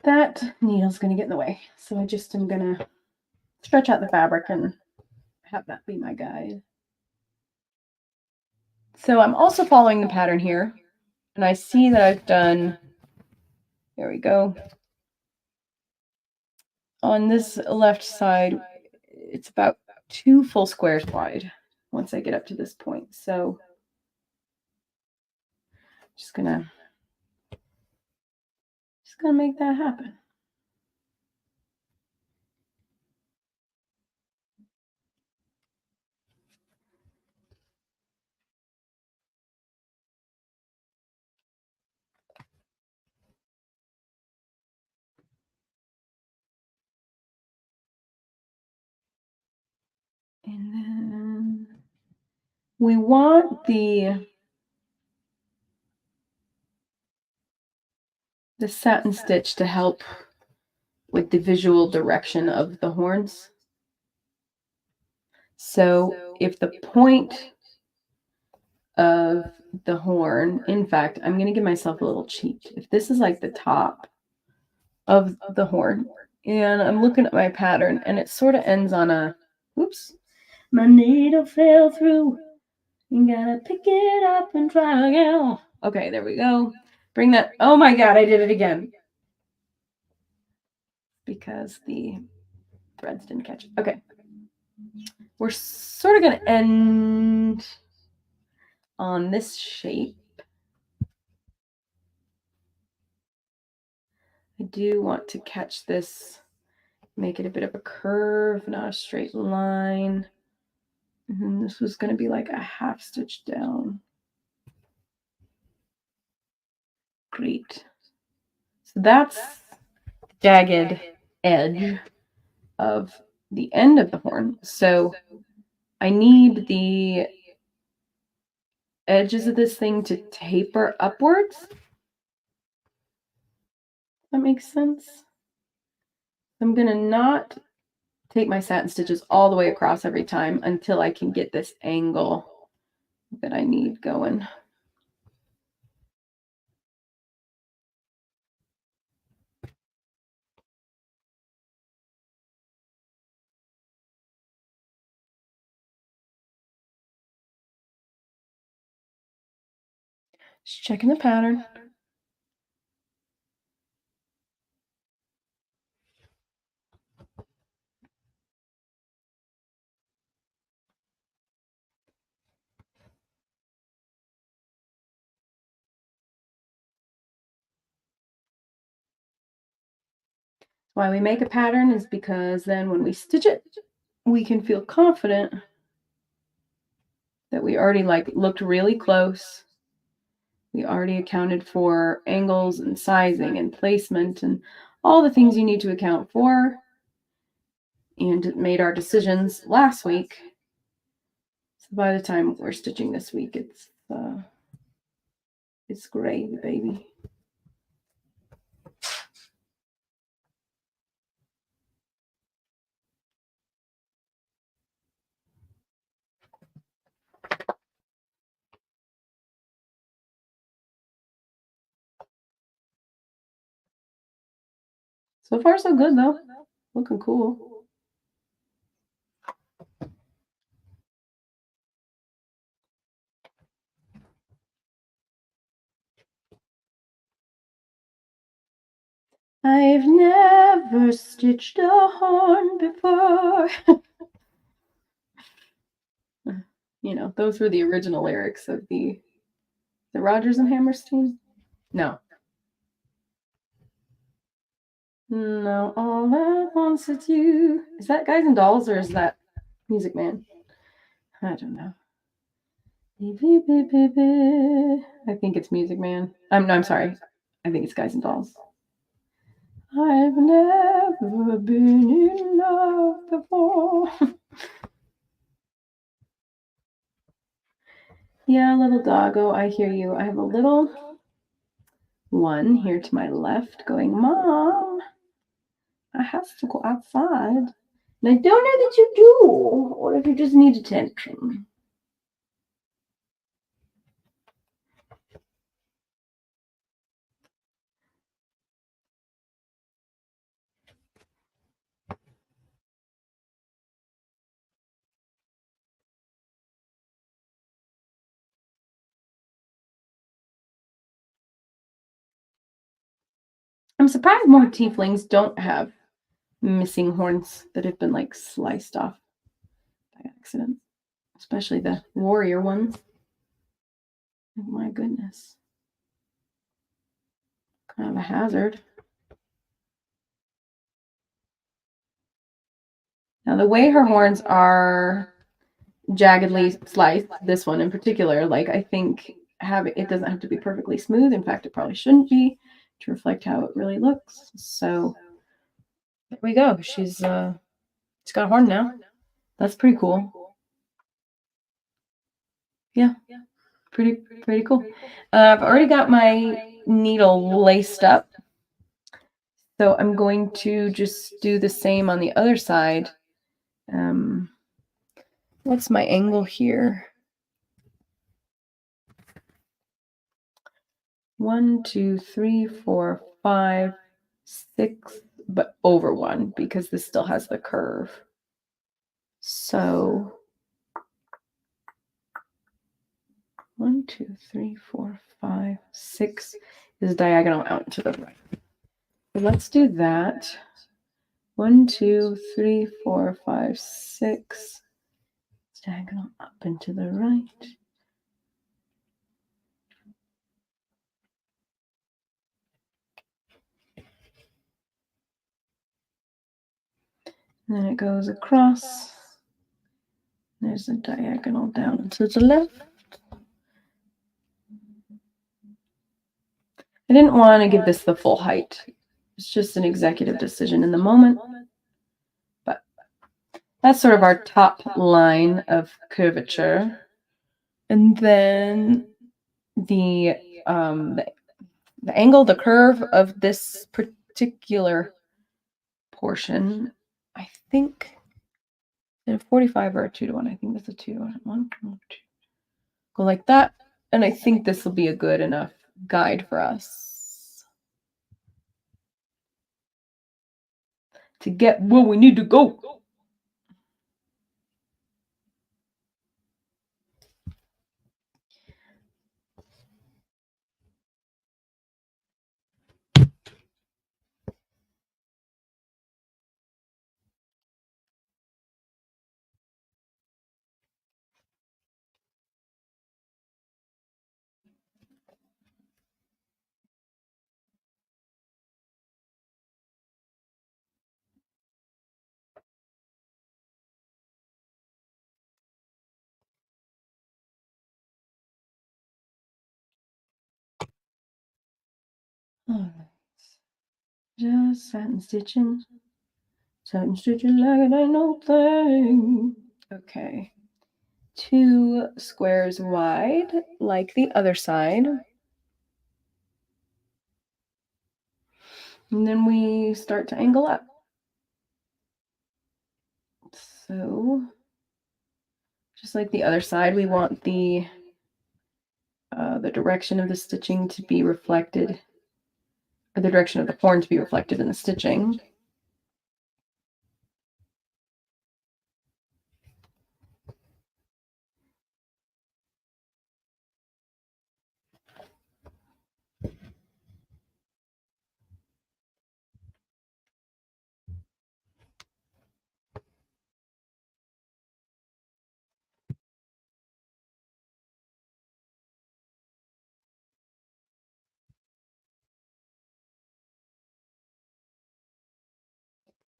Speaker 1: That needle's going to get in the way, so I just am going to stretch out the fabric and have that be my guide. So I'm also following the pattern here, and I see that I've done, there we go. On this left side, it's about 2 full squares wide. once I get up to this point. So just gonna make that happen. And then we want the satin stitch to help with the visual direction of the horns. So if the point of the horn, in fact, I'm going to give myself a little cheat. If this is like the top of the horn, and I'm looking at my pattern, and it sort of ends on a, oops, my needle fell through. You gotta pick it up and try again. Okay, there we go. Bring that. Oh my God, I did it again. Because the threads didn't catch it. Okay. We're sort of going to end on this shape. I do want to catch this, make it a bit of a curve, not a straight line. And then this was going to be like a half stitch down. Great. So that's the jagged edge of the end of the horn. So I need the edges of this thing to taper upwards. That makes sense. I'm going to not take my satin stitches all the way across every time until I can get this angle that I need going. Just checking the pattern. Why we make a pattern is because then when we stitch it, we can feel confident that we already looked really close. We already accounted for angles and sizing and placement and all the things you need to account for, and made our decisions last week. So by the time we're stitching this week, it's great, baby. So far, so good, though. Looking cool. I've never stitched a horn before. You know, those were the original lyrics of the Rodgers and Hammerstein. No. No, all at once it's you. Is that Guys and Dolls or is that Music Man? I don't know. I think it's Music Man. I'm sorry. I think it's Guys and Dolls. I've never been in love before. Yeah, little doggo, I hear you. I have a little one here to my left going, Mom, I have to go outside. And I don't know that you do, or if you just need attention. I'm surprised more tieflings don't have missing horns that have been like sliced off by accident. especially the warrior ones. Oh my goodness. Kind of a hazard. Now, the way her horns are jaggedly sliced, this one in particular, like I think it doesn't have to be perfectly smooth. In fact, it probably shouldn't be to reflect how it really looks. So there we go. She's got a horn now. That's pretty cool. Yeah, pretty cool. I've already got my needle laced up. So I'm going to just do the same on the other side. What's my angle here? 1, 2, 3, 4, 5, 6, but over 1 because this still has the curve. So 1, 2, 3, 4, 5, 6 is diagonal out to the right. So let's do that. 1, 2, 3, 4, 5, 6. It's diagonal up and to the right. And then it goes across. There's a diagonal down to the left. I didn't want to give this the full height. It's just an executive decision in the moment. But that's sort of our top line of curvature. And then the angle, the curve of this particular portion, I think in 45 or a 2-to-1. I think that's a 2-to-1. 1, 2. Go like that. And I think this will be a good enough guide for us to get where we need to go. All right. Just satin stitching like it ain't no thing. Okay. 2 squares wide, like the other side. And then we start to angle up. So, just like the other side, we want the direction of the stitching to be reflected, or the direction of the horn to be reflected in the stitching.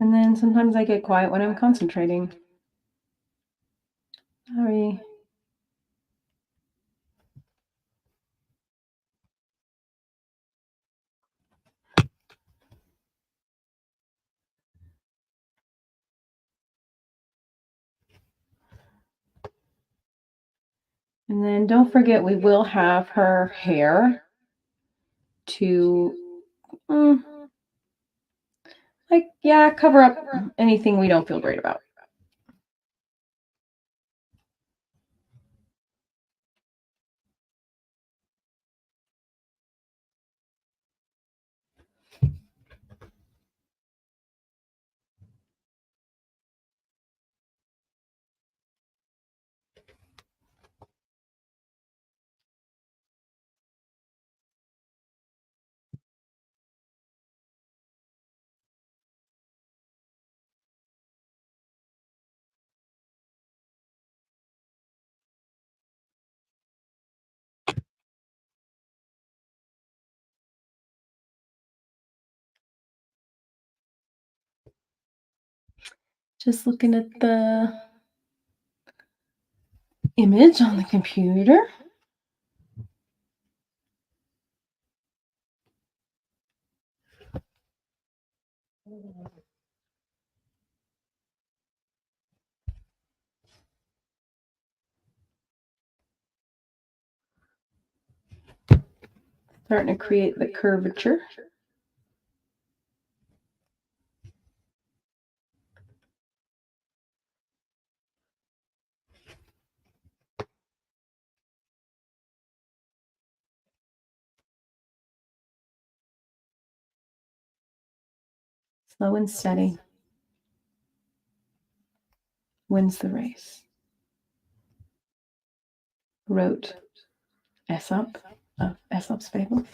Speaker 1: And then sometimes I get quiet when I'm concentrating. Sorry. And then don't forget, we will have her hair to, cover up anything we don't feel great about. Just looking at the image on the computer. Starting to create the curvature. Slow and steady wins the race. Wrote Aesop of Aesop's Fables.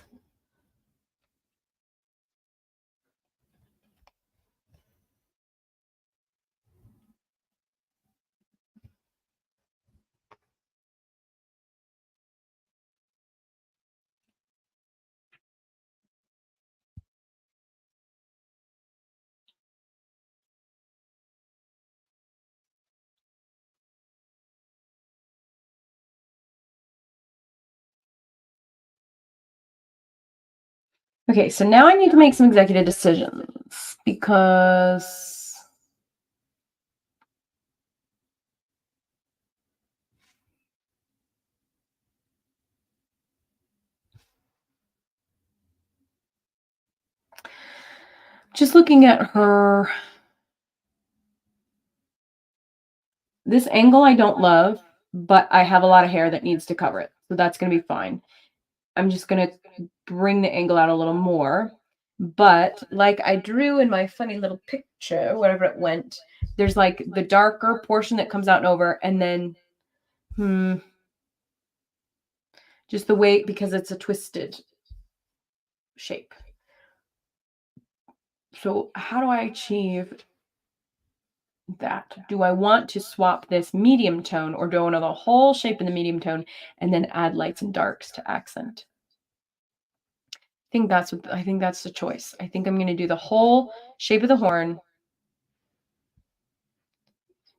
Speaker 1: Okay, so now I need to make some executive decisions because just looking at her, this angle I don't love, but I have a lot of hair that needs to cover it. So that's going to be fine. I'm just going to bring the angle out a little more. But like I drew in my funny little picture, wherever it went, there's like the darker portion that comes out and over, and then just the way, because it's a twisted shape. So how do I achieve that? Do I want to swap this medium tone, or do I want the whole shape in the medium tone and then add lights and darks to accent? I think that's the choice. I think I'm going to do the whole shape of the horn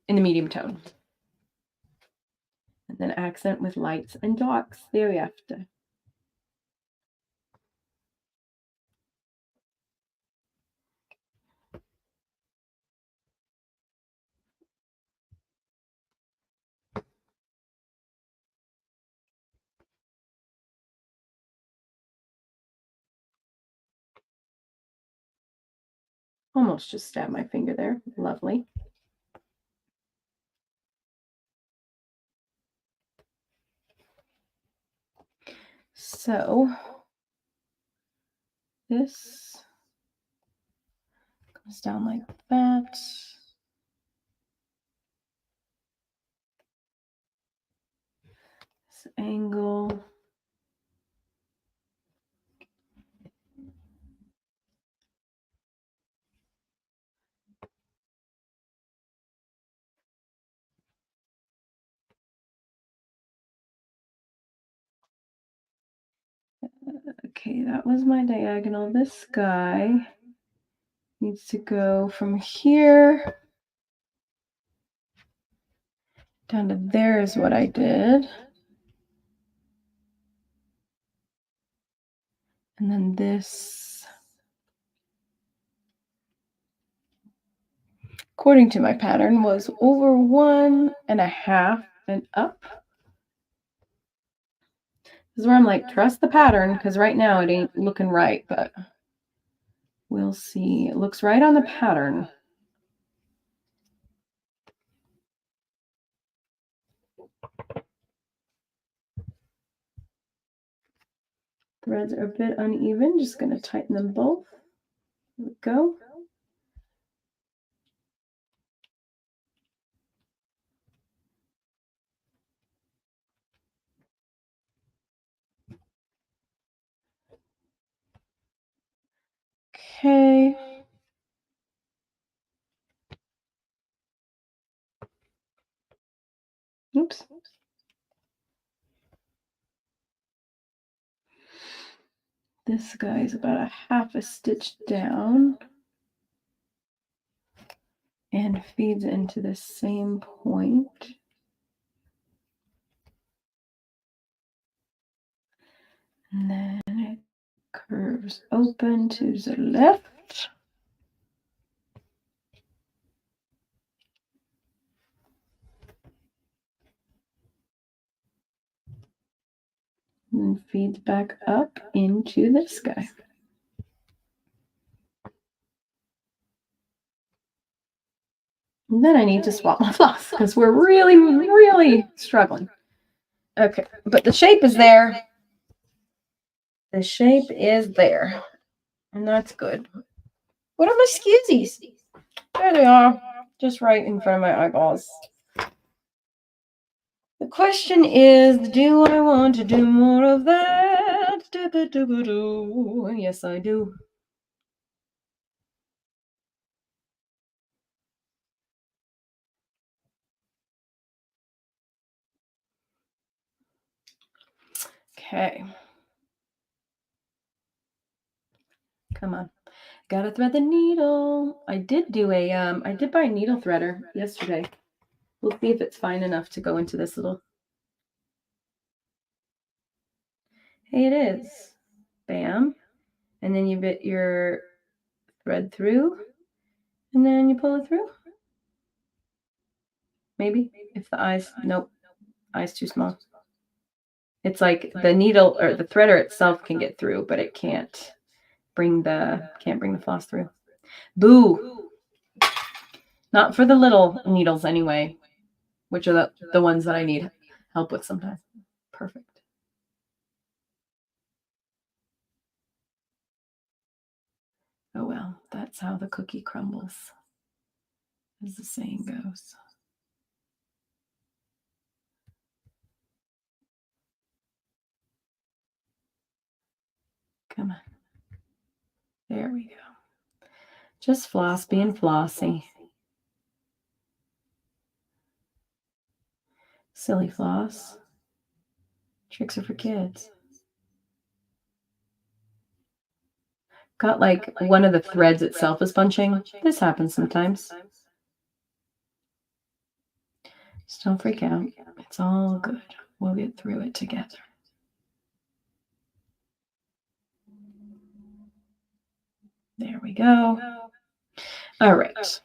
Speaker 1: in the medium tone. And then accent with lights and darks thereafter. Almost just stabbed my finger there. Lovely. So this goes down like that. This angle. Okay, that was my diagonal. This guy needs to go from here down to there is what I did. And then this, according to my pattern, was over 1.5 and up. This is where I'm like, trust the pattern, because right now it ain't looking right, but we'll see. It looks right on the pattern. Threads are a bit uneven. Just going to tighten them both. There we go. Okay. Oops. This guy is about 1/2 stitch down. and feeds into the same point. And then it curves open to the left. And feeds back up into this guy. And then I need to swap my floss because we're really, really struggling. Okay, but the shape is there. The shape is there. And that's good. What are my skizzies? There they are. Just right in front of my eyeballs. The question is, do I want to do more of that? Yes, I do. Okay. Come on. Gotta thread the needle. I did buy a needle threader yesterday. We'll see if it's fine enough to go into this little. Hey, it is. Bam. And then you bit your thread through. And then you pull it through. Maybe. If the eye's, nope. Eye's too small. It's like the needle or the threader itself can get through, but it can't bring the floss through. Boo. Not for the little needles anyway, which are the ones that I need help with sometimes. Perfect. Oh well, that's how the cookie crumbles, as the saying goes. Come on. There we go. Just floss, being flossy. Silly floss. Tricks are for kids. Got like one of the threads itself is bunching. This happens sometimes. Just don't freak out. It's all good. We'll get through it together. There we go. All right.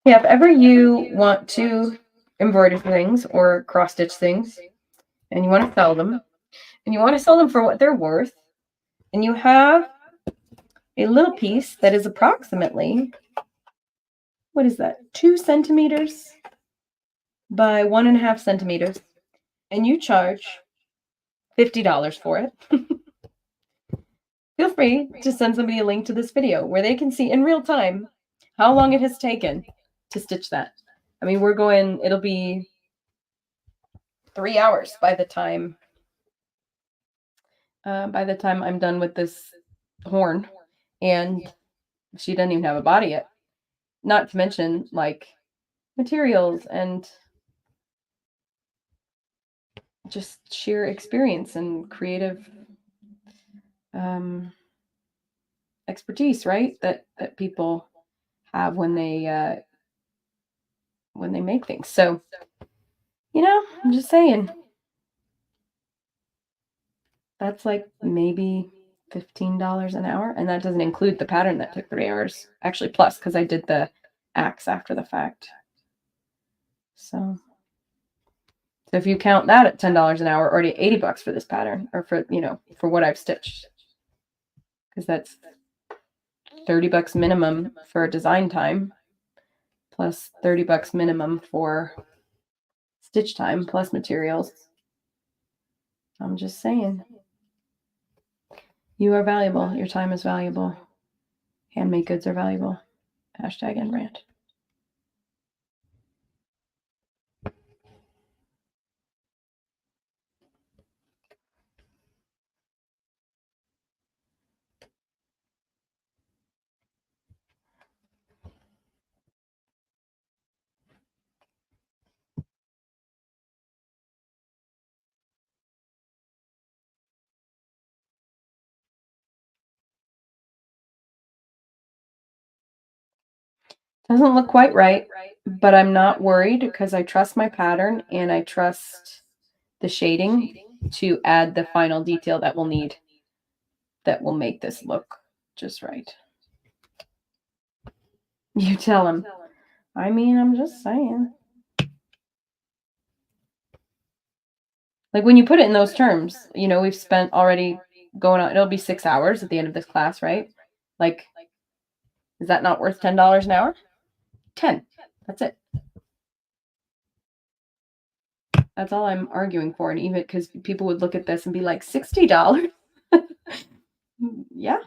Speaker 1: Yeah, if ever you want to embroider things or cross stitch things and you want to sell them and you want to sell them for what they're worth and you have a little piece that is approximately, what is that, 2 centimeters by 1.5 centimeters, and you charge $50 for it, feel free to send somebody a link to this video where they can see in real time how long it has taken to stitch that. I mean, it'll be 3 hours by the time I'm done with this horn, and she doesn't even have a body yet. Not to mention like materials and just sheer experience and creative expertise, right? That people have when they make things. So, I'm just saying. That's like maybe $15 an hour, and that doesn't include the pattern that took 3 hours. Actually, plus because I did the axe after the fact. So if you count that at $10 an hour, already $80 for this pattern, or for what I've stitched, because that's $30 minimum for design time, plus $30 minimum for stitch time, plus materials. I'm just saying. You are valuable. Your time is valuable. Handmade goods are valuable. Hashtag end brand. Doesn't look quite right, but I'm not worried because I trust my pattern and I trust the shading to add the final detail that we'll need that will make this look just right. You tell him. I mean, I'm just saying. Like when you put it in those terms, you know, we've spent already going on, it'll be 6 hours at the end of this class, right? Like, is that not worth $10 an hour? 10. That's it. That's all I'm arguing for. And even because people would look at this and be like, $60? Yeah.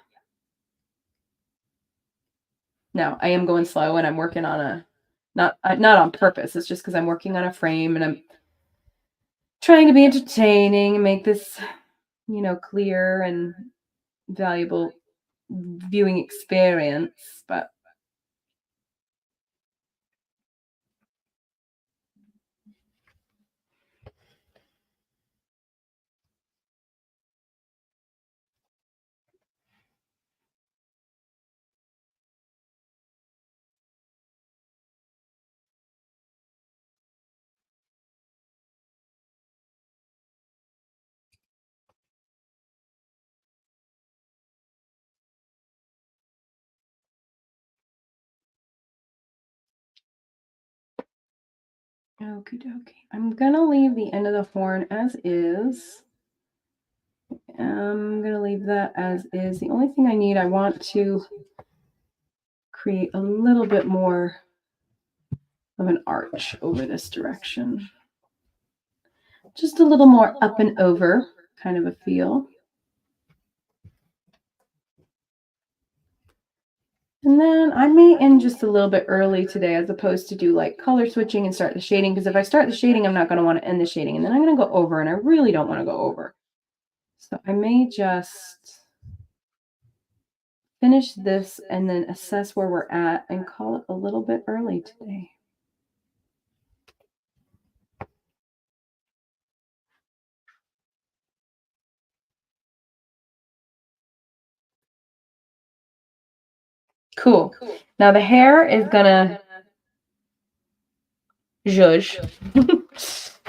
Speaker 1: No, I am going slow and I'm working on a, not on purpose. It's just because I'm working on a frame and I'm trying to be entertaining and make this, you know, clear and valuable viewing experience. But okie dokie. I'm gonna leave the end of the horn as is. I'm gonna leave that as is. The only thing I want to create a little bit more of an arch over this direction. Just a little more up and over kind of a feel. And then I may end just a little bit early today as opposed to do like color switching and start the shading. Because if I start the shading, I'm not going to want to end the shading. And then I'm going to go over and I really don't want to go over. So I may just finish this and then assess where we're at and call it a little bit early today. Cool. Now the hair is gonna zhuzh.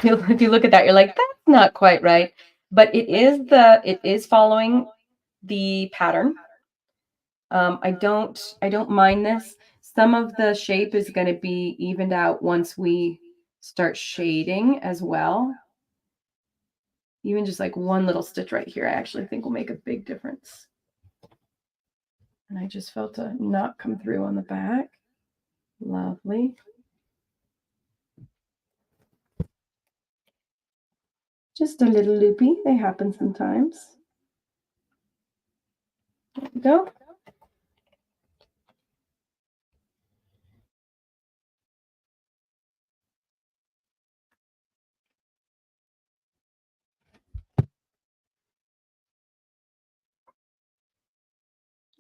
Speaker 1: If you look at that, you're like, that's not quite right. But it is following the pattern. I don't mind this. Some of the shape is going to be evened out once we start shading as well. Even just like one little stitch right here, I actually think will make a big difference. And I just felt a knot come through on the back. Lovely. Just a little loopy. They happen sometimes. There we go.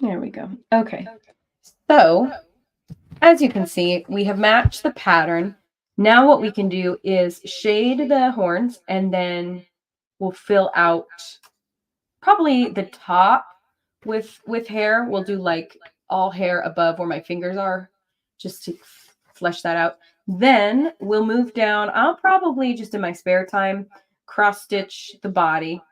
Speaker 1: There we go. Okay. So, as you can see, we have matched the pattern. Now what we can do is shade the horns and then we'll fill out probably the top with hair. We'll do like all hair above where my fingers are just to flesh that out. Then we'll move down. I'll probably just in my spare time cross stitch the body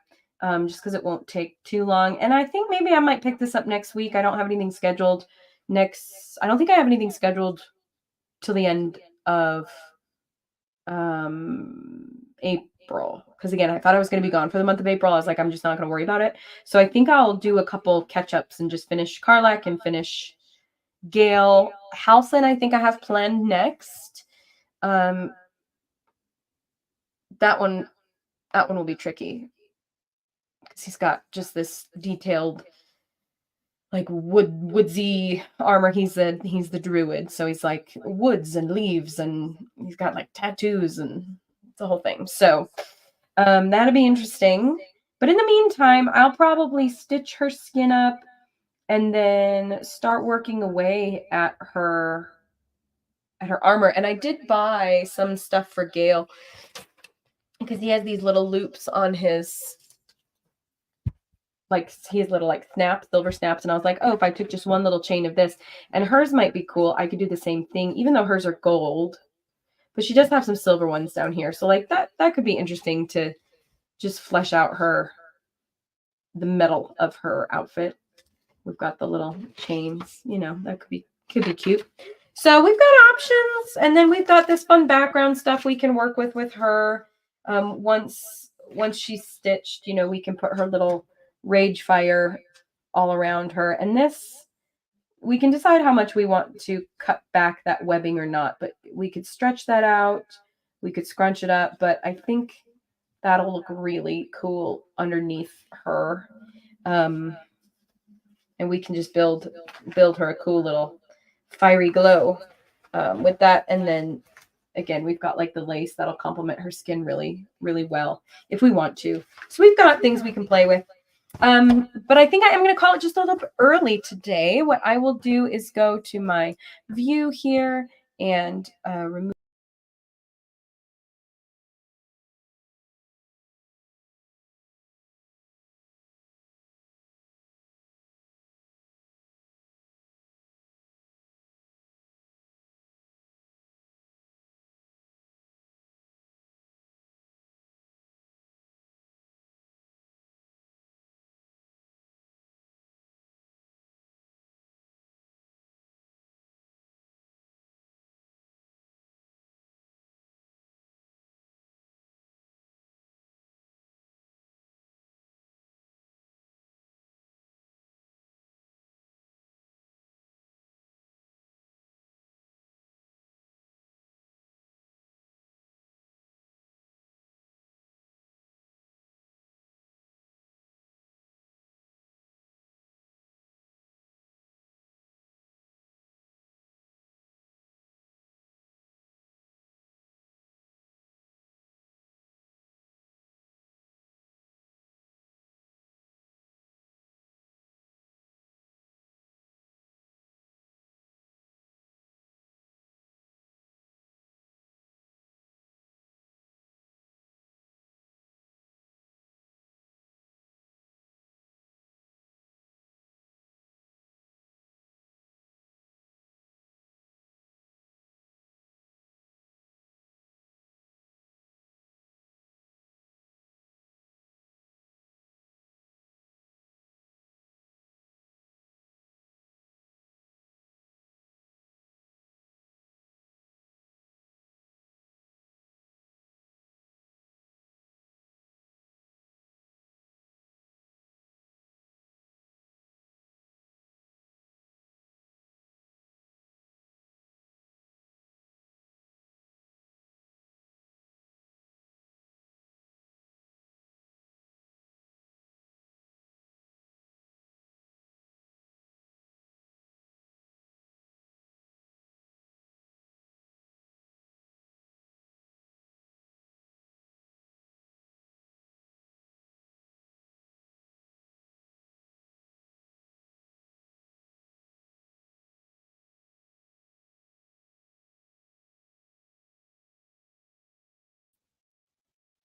Speaker 1: just because it won't take too long. And I think maybe I might pick this up next week. I don't have anything scheduled I don't think I have anything scheduled till the end of April. Because again, I thought I was going to be gone for the month of April. I was like, I'm just not going to worry about it. So I think I'll do a couple catch ups and just finish Karlach and finish Gale. Halson, I think I have planned next. That one will be tricky because he's got just this detailed like woodsy armor. He's the druid, so he's like woods and leaves and he's got like tattoos and the whole thing. So that'll be interesting. But in the meantime, I'll probably stitch her skin up and then start working away at her armor. And I did buy some stuff for Gale because he has these little loops on his like he has little like snaps, silver snaps, and I was like, oh, if I took just one little chain of this, and hers might be cool, I could do the same thing, even though hers are gold, but she does have some silver ones down here, so like that could be interesting to just flesh out the metal of her outfit. We've got the little chains, that could be cute. So we've got options, and then we've got this fun background stuff we can work with her. Once she's stitched, we can put her little rage fire all around her. And this, we can decide how much we want to cut back that webbing or not, but we could stretch that out. We could scrunch it up, but I think that'll look really cool underneath her. And we can just build her a cool little fiery glow with that. And then again, we've got like the lace that'll complement her skin really, really well if we want to. So we've got things we can play with. But I think I am going to call it just a little bit early today. What I will do is go to my view here and remove.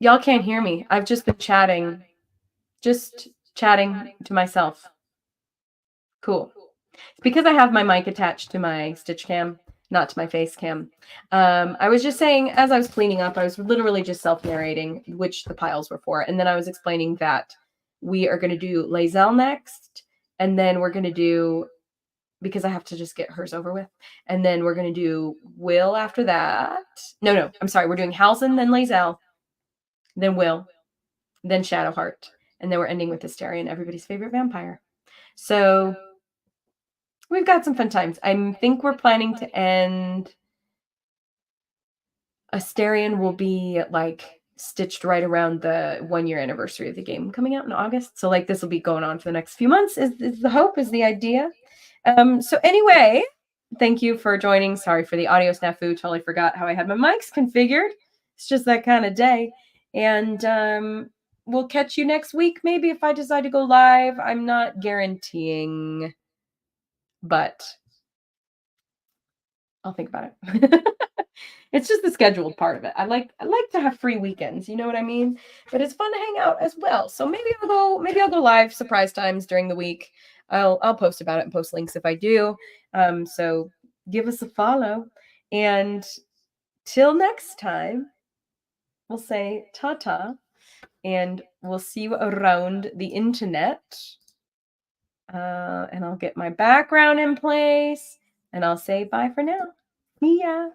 Speaker 1: Y'all can't hear me. I've just been chatting to myself. Cool. It's because I have my mic attached to my stitch cam, not to my face cam. I was just saying, as I was cleaning up, I was literally just self-narrating which the piles were for. And then I was explaining that we are going to do Lazelle next. And then we're going to do, because I have to just get hers over with. And then we're going to do Will after that. No, I'm sorry. We're doing Halcyon, then Lazelle, then Will, then Shadowheart. And then we're ending with Asterion, everybody's favorite vampire. So we've got some fun times. I think we're planning to end. Asterion will be like stitched right around the 1-year anniversary of the game coming out in August. So like this will be going on for the next few months is the hope, is the idea. So anyway, thank you for joining. Sorry for the audio snafu. Totally forgot how I had my mics configured. It's just that kind of day. And we'll catch you next week. Maybe if I decide to go live. I'm not guaranteeing, but I'll think about it. It's just the scheduled part of it. I like to have free weekends, you know what I mean? But it's fun to hang out as well. So maybe I'll go live surprise times during the week. I'll post about it and post links if I do. So give us a follow. And till next time, we'll say ta-ta and we'll see you around the internet. And I'll get my background in place and I'll say bye for now. Yeah.